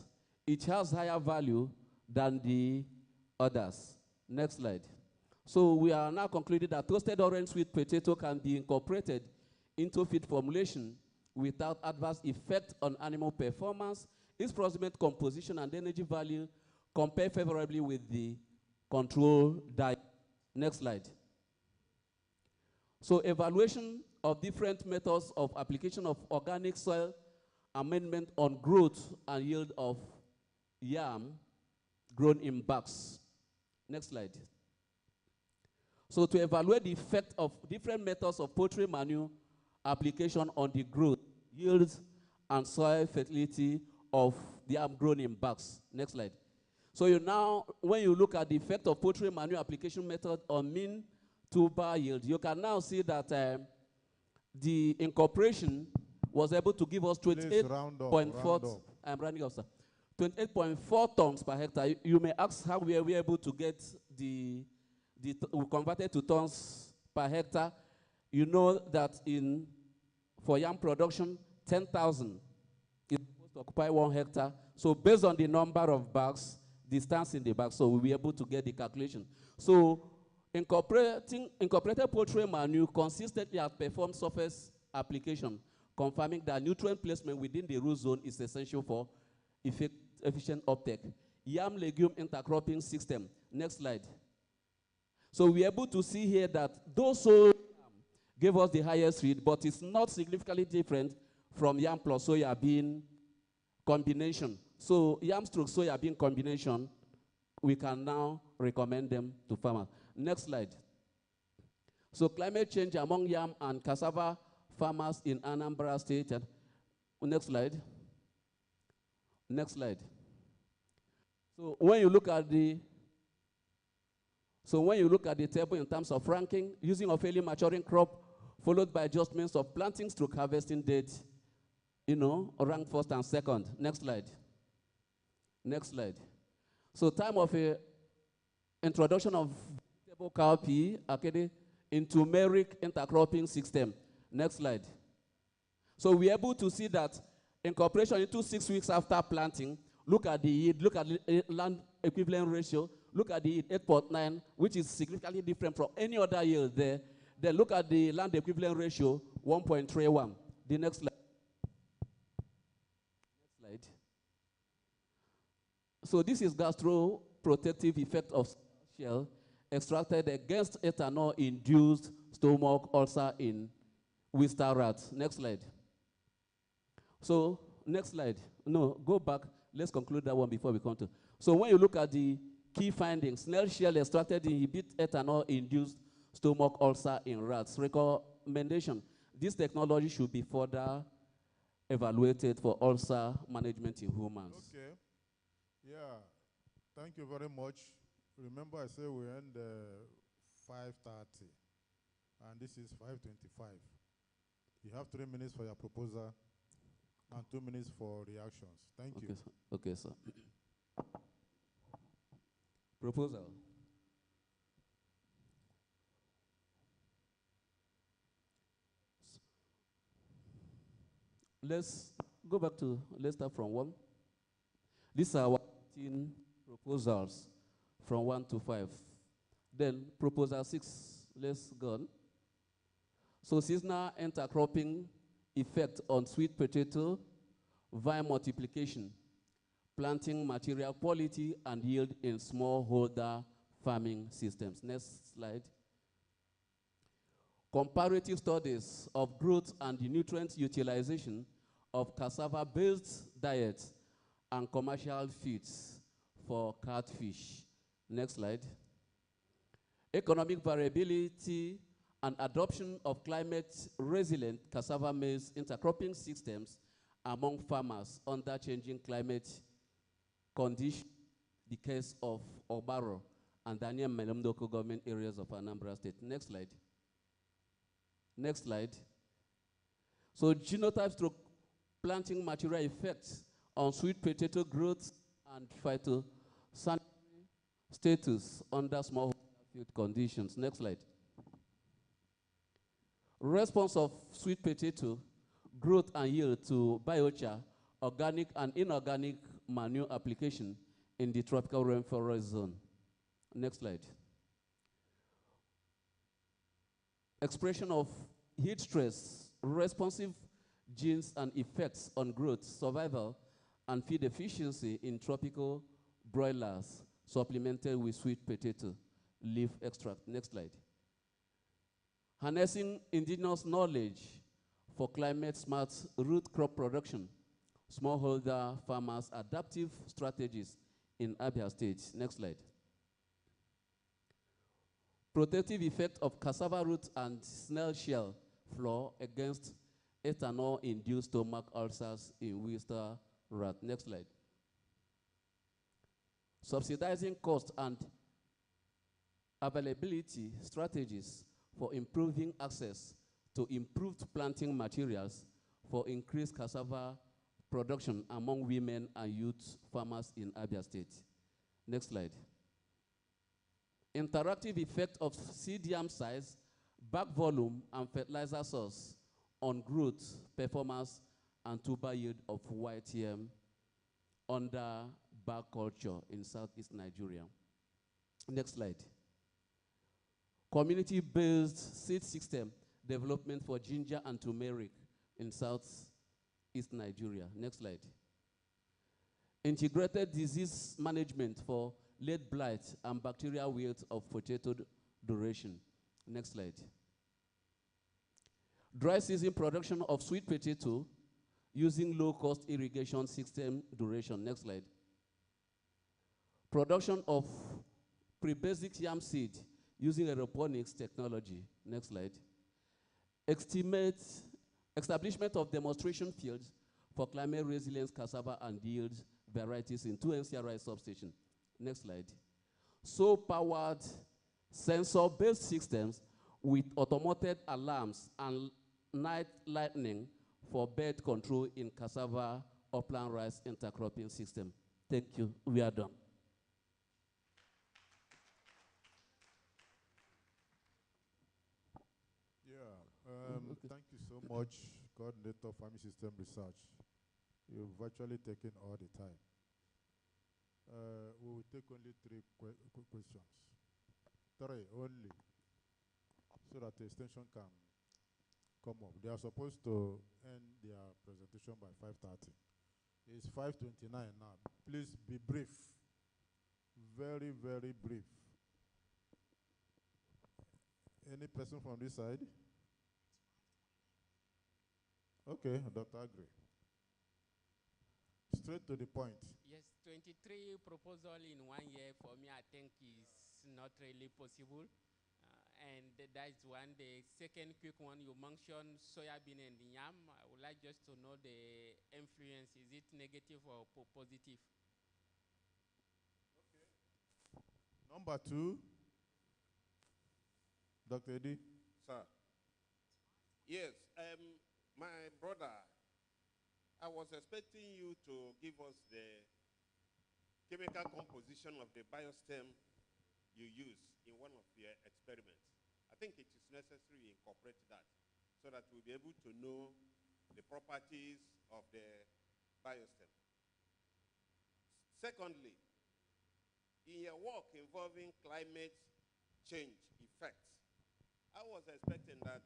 it has higher value than the others. Next slide. So we are now concluding that toasted orange sweet potato can be incorporated into feed formulation without adverse effect on animal performance, its proximate composition and energy value compare favorably with the control diet. Next slide. So evaluation of different methods of application of organic soil amendment on growth and yield of yam grown in bags. Next slide. So to evaluate the effect of different methods of poultry manure application on the growth, yields, and soil fertility of the yam grown in bags. Next slide. So you now, when you look at the effect of poultry manure application method on mean tuber yield, you can now see that the incorporation was able to give us 28.4. I'm running off, sir. 28.4 tons per hectare. You may ask how we are able to get we converted to tons per hectare. You know that for yam production, 10,000 is supposed to occupy 1 hectare. So based on the number of bags, distance in the bag, so we'll be able to get the calculation. So incorporated poultry manure consistently outperforms surface application, confirming that nutrient placement within the root zone is essential for efficient uptake. Yam legume intercropping system. Next slide. So we're able to see here that those soil gave us the highest yield, but it's not significantly different from yam plus soya bean combination. So yam stroke soya bean combination, we can now recommend them to farmers. Next slide. So climate change among yam and cassava farmers in Anambra State. Next slide. Next slide. So when you look at the table in terms of ranking, using a fairly maturing crop, followed by adjustments of planting stroke harvesting date, rank first and second. Next slide. Next slide. So time of introduction of vegetable cowpea in turmeric intercropping system. Next slide. So we're able to see that incorporation into 6 weeks after planting, look at the yield, look at the land equivalent ratio, look at the yield 8.9, which is significantly different from any other yield there. Then look at the land equivalent ratio, 1.31. The next slide. Next slide. So this is gastroprotective effect of shell extracted against ethanol-induced stomach ulcer in Wister rats. Next slide. So next slide. No, go back. Let's conclude that one before we come to. So when you look at the key findings, snail shell extracted inhibit ethanol-induced stomach ulcer in rats. Recommendation: this technology should be further evaluated for ulcer management in humans. Okay. Yeah. Thank you very much. Remember, I said we end 5:30, and this is 5:25. You have 3 minutes for your proposal and 2 minutes for reactions. Thank you. Sir. Okay, sir. Proposal. Let's go back to, let's start from 1. These are our 18 proposals from 1 to 5. Then proposal 6, let's go on. So seasonal intercropping effect on sweet potato, vine multiplication, planting material quality and yield in smallholder farming systems. Next slide. Comparative studies of growth and the nutrient utilization of cassava-based diets and commercial feeds for catfish. Next slide. Economic variability and adoption of climate-resilient cassava maize intercropping systems among farmers under changing climate conditions, the case of Obaro and Daniel Melem local government areas of Anambra State. Next slide. Next slide. So genotype stroke planting material effects on sweet potato growth and phytosanitary status under smallholder field conditions. Next slide. Response of sweet potato growth and yield to biochar, organic and inorganic manure application in the tropical rainforest zone. Next slide. Expression of heat stress, responsive genes and effects on growth, survival, and feed efficiency in tropical broilers supplemented with sweet potato leaf extract. Next slide. Harnessing indigenous knowledge for climate-smart root crop production, smallholder farmers' adaptive strategies in Abia State. Next slide. Protective effect of cassava root and snail shell flour against ethanol-induced stomach ulcers in Worcester rat. Next slide. Subsidizing cost and availability strategies for improving access to improved planting materials for increased cassava production among women and youth farmers in Abia State. Next slide. Interactive effect of seed yam size, back volume, and fertilizer source on growth, performance, and tuber yield of white yam under bag culture in southeast Nigeria. Next slide. Community-based seed system development for ginger and turmeric in southeast Nigeria. Next slide. Integrated disease management for late blight and bacterial wilt of potato duration. Next slide. Dry season production of sweet potato using low-cost irrigation system duration. Next slide. Production of pre-basic yam seed using aeroponics technology. Next slide. Establishment of demonstration fields for climate resilience cassava and yield varieties in 2 NCRI substations. Next slide. So-powered sensor-based systems with automated alarms and night lightning for bird control in cassava upland rice intercropping system. Thank you. We are done. Thank you so much, Coordinator of Farming System Research. You've virtually taken all the time. We will take only 3 questions. 3 only, so that the extension can come up. They are supposed to end their presentation by 5:30. It's 5:29 now. Please be brief. Very, very brief. Any person from this side? Okay, Dr. Agri. Straight to the point. Yes, 23 proposal in 1 year for me, I think is not really possible. And that is one. The second quick one, you mentioned soybean and yam. I would like just to know the influence. Is it negative or positive? Okay. Number 2, Dr. Eddie. Sir. Yes, my brother, I was expecting you to give us the chemical composition of the biostem you use in one of your experiments. I think it is necessary you incorporate that so that we'll be able to know the properties of the biostem. Secondly, in your work involving climate change effects, I was expecting that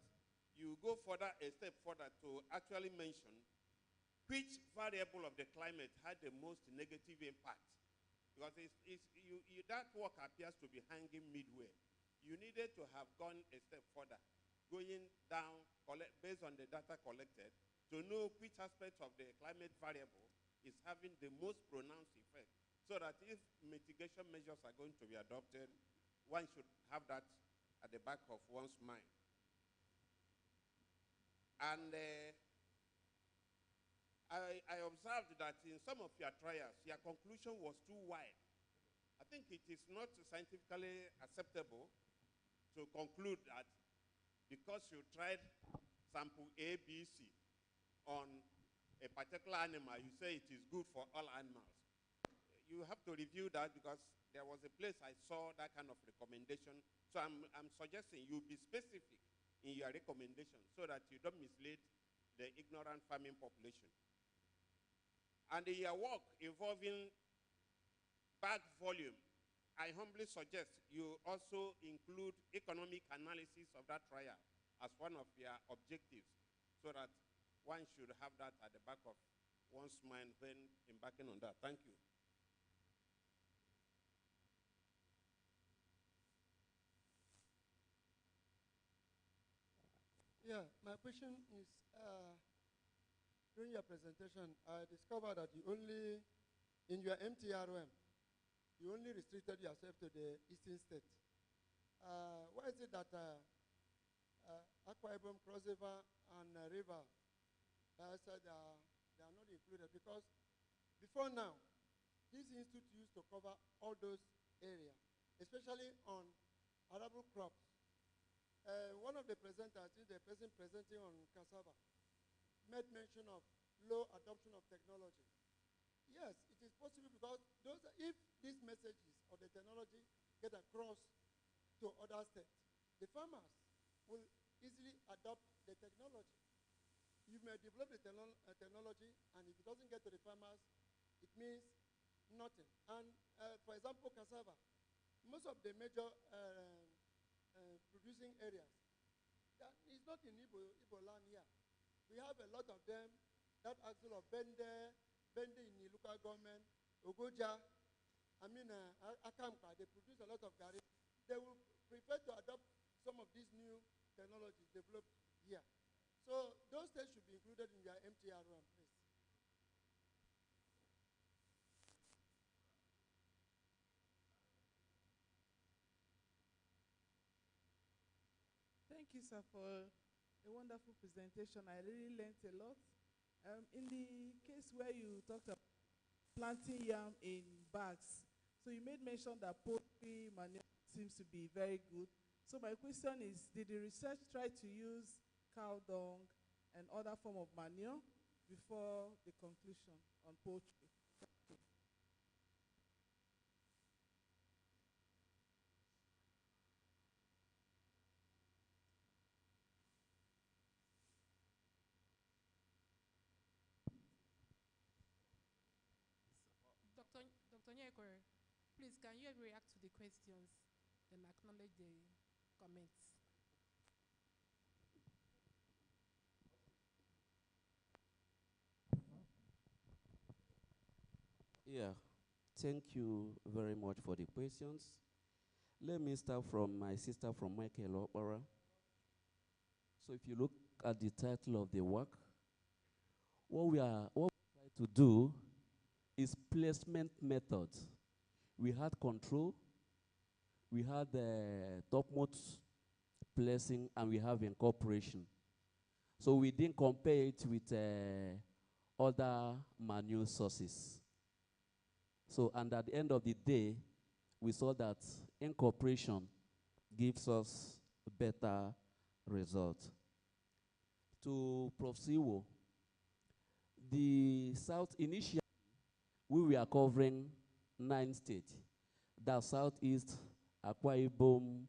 you go further, a step further, to actually mention which variable of the climate had the most negative impact. Because that work appears to be hanging midway. You needed to have gone a step further, going down, based on the data collected, to know which aspect of the climate variable is having the most pronounced effect, so that if mitigation measures are going to be adopted, one should have that at the back of one's mind. And I observed that in some of your trials, your conclusion was too wide. I think it is not scientifically acceptable to conclude that because you tried sample A, B, C on a particular animal, you say it is good for all animals. You have to review that because there was a place I saw that kind of recommendation. So I'm suggesting you be specific in your recommendation so that you don't mislead the ignorant farming population. And in your work involving bag volume, I humbly suggest you also include economic analysis of that trial as one of your objectives so that one should have that at the back of one's mind when embarking on that. Thank you. Yeah, my question is, during your presentation, I discovered that you only, in your MTRM, you only restricted yourself to the eastern state. Why is it that Akwa Ibom, Cross River, and River, they are not included? Because before now, this institute used to cover all those areas, especially on arable crops. One of the presenters, the person presenting on cassava, made mention of low adoption of technology. Yes, it is possible because if these messages or the technology get across to other states, the farmers will easily adopt the technology. You may develop the technology, and if it doesn't get to the farmers, it means nothing. And for example, cassava, most of the major producing areas, that is not in Igbo land here. We have a lot of them, that axle of Bende in the local government, Ogoja, Akampa, they produce a lot of gari. They will prefer to adopt some of these new technologies developed here. So those states should be included in their MTRM, please. Thank you, sir, for a wonderful presentation. I really learned a lot. In the case where you talked about planting yam in bags, so you made mention that poultry manure seems to be very good. So my question is, did the research try to use cow dung and other form of manure before the conclusion on poultry? Dr. Nrcri, please, can you react to the questions and acknowledge the comments? Yeah, thank you very much for the questions. Let me start from my sister from Michael Opera. So if you look at the title of the work, what we try to do is placement methods. We had control, we had the topmost placing, and we have incorporation. So we didn't compare it with other manure sources. So, and at the end of the day, we saw that incorporation gives us a better result. To Prof. Siwo, the South initially, we were covering 9 states. That's Southeast, Akwa Ibom,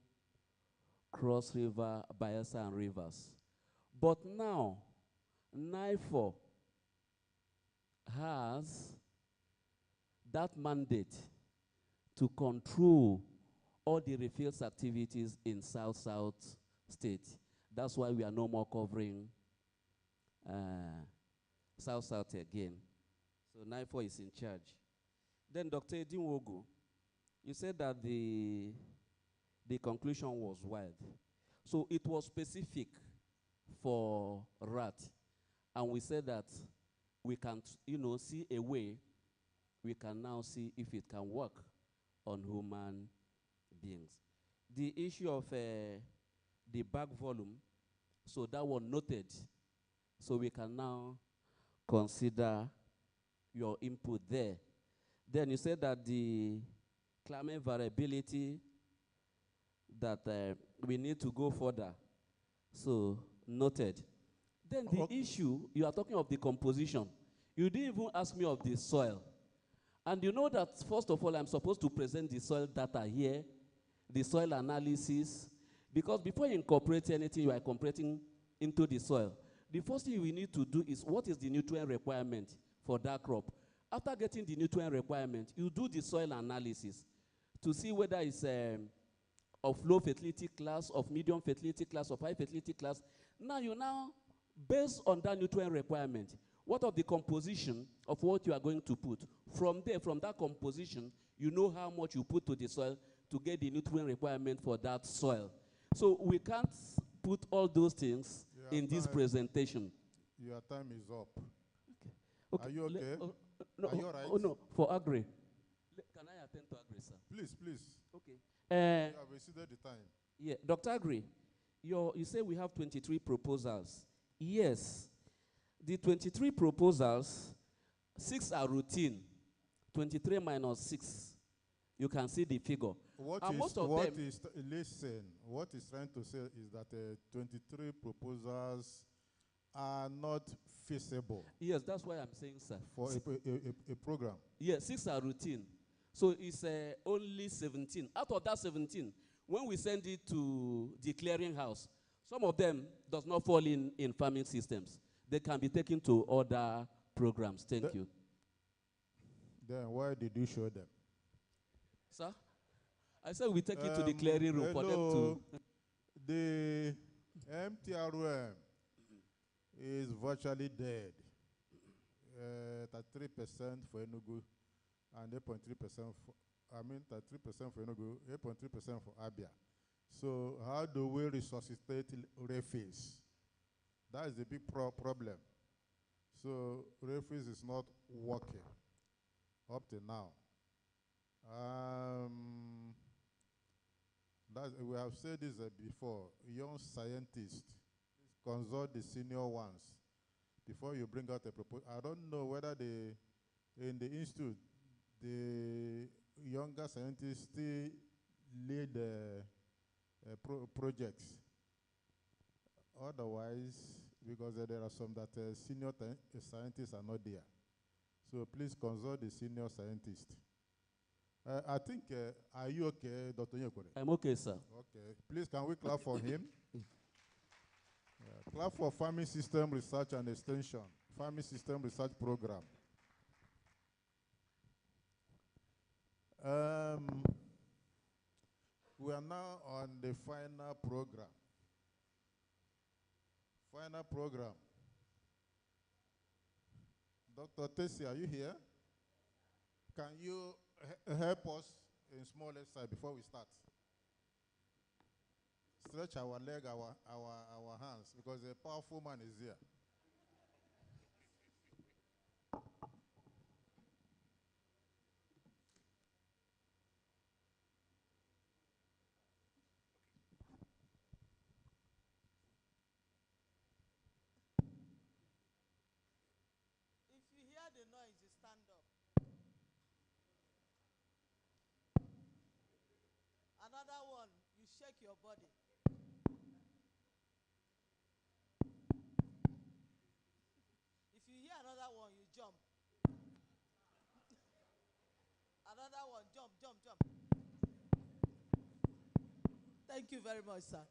Cross River, Bayelsa, and Rivers. But now, NIFO has that mandate to control all the refills activities in South State. That's why we are no more covering South again. So NIFO is in charge. Then Dr. Edinwogu, you said that the conclusion was wild. So it was specific for rat. And we said that we can, see a way we can now see if it can work on human beings. The issue of the bag volume, so that was noted. So we can now consider your input there. Then you said that the climate variability, that we need to go further. So, noted. Then the issue, you are talking of the composition. You didn't even ask me of the soil. And you know that, first of all, I'm supposed to present the soil data here, the soil analysis, because before you incorporate anything, you are incorporating into the soil. The first thing we need to do is, what is the nutrient requirement for that crop? After getting the nutrient requirement, you do the soil analysis to see whether it's of low fertility class, of medium fertility class, of high fertility class. Now, based on that nutrient requirement, what of the composition of what you are going to put? From there, from that composition, you know how much you put to the soil to get the nutrient requirement for that soil. So we can't put all those things in this presentation. Your time is up. Okay. Are you okay? No, Are you all right? Oh, no, for Agri. Can I attend to Agri, sir? Please. Okay. You have exceeded the time. Yeah, Dr. Agri, you say we have 23 proposals. Yes, the 23 proposals, 6 are routine. 23 minus 6, you can see the figure. Listen, what he's trying to say is that 23 proposals are not feasible. Yes, that's why I'm saying, sir. For a program. Yes, 6 are routine. So it's only 17. Out of that 17, when we send it to the clearinghouse, some of them does not fall in farming systems. They can be taken to other programs. Thank you. Then why did you show them? Sir? I said we take it to the clearing room for them to... The MTRM is virtually dead. 3% for Enugu and 8.3% for, 3% for Enugu, 8.3% for Abia. So how do we resuscitate refuse? That is the big problem. So refuse is not working up to now. We have said this before. Young scientists, consult the senior ones before you bring out a proposal. I don't know whether in the institute, the younger scientists still lead projects. Otherwise, because there are some that senior scientists are not there. So please consult the senior scientist. I think, are you okay, Dr. Nyekore? I'm okay, sir. Okay. Please, can we clap for him? Clap for Farming System Research and Extension, Farming System Research Program. We are now on the final program. Final program. Dr. Tessie, are you here? Can you help us in small exercise before we start? Stretch our leg, our hands, because a powerful man is here. If you hear the noise, you stand up. Another one, you shake your body. If you hear another one, you jump. Another one, jump. Thank you very much, sir.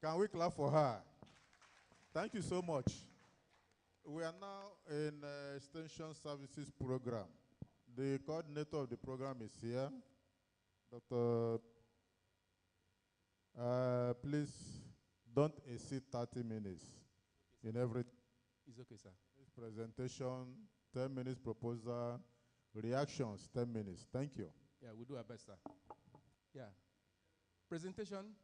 Can we clap for her? Thank you so much. We are now in Extension Services Program. The coordinator of the program is here. Dr. Please don't exceed 30 minutes in every. It's okay, sir. Presentation, 10 minutes proposal, reactions, 10 minutes. Thank you. Yeah, we'll do our best, sir. Yeah. Presentation.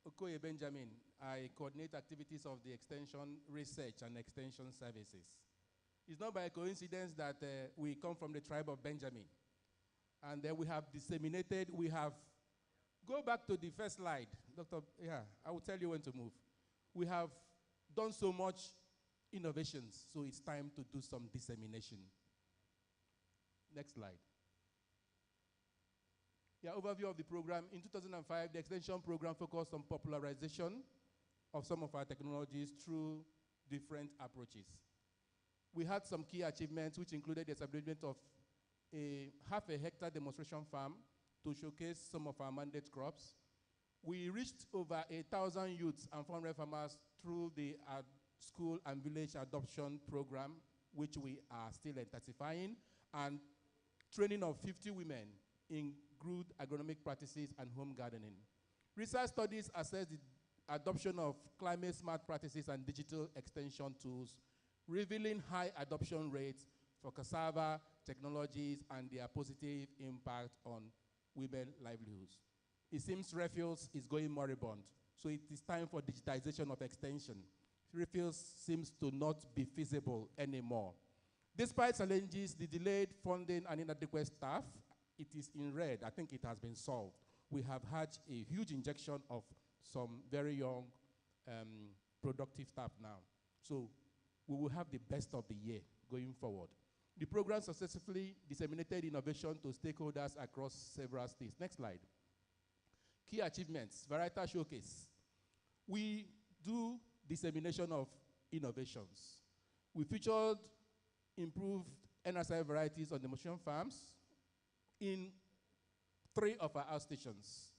Okoye Benjamin, I coordinate activities of the Extension Research and Extension Services. It's not by coincidence that we come from the tribe of Benjamin. And then we have disseminated, go back to the first slide. Doctor, yeah, I will tell you when to move. We have done so much innovations, so it's time to do some dissemination. Next slide. Yeah, overview of the program. In 2005, the extension program focused on popularization of some of our technologies through different approaches. We had some key achievements, which included the establishment of a half-a-hectare demonstration farm to showcase some of our mandate crops. We reached over 1,000 youths and 400 farmers through the school and village adoption program, which we are still intensifying, and training of 50 women in good agronomic practices and home gardening. Research studies assess the adoption of climate-smart practices and digital extension tools, revealing high adoption rates for cassava technologies and their positive impact on women's livelihoods. It seems refuse is going moribund, so it is time for digitization of extension. Refuse seems to not be feasible anymore. Despite challenges, the delayed funding and inadequate staff, it is in red. I think it has been solved. We have had a huge injection of some very young, productive staff now. So we will have the best of the year going forward. The program successfully disseminated innovation to stakeholders across several states. Next slide. Key achievements, varietal showcase. We do dissemination of innovations. We featured improved Nrcri varieties on demonstration farms in 3 of our outstations.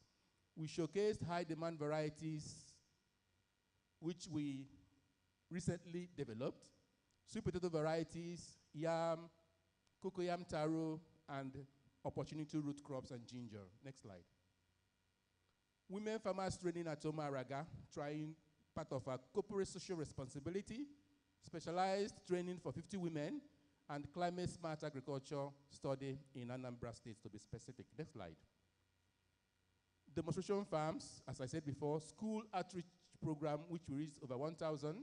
We showcased high demand varieties which we recently developed, sweet potato varieties, yam, cocoyam taro, and opportunity root crops and ginger. Next slide. Women farmers training at Omaraga, trying part of our corporate social responsibility, specialized training for 50 women, and climate smart agriculture study in Anambra State, to be specific. Next slide. Demonstration farms, as I said before, school outreach program, which we reached over 1,000,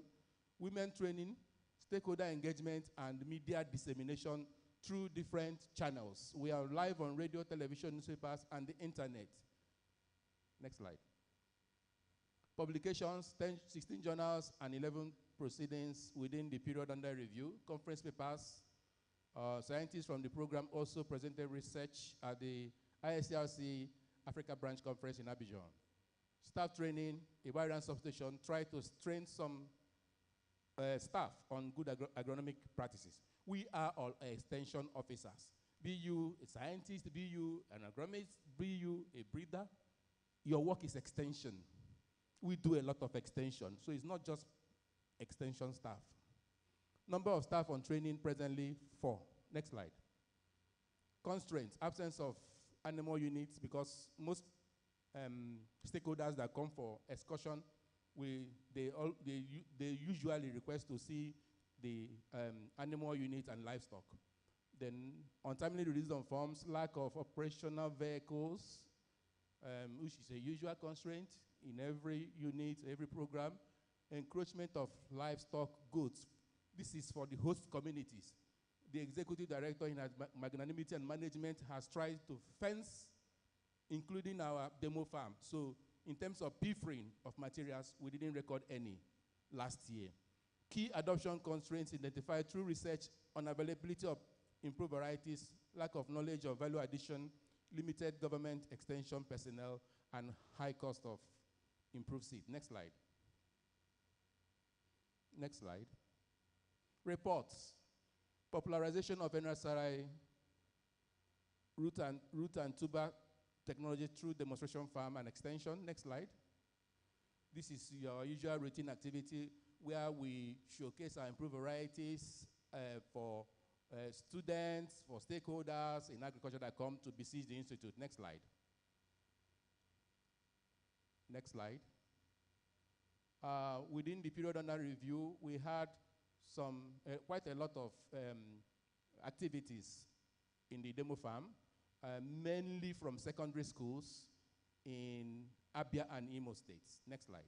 women training, stakeholder engagement, and media dissemination through different channels. We are live on radio, television, newspapers, and the internet. Next slide. Publications, 16 journals, and 11 proceedings within the period under review. Conference papers. Scientists from the program also presented research at the ISCRC Africa Branch Conference in Abidjan. Staff training, a wide range substation, tried to train some staff on good agronomic practices. We are all extension officers. Be you a scientist, be you an agronomist, be you a breeder, your work is extension. We do a lot of extension, so it's not just extension staff. Number of staff on training presently, 4. Next slide. Constraints, absence of animal units, because most stakeholders that come for excursion, they usually request to see the animal unit and livestock. Then untimely release on forms, lack of operational vehicles, which is a usual constraint in every unit, every program. Encroachment of livestock goods. This is for the host communities. The executive director in magnanimity and management has tried to fence, including our demo farm. So in terms of pilfering of materials, we didn't record any last year. Key adoption constraints identified through research on availability of improved varieties, lack of knowledge of value addition, limited government extension personnel, and high cost of improved seed. Next slide. Next slide. Reports. Popularization of Nrcri root and tuber technology through demonstration farm and extension. Next slide. This is your usual routine activity where we showcase our improved varieties for students, for stakeholders in agriculture that come to besiege the institute. Next slide. Next slide. Within the period under review, we had quite a lot of activities in the demo farm, mainly from secondary schools in Abia and Imo states. Next slide.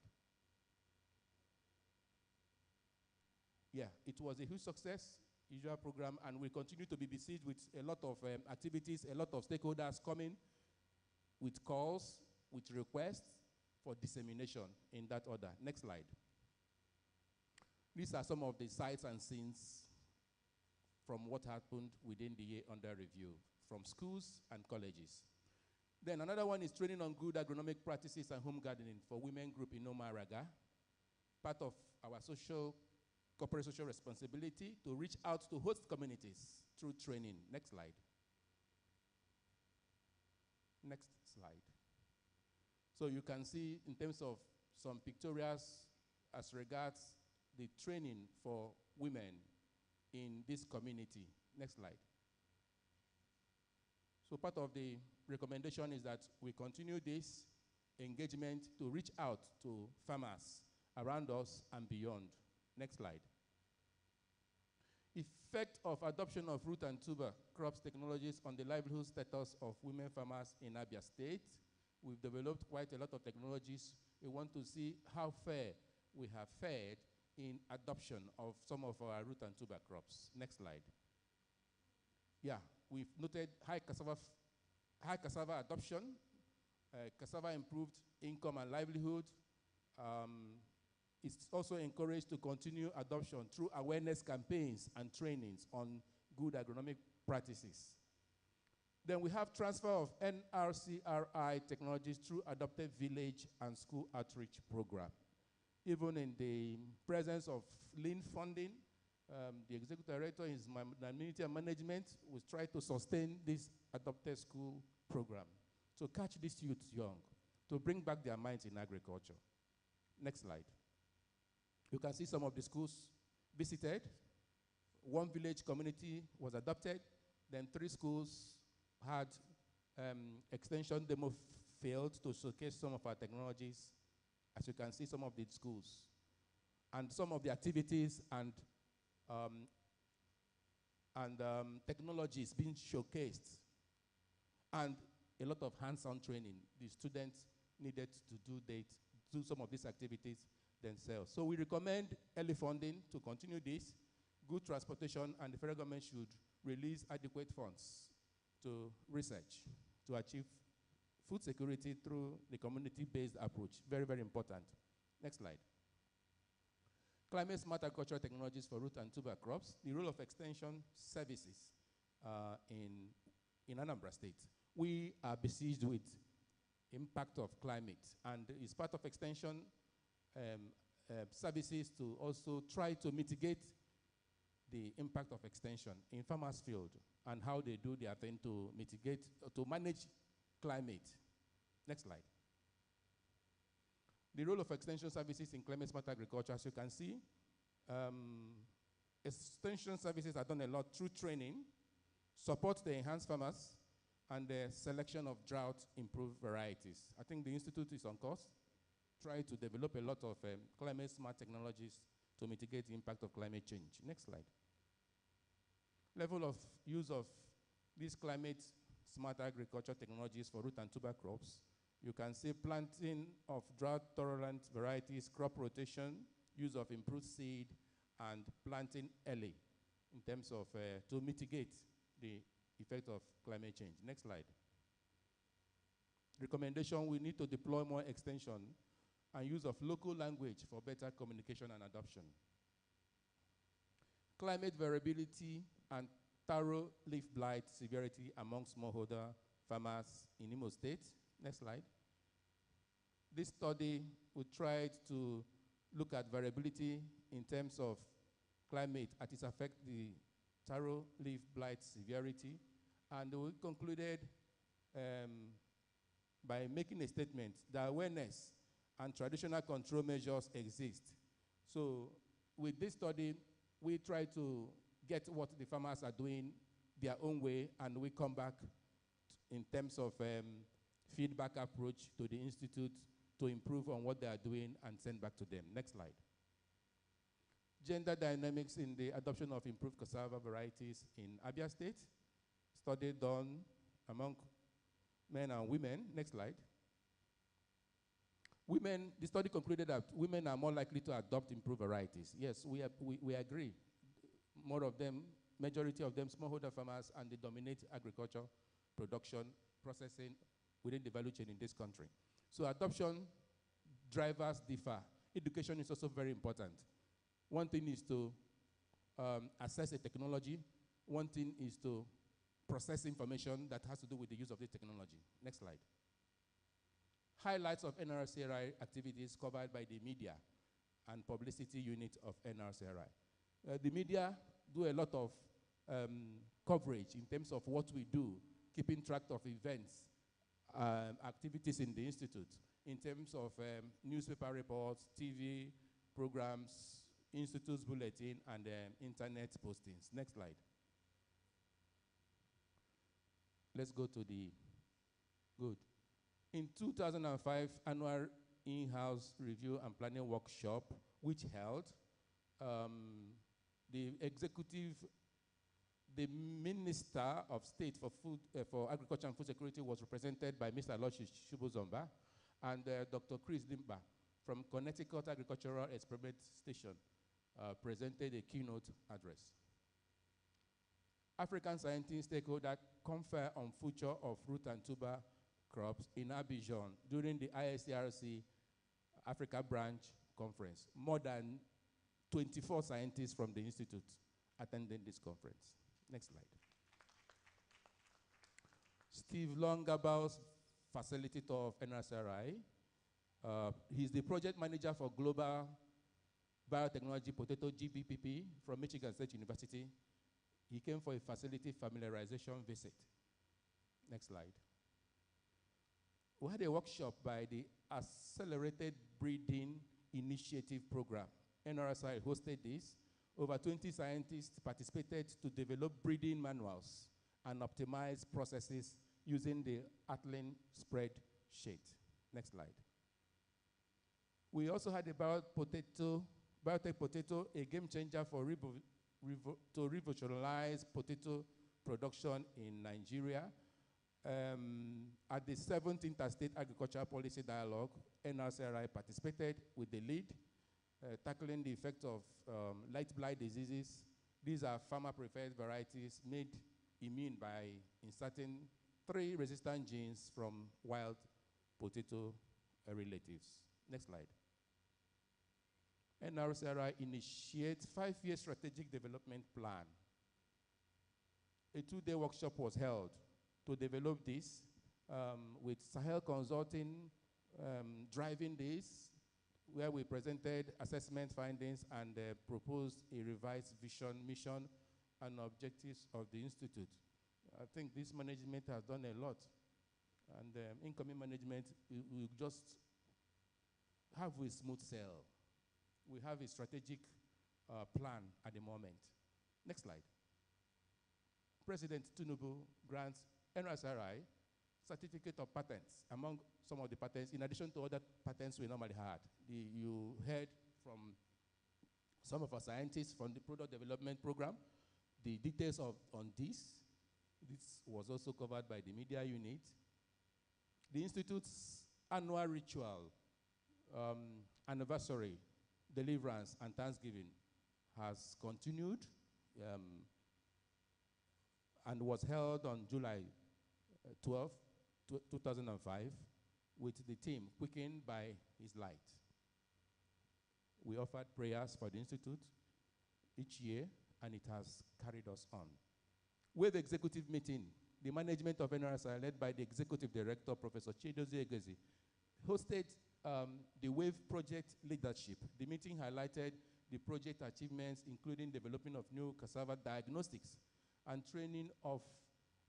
Yeah, it was a huge success, usual program, and we continue to be besieged with a lot of activities, a lot of stakeholders coming with calls, with requests for dissemination in that order. Next slide. These are some of the sights and scenes from what happened within the year under review from schools and colleges. Then another one is training on good agronomic practices and home gardening for women group in Omaraga, part of our corporate social responsibility to reach out to host communities through training. Next slide. Next slide. So you can see in terms of some pictorials as regards the training for women in this community. Next slide. So part of the recommendation is that we continue this engagement to reach out to farmers around us and beyond. Next slide. Effect of adoption of root and tuber crops technologies on the livelihood status of women farmers in Abia State. We've developed quite a lot of technologies. We want to see how fair we have fared in adoption of some of our root and tuber crops. Next slide. Yeah, we've noted high cassava adoption, cassava improved income and livelihood. It's also encouraged to continue adoption through awareness campaigns and trainings on good agronomic practices. Then we have transfer of Nrcri technologies through adopted village and school outreach program. Even in the presence of lean funding, the executive director in community and management will try to sustain this adopted school program to catch these youths young, to bring back their minds in agriculture. Next slide. You can see some of the schools visited. One village community was adopted. Then 3 schools had extension demo field to showcase some of our technologies. As you can see, some of the schools. And some of the activities and technologies being showcased. And a lot of hands-on training. The students needed to do some of these activities themselves. So we recommend early funding to continue this, good transportation, and the federal government should release adequate funds to research to achieve food security through the community-based approach. Very, very important. Next slide. Climate smart agricultural technologies for root and tuber crops, the role of extension services in Anambra State. We are besieged with impact of climate, and it's part of extension services to also try to mitigate the impact of extension in farmers' field and how they do their thing to mitigate, to manage climate. Next slide. The role of extension services in climate smart agriculture, as you can see, extension services are done a lot through training, support the enhanced farmers, and the selection of drought-improved varieties. I think the Institute is on course, trying to develop a lot of climate smart technologies to mitigate the impact of climate change. Next slide. Level of use of these climate smart agriculture technologies for root and tuber crops. You can see planting of drought-tolerant varieties, crop rotation, use of improved seed, and planting early in terms of to mitigate the effect of climate change. Next slide. Recommendation, we need to deploy more extension and use of local language for better communication and adoption. Climate variability and taro leaf blight severity among smallholder farmers in Imo State. Next slide. This study we tried to look at variability in terms of climate as it affects the taro leaf blight severity, and we concluded by making a statement that awareness and traditional control measures exist. So with this study, we try to get what the farmers are doing their own way, and we come back in terms of feedback approach to the Institute to improve on what they are doing and send back to them. Next slide. Gender dynamics in the adoption of improved cassava varieties in Abia State. Study done among men and women. Next slide. Women, the study concluded that women are more likely to adopt improved varieties. Yes, we agree. More of them, majority of them, smallholder farmers, and they dominate agriculture, production, processing within the value chain in this country. So adoption drivers differ. Education is also very important. One thing is to assess a technology. One thing is to process information that has to do with the use of the technology. Next slide. Highlights of Nrcri activities covered by the media and publicity unit of Nrcri. The media do a lot of coverage in terms of what we do, keeping track of events, activities in the institute, in terms of newspaper reports, TV programs, institute's bulletin, and internet postings. Next slide. Let's go to the good. In 2005, annual in-house review and planning workshop, which held, the Minister of State for for Agriculture and Food Security was represented by Mr. Aloysius Shubuzomba, and Dr. Chris Dimba from Connecticut Agricultural Experiment Station presented a keynote address. African scientists stakeholder confer on future of root and tuber crops in Abidjan during the ISCRC Africa Branch Conference. More than 24 scientists from the institute attended this conference. Next slide. Steve Longabaus, facilitator of Nrcri. He's the project manager for Global Biotechnology Potato GBPP from Michigan State University. He came for a facility familiarization visit. Next slide. We had a workshop by the Accelerated Breeding Initiative Program. NRSI hosted this. Over 20 scientists participated to develop breeding manuals and optimize processes using the Atlin spreadsheet. Next slide. We also had about biotech potato, a game changer for to revolutionize potato production in Nigeria. At the 7th Interstate Agricultural Policy Dialogue, NRCRI participated with the lead, tackling the effect of light blight diseases. These are farmer-preferred varieties made immune by inserting 3 resistant genes from wild potato relatives. Next slide. NRCRI initiates 5-year strategic development plan. A 2-day workshop was held to develop this with Sahel Consulting driving this, where we presented assessment findings and proposed a revised vision, mission, and objectives of the institute. I think this management has done a lot. And incoming management, we just have a smooth sail. We have a strategic plan at the moment. Next slide. President Tinubu grants NRCRI certificate of patents among some of the patents, in addition to other patents we normally had. You heard from some of our scientists from the product development program, the details on this. This was also covered by the media unit. The Institute's annual ritual, anniversary, deliverance, and Thanksgiving has continued and was held on July 12, 2005, with the theme, Quickened by His Light. We offered prayers for the Institute each year, and it has carried us on. With executive meeting, the management of NRSI, led by the executive director, Professor Chidozie Egezi, hosted the WAVE project leadership. The meeting highlighted the project achievements, including development of new cassava diagnostics and training of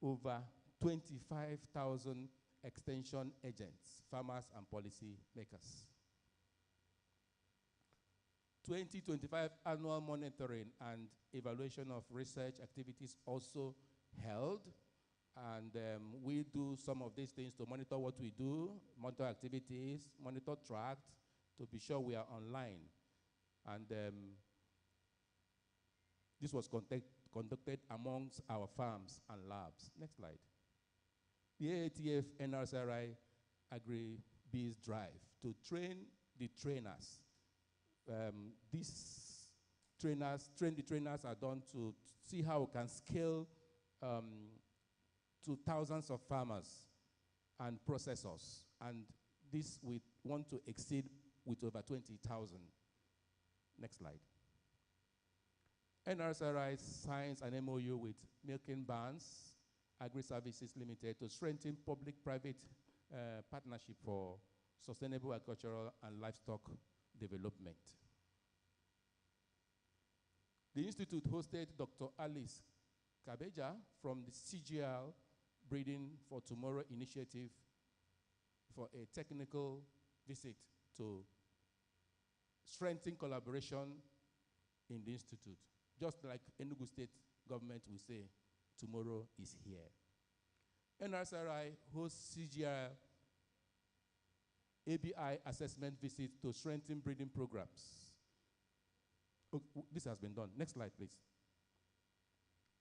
over 25,000 extension agents, farmers, and policy makers. 2025 annual monitoring and evaluation of research activities also held, and we do some of these things to monitor what we do, monitor activities, monitor track, to be sure we are online. And this was conducted amongst our farms and labs. Next slide. The AATF NRCRI Agri-Biz Drive to train the trainers. These train the trainers are done to see how we can scale to thousands of farmers and processors. And this we want to exceed with over 20,000. Next slide. NRCRI signs an MOU with milking barns Agri Services Limited to strengthen public-private partnership for sustainable agricultural and livestock development. The institute hosted Dr. Alice Kabeja from the CGL Breeding for Tomorrow initiative for a technical visit to strengthen collaboration in the institute. Just like Enugu State government will say, tomorrow is here. Nrcri hosts CGL ABI assessment visit to strengthen breeding programs. This has been done. Next slide, please.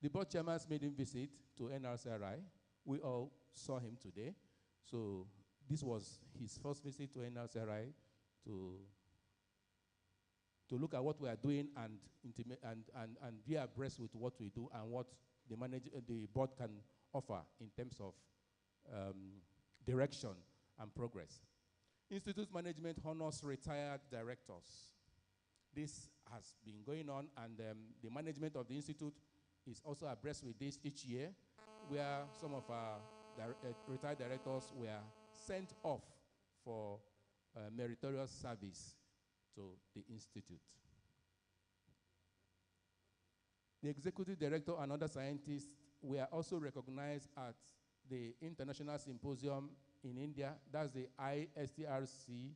The board chairman's maiden visit to Nrcri. We all saw him today. So this was his first visit to Nrcri to look at what we are doing and be abreast with what we do and what the board can offer in terms of direction and progress. Institute management honors retired directors. This has been going on, and the management of the institute is also abreast with this each year, where some of our retired directors were sent off for meritorious service to the institute. The executive director and other scientists were also recognized at the International Symposium in India. That's the ISTRC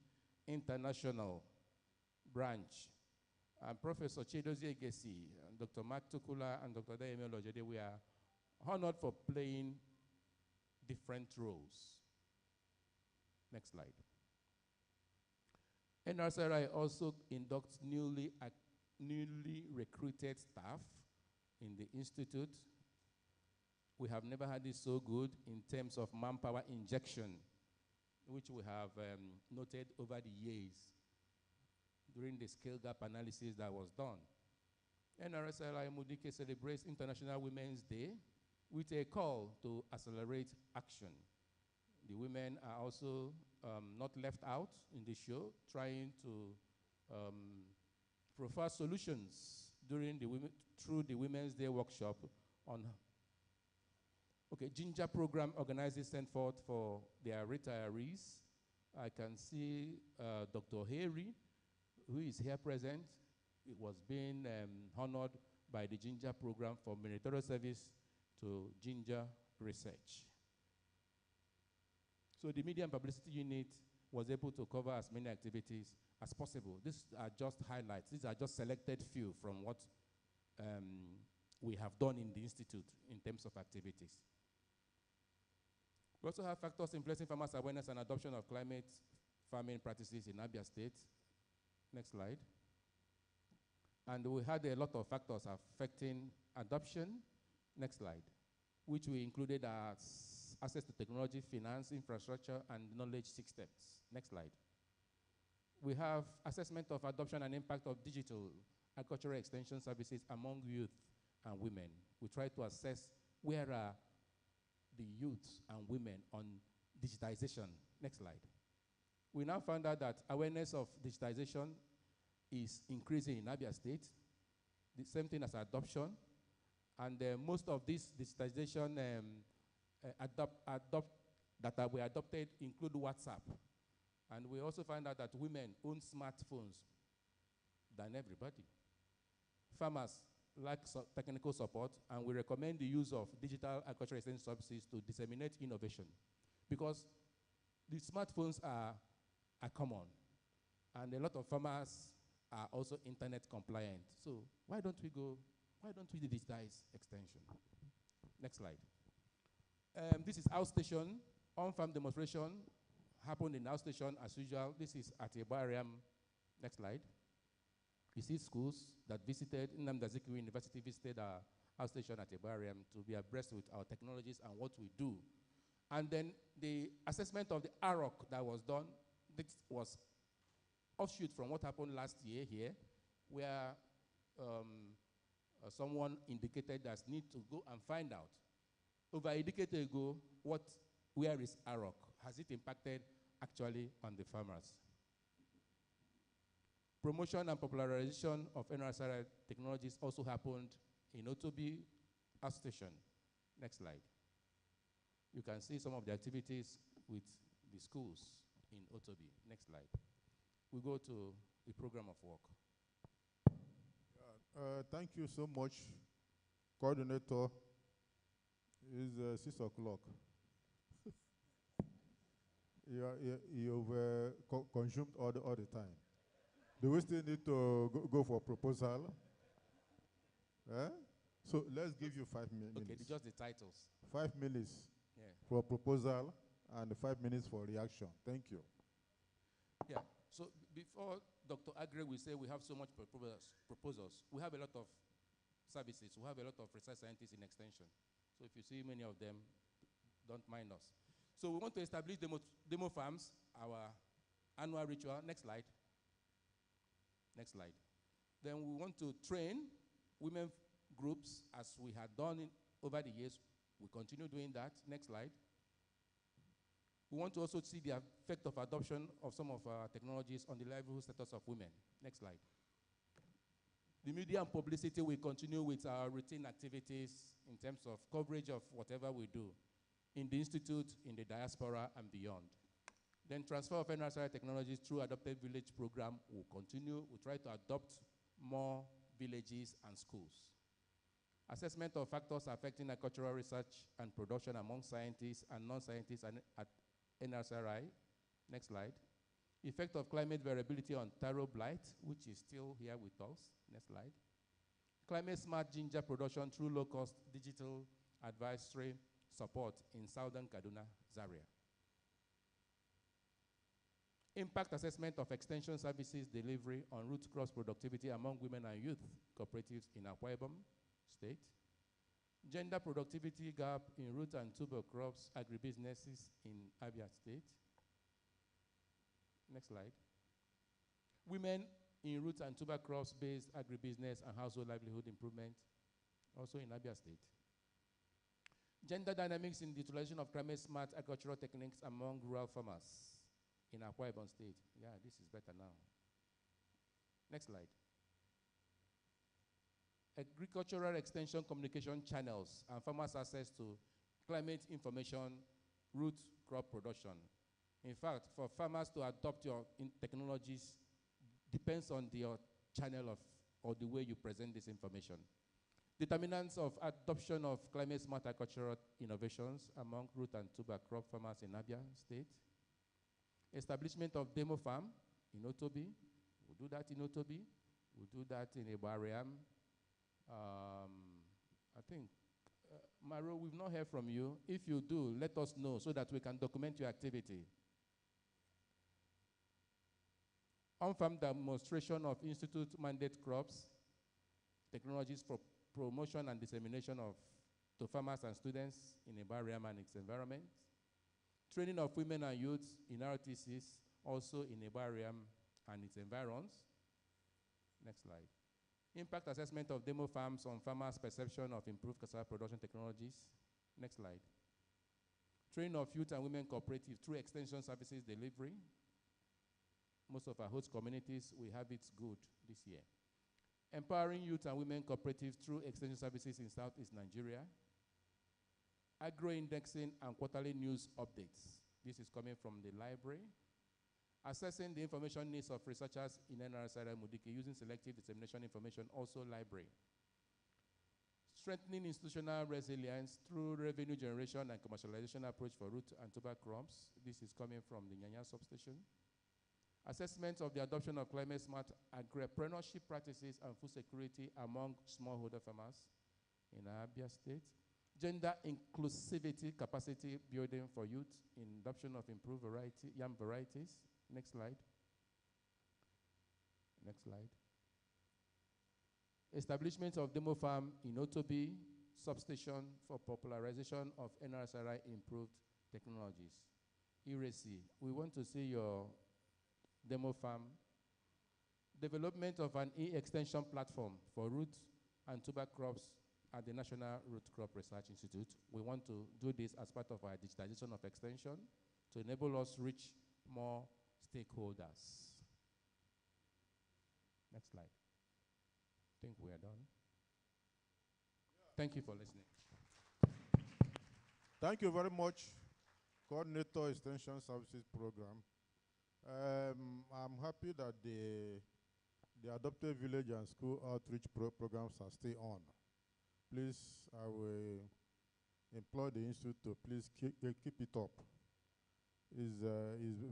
International branch. And Professor Chidozie Egesi, Dr. Mark Tukula, and Dr. Dayemi Olojede were honored for playing different roles. Next slide. Nrcri also inducts newly recruited staff in the institute. We have never had this so good in terms of manpower injection, which we have noted over the years during the scale gap analysis that was done. Nrcri Mudike celebrates International Women's Day with a call to accelerate action. The women are also not left out in the show, trying to profile solutions through the Women's Day workshop on Ginger program organizers sent forth for their retirees. I can see Dr. Harry, who is here present. It was being honored by the Ginger program for meritorious service to ginger research. So the media and publicity unit was able to cover as many activities as possible. These are just highlights. These are just selected few from what we have done in the institute in terms of activities. We also have factors influencing farmers' awareness and adoption of climate farming practices in Abia State. Next slide. And we had a lot of factors affecting adoption. Next slide. Which we included as access to technology, finance, infrastructure, and knowledge systems. Next slide. We have assessment of adoption and impact of digital agricultural extension services among youth and women. We try to assess where are the youths and women on digitization. Next slide. We now found out that awareness of digitization is increasing in Abia State. The same thing as adoption. And most of this digitization that were adopted include WhatsApp. And we also find out that women own smartphones than everybody. Farmers lack technical support, and we recommend the use of digital agricultural extension services to disseminate innovation, because the smartphones are common, and a lot of farmers are also internet compliant. So why don't we digitize extension? Next slide. This is outstation. On-farm demonstration happened in outstation as usual. This is at Ibariam. Next slide. You see schools that visited, Nnamdi Azikiwe University visited our outstation at Ibariam to be abreast with our technologies and what we do. And then the assessment of the AROC that was done, this was offshoot from what happened last year here, where someone indicated that need to go and find out. Over a decade ago, where is AROC? Has it impacted actually on the farmers? Promotion and popularization of Nrcri technologies also happened in Otobi outstation. Next slide. You can see some of the activities with the schools in Otobi. Next slide. We go to the program of work. Thank you so much, Coordinator. It's 6 o'clock. You've consumed all the time. Do we still need to go for proposal? Eh? So let's give you 5 minutes. Okay, just the titles. 5 minutes for proposal and 5 minutes for reaction. Thank you. Yeah, so before Dr. Agre will say we have so much proposals, we have a lot of services. We have a lot of research scientists in extension. So if you see many of them, don't mind us. So we want to establish demo farms, our annual ritual. Next slide. Next slide. Then we want to train women groups as we had done over the years. We continue doing that. Next slide. We want to also see the effect of adoption of some of our technologies on the livelihood status of women. Next slide. The media and publicity will continue with our routine activities in terms of coverage of whatever we do in the institute, in the diaspora, and beyond. Then transfer of Nrcri technologies through Adopted Village program will continue. We'll try to adopt more villages and schools. Assessment of factors affecting agricultural research and production among scientists and non-scientists at Nrcri. Next slide. Effect of climate variability on taro blight, which is still here with us. Next slide. Climate smart ginger production through low-cost digital advisory support in southern Kaduna, Zaria. Impact assessment of extension services delivery on root crops productivity among women and youth cooperatives in Akwa Ibom State. Gender productivity gap in root and tuber crops agribusinesses in Abia State. Next slide. Women in root and tuber crops based agribusiness and household livelihood improvement, also in Abia State. Gender dynamics in the utilization of climate smart agricultural techniques among rural farmers in Akwa Ibom State. Yeah, this is better now. Next slide. Agricultural extension communication channels and farmers' access to climate information, root crop production. In fact, for farmers to adopt your technologies depends on the channel of or the way you present this information. Determinants of adoption of climate smart agricultural innovations among root and tuber crop farmers in Abia State. Establishment of demo farm in Otobi. We'll do that in Otobi. We'll do that in Ibariam. I think, Maro, we've not heard from you. If you do, let us know so that we can document your activity. On-farm demonstration of institute mandate crops, technologies for promotion and dissemination to farmers and students in Ibariam and its environment. Training of women and youths in RTCs, also in Ibariam and its environs. Next slide. Impact assessment of demo farms on farmers' perception of improved cassava production technologies. Next slide. Training of youth and women cooperative through extension services delivery. Most of our host communities, we have it good this year. Empowering youth and women cooperatives through extension services in Southeast Nigeria. Agro-indexing and quarterly news updates. This is coming from the library. Assessing the information needs of researchers in Nrcri Mudiki using selective dissemination information, also library. Strengthening institutional resilience through revenue generation and commercialization approach for root and tuber crops. This is coming from the Nyanya substation. Assessment of the adoption of climate smart agripreneurship practices and food security among smallholder farmers in Abia State. Gender inclusivity capacity building for youth in adoption of improved yam varieties. Next slide. Next slide. Establishment of demo farm in Otobi substation for popularization of Nrcri improved technologies. Iresi, we want to see your demo farm. Development of an e-extension platform for root and tuber crops at the National Root Crop Research Institute. We want to do this as part of our digitization of extension to enable us to reach more stakeholders. Next slide. I think we are done. Thank you for listening. Thank you very much, Coordinator Extension Services Program. I'm happy that the Adopted Village and School Outreach programs are still on. Please, I will employ the Institute to please keep it up. Is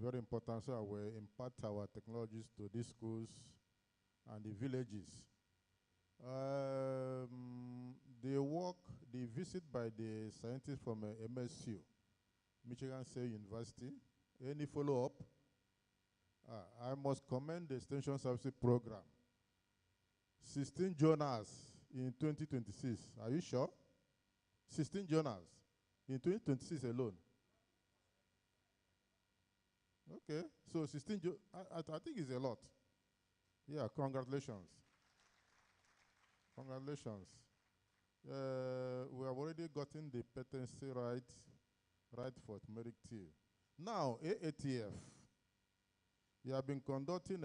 very important, so I will impart our technologies to these schools and the villages. The visit by the scientists from MSU, Michigan State University, any follow-up? I must commend the Extension Services Program. 16 journals in 2026. Are you sure? 16 journals in 2026 alone. Okay, so 16, I think it's a lot. Yeah, congratulations. Congratulations. We have already gotten the patency right for turmeric tea. Now, AATF. They have been conducting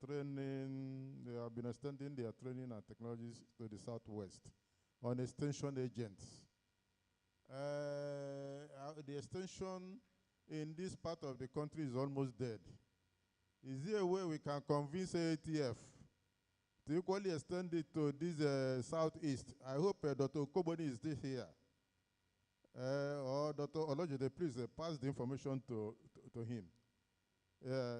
training, they have been extending their training and technologies to the Southwest on extension agents. The extension in this part of the country is almost dead. Is there a way we can convince AATF to equally extend it to this Southeast? I hope Dr. Koboni is still here. Or Dr. Olojide, please pass the information to him.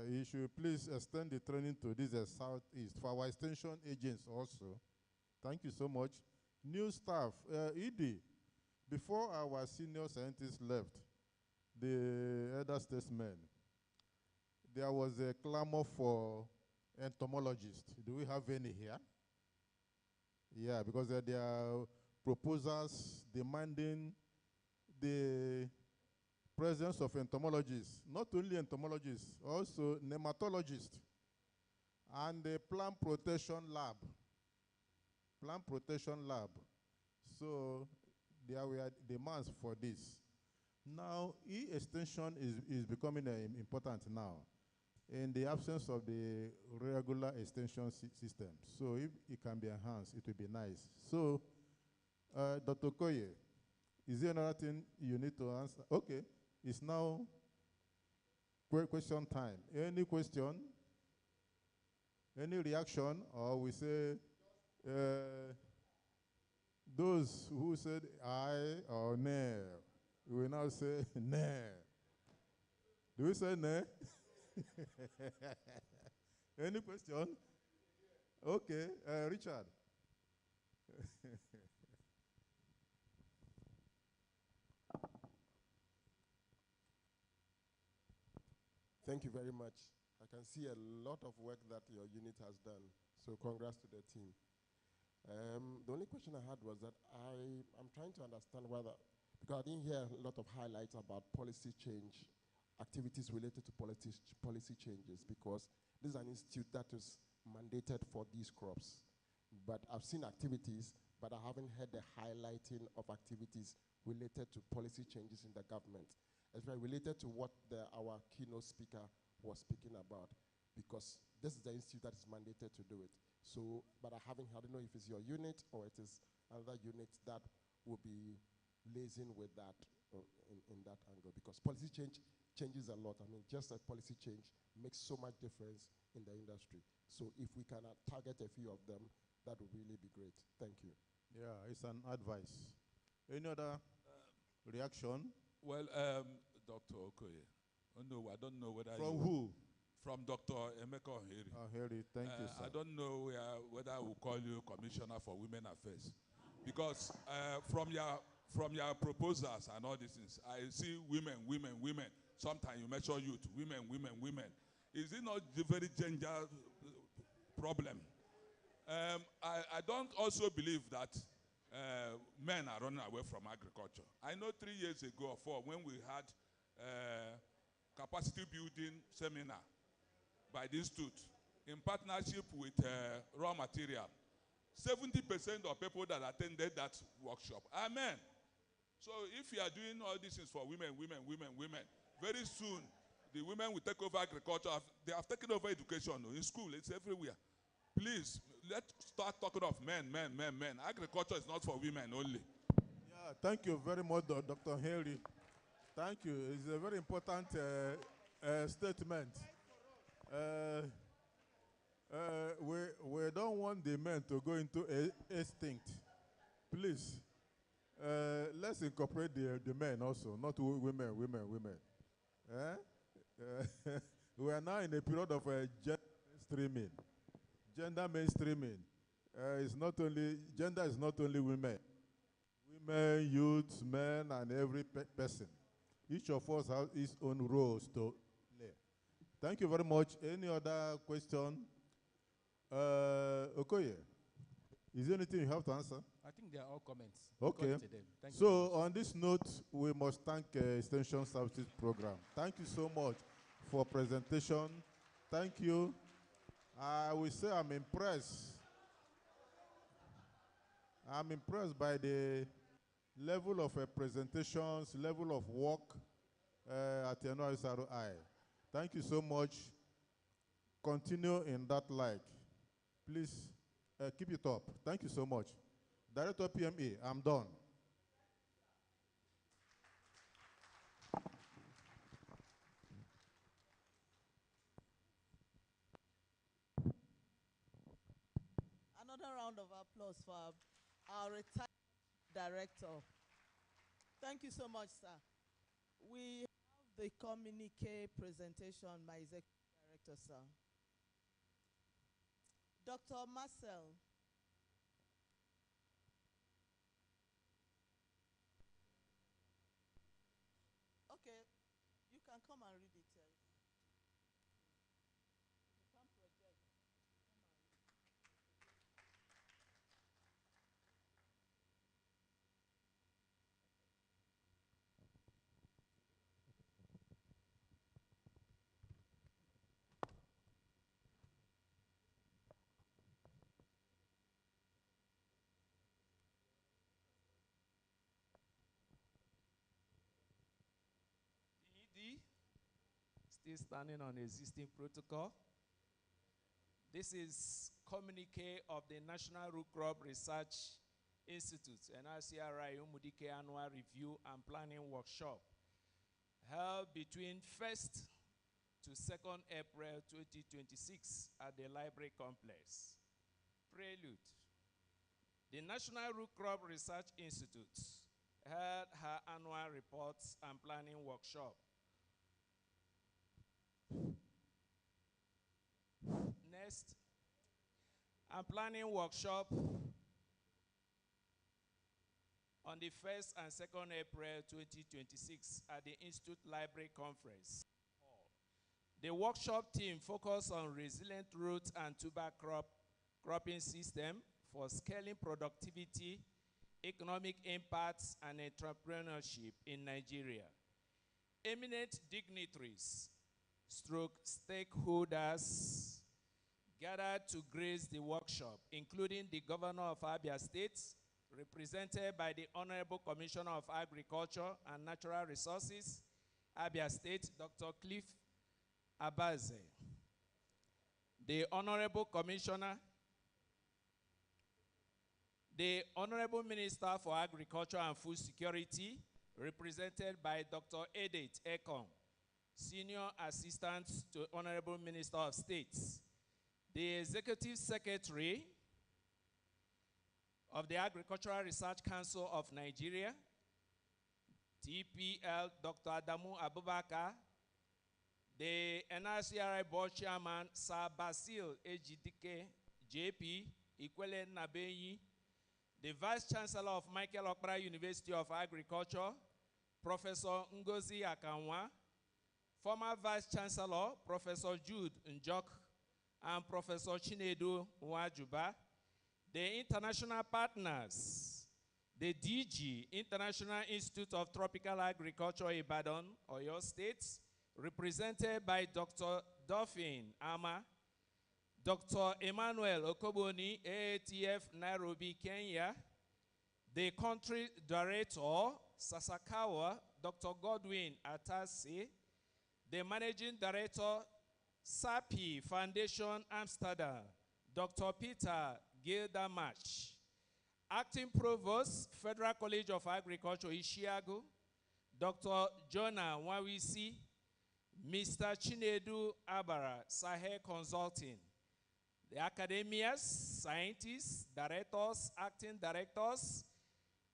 He should please extend the training to this Southeast for our extension agents also. Thank you so much. New staff, ED, before our senior scientists left, the elder statesmen, there was a clamor for entomologists. Do we have any here? Yeah, because there are proposals demanding the presence of entomologists, not only entomologists, also nematologists, and the plant protection lab. Plant protection lab. So there were demands for this. Now, e-extension is becoming important now in the absence of the regular extension system. So if it can be enhanced, it will be nice. So, Dr. Koye, is there another thing you need to answer? Okay, it's now question time. Any question? Any reaction? Or we say, those who said aye or nay, we will now say nay. Do we say nay? Any question? Okay, Richard. Thank you very much. I can see a lot of work that your unit has done. So congrats to the team. The only question I had was that I'm trying to understand whether, because I didn't hear a lot of highlights about policy change, activities related to policy changes, because this is an institute that is mandated for these crops. But I've seen activities, but I haven't heard the highlighting of activities related to policy changes in the government. It's very related to what our keynote speaker was speaking about, because this is the institute that is mandated to do it. So, but I don't know if it's your unit or it is another unit that will be liaising with that in that angle, because policy changes a lot. I mean, just a policy change makes so much difference in the industry. So if we can target a few of them, that would really be great. Thank you. Yeah, it's an advice. Any other reaction? Well, Dr. Okoye, no, I don't know whether From who? From Dr. Emeka Ohiri. Ohiri, thank you, sir. I don't know whether I will call you Commissioner for Women Affairs, because from your proposals and all these things, I see women. Sometimes you mention youth, women. Is it not the very gender problem? I don't also believe that men are running away from agriculture. I know 3 years ago or 4, when we had capacity building seminar by the institute in partnership with raw material, 70% of people that attended that workshop are men. So if you are doing all these things for women, very soon the women will take over agriculture. They have taken over education in school. It's everywhere. Please, let's start talking of men. Agriculture is not for women only. Thank you very much, Dr. Henry. Thank you. It's a very important statement. We don't want the men to go into extinct. Please, let's incorporate the men also, not women. We are now in a period of gender mainstreaming. Gender is not only women. Women, youths, men, and every person. Each of us has his own roles to play. Thank you very much. Any other question? Okoye, is there anything you have to answer? I think they are all comments. Okay. So on this note, we must thank Extension Services Program. Thank you so much for presentation. Thank you. I will say I'm impressed. I'm impressed by the level of presentations, level of work at the Nrcri. Thank you so much. Continue in that light. Please keep it up. Thank you so much. Director PMA, I'm done. Another round of applause for our retired director. Thank you so much, sir. We have the communique presentation, my executive director, sir. Dr. Marcel. Okay, you can come and read it. You can project. ED, still standing on existing protocol. This is communique of the National Root Crop Research Institute, Nrcri Umudike Annual Review and Planning Workshop, held between 1st to 2nd April 2026 at the Library Complex. Prelude. The National Root Crop Research Institute held her annual reports and planning workshop. Next, a planning workshop on the 1st and 2nd April 2026 at the Institute Library Conference. The workshop team focused on resilient root and tuber cropping system for scaling productivity, economic impacts, and entrepreneurship in Nigeria. Eminent dignitaries, stakeholders gathered to grace the workshop, including the Governor of Abia State, represented by the Honorable Commissioner of Agriculture and Natural Resources, Abia State, Dr. Cliff Abaze. The Honorable Commissioner, the Honorable Minister for Agriculture and Food Security, represented by Dr. Edith Ekong, Senior Assistant to Honorable Minister of States. The Executive Secretary of the Agricultural Research Council of Nigeria, TPL, Dr. Adamu Abubakar, the Nrcri Board Chairman, Sir Basil Ejidike, JP, Ikwele Nabeyi, the Vice Chancellor of Michael Okpara University of Agriculture, Professor Ngozi Akanwa, former Vice Chancellor, Professor Jude Njok, and Professor Chinedu Nwajuba, the international partners, the DG, International Institute of Tropical Agriculture, Ibadan, Oyo State, represented by Dr. Dolphin Ama, Dr. Emmanuel Okoboni, AATF, Nairobi, Kenya, the country director, Sasakawa, Dr. Godwin Atasi, the managing director, SAPI Foundation, Amsterdam, Dr. Peter Gildamach, Acting Provost, Federal College of Agriculture, Ishiagu, Dr. Jonah Nwawisi, Mr. Chinedu Abara, Sahel Consulting, the academias, scientists, directors, acting directors,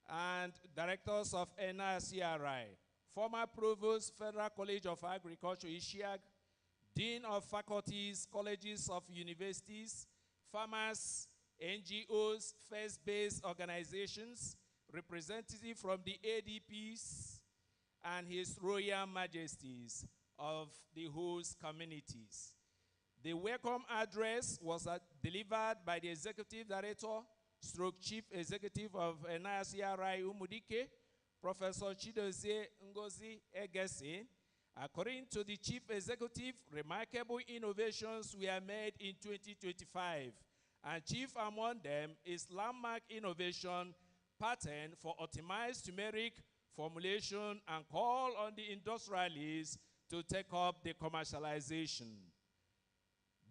and directors of Nrcri, former Provost, Federal College of Agriculture, Ishiag, Dean of Faculties, Colleges of Universities, farmers, NGOs, faith-based organizations, representative from the ADPs, and His Royal Majesties of the host communities. The welcome address was delivered by the Executive Director, Stroke Chief Executive of Nrcri Umudike, Professor Chidozie Ngozi Egesi. According to the Chief Executive, remarkable innovations were made in 2025, and chief among them is landmark innovation pattern for optimized turmeric formulation and call on the industrialists to take up the commercialization.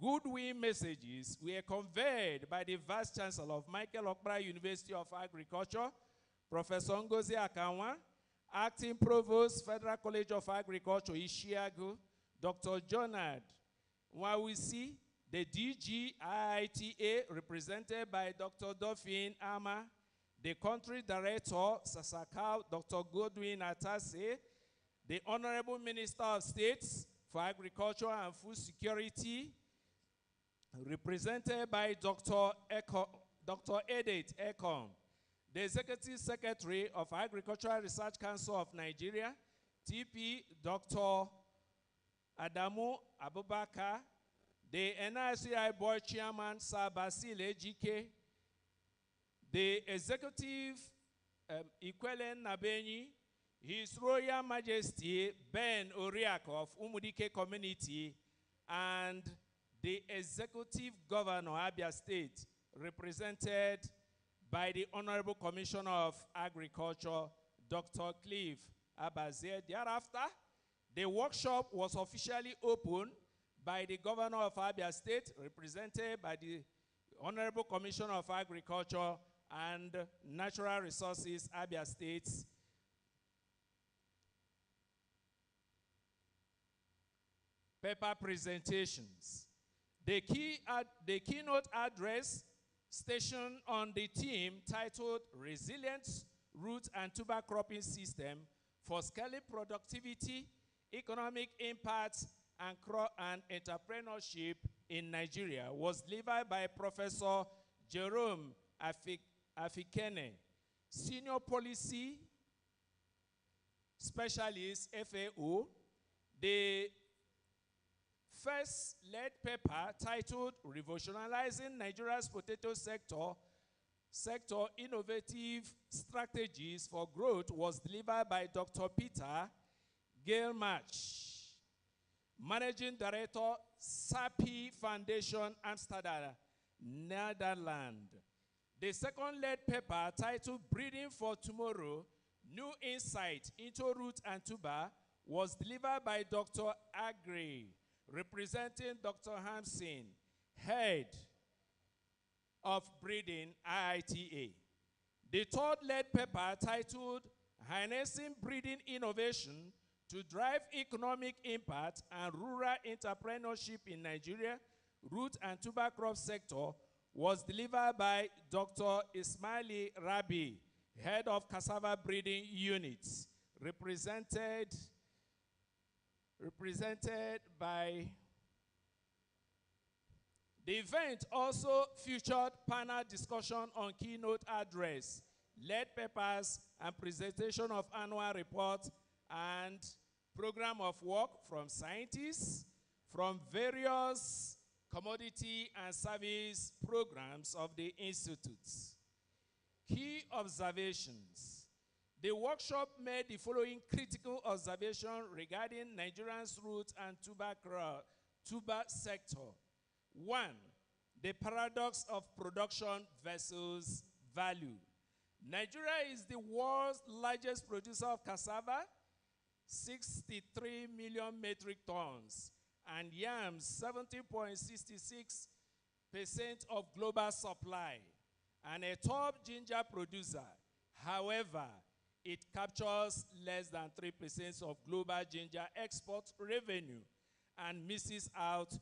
Goodwill messages were conveyed by the Vice Chancellor of Michael Okpara University of Agriculture, Professor Ngozi Akanwa, Acting Provost, Federal College of Agriculture, Ishiagu, Dr. Jonad Nwawisi, the DG IITA, represented by Dr. Dolphin Ama, the Country Director, Sasakau, Dr. Godwin Atase, the Honorable Minister of State for Agriculture and Food Security, represented by Dr. Edith Ekong, the Executive Secretary of Agricultural Research Council of Nigeria, TP, Dr. Adamu Abubakar, the Nrcri Board Chairman, Sir Basil Ejike, the Executive Ikwelen Nabenyi, His Royal Majesty Ben Oriak of Umudike Community, and the Executive Governor Abia State, represented by the Honorable Commissioner of Agriculture, Dr. Cliff Abazie. Thereafter, the workshop was officially opened by the Governor of Abia State, represented by the Honorable Commissioner of Agriculture and Natural Resources, Abia State. Paper presentations. The keynote address stationed on the theme titled Resilient Root and Tuber Cropping System for Scaling Productivity, Economic Impact, and Entrepreneurship in Nigeria was delivered by Professor Jerome Afikene, Senior Policy Specialist, FAO. The first lead paper titled Revolutionizing Nigeria's Potato Sector Innovative Strategies for Growth was delivered by Dr. Peter Gailmarch, Managing Director, SAPI Foundation, Amsterdam, Netherlands. The second lead paper titled Breeding for Tomorrow, New Insight into Root and Tuber was delivered by Dr. Agri, representing Dr. Hamsin, head of breeding IITA. The third lead paper titled Harnessing Breeding Innovation to Drive Economic Impact and Rural Entrepreneurship in Nigeria, Root and Tuber Crop Sector was delivered by Dr. Ismaili Rabi, head of Cassava Breeding Unit, represented by. The event also featured panel discussion on keynote address, lead papers, and presentation of annual report and program of work from scientists from various commodity and service programs of the institutes. Key observations. The workshop made the following critical observation regarding Nigeria's root and tuber sector. 1, the paradox of production versus value. Nigeria is the world's largest producer of cassava, 63 million metric tons, and yams, 70.66% of global supply. and a top ginger producer. However, it captures less than 3% of global ginger export revenue and misses out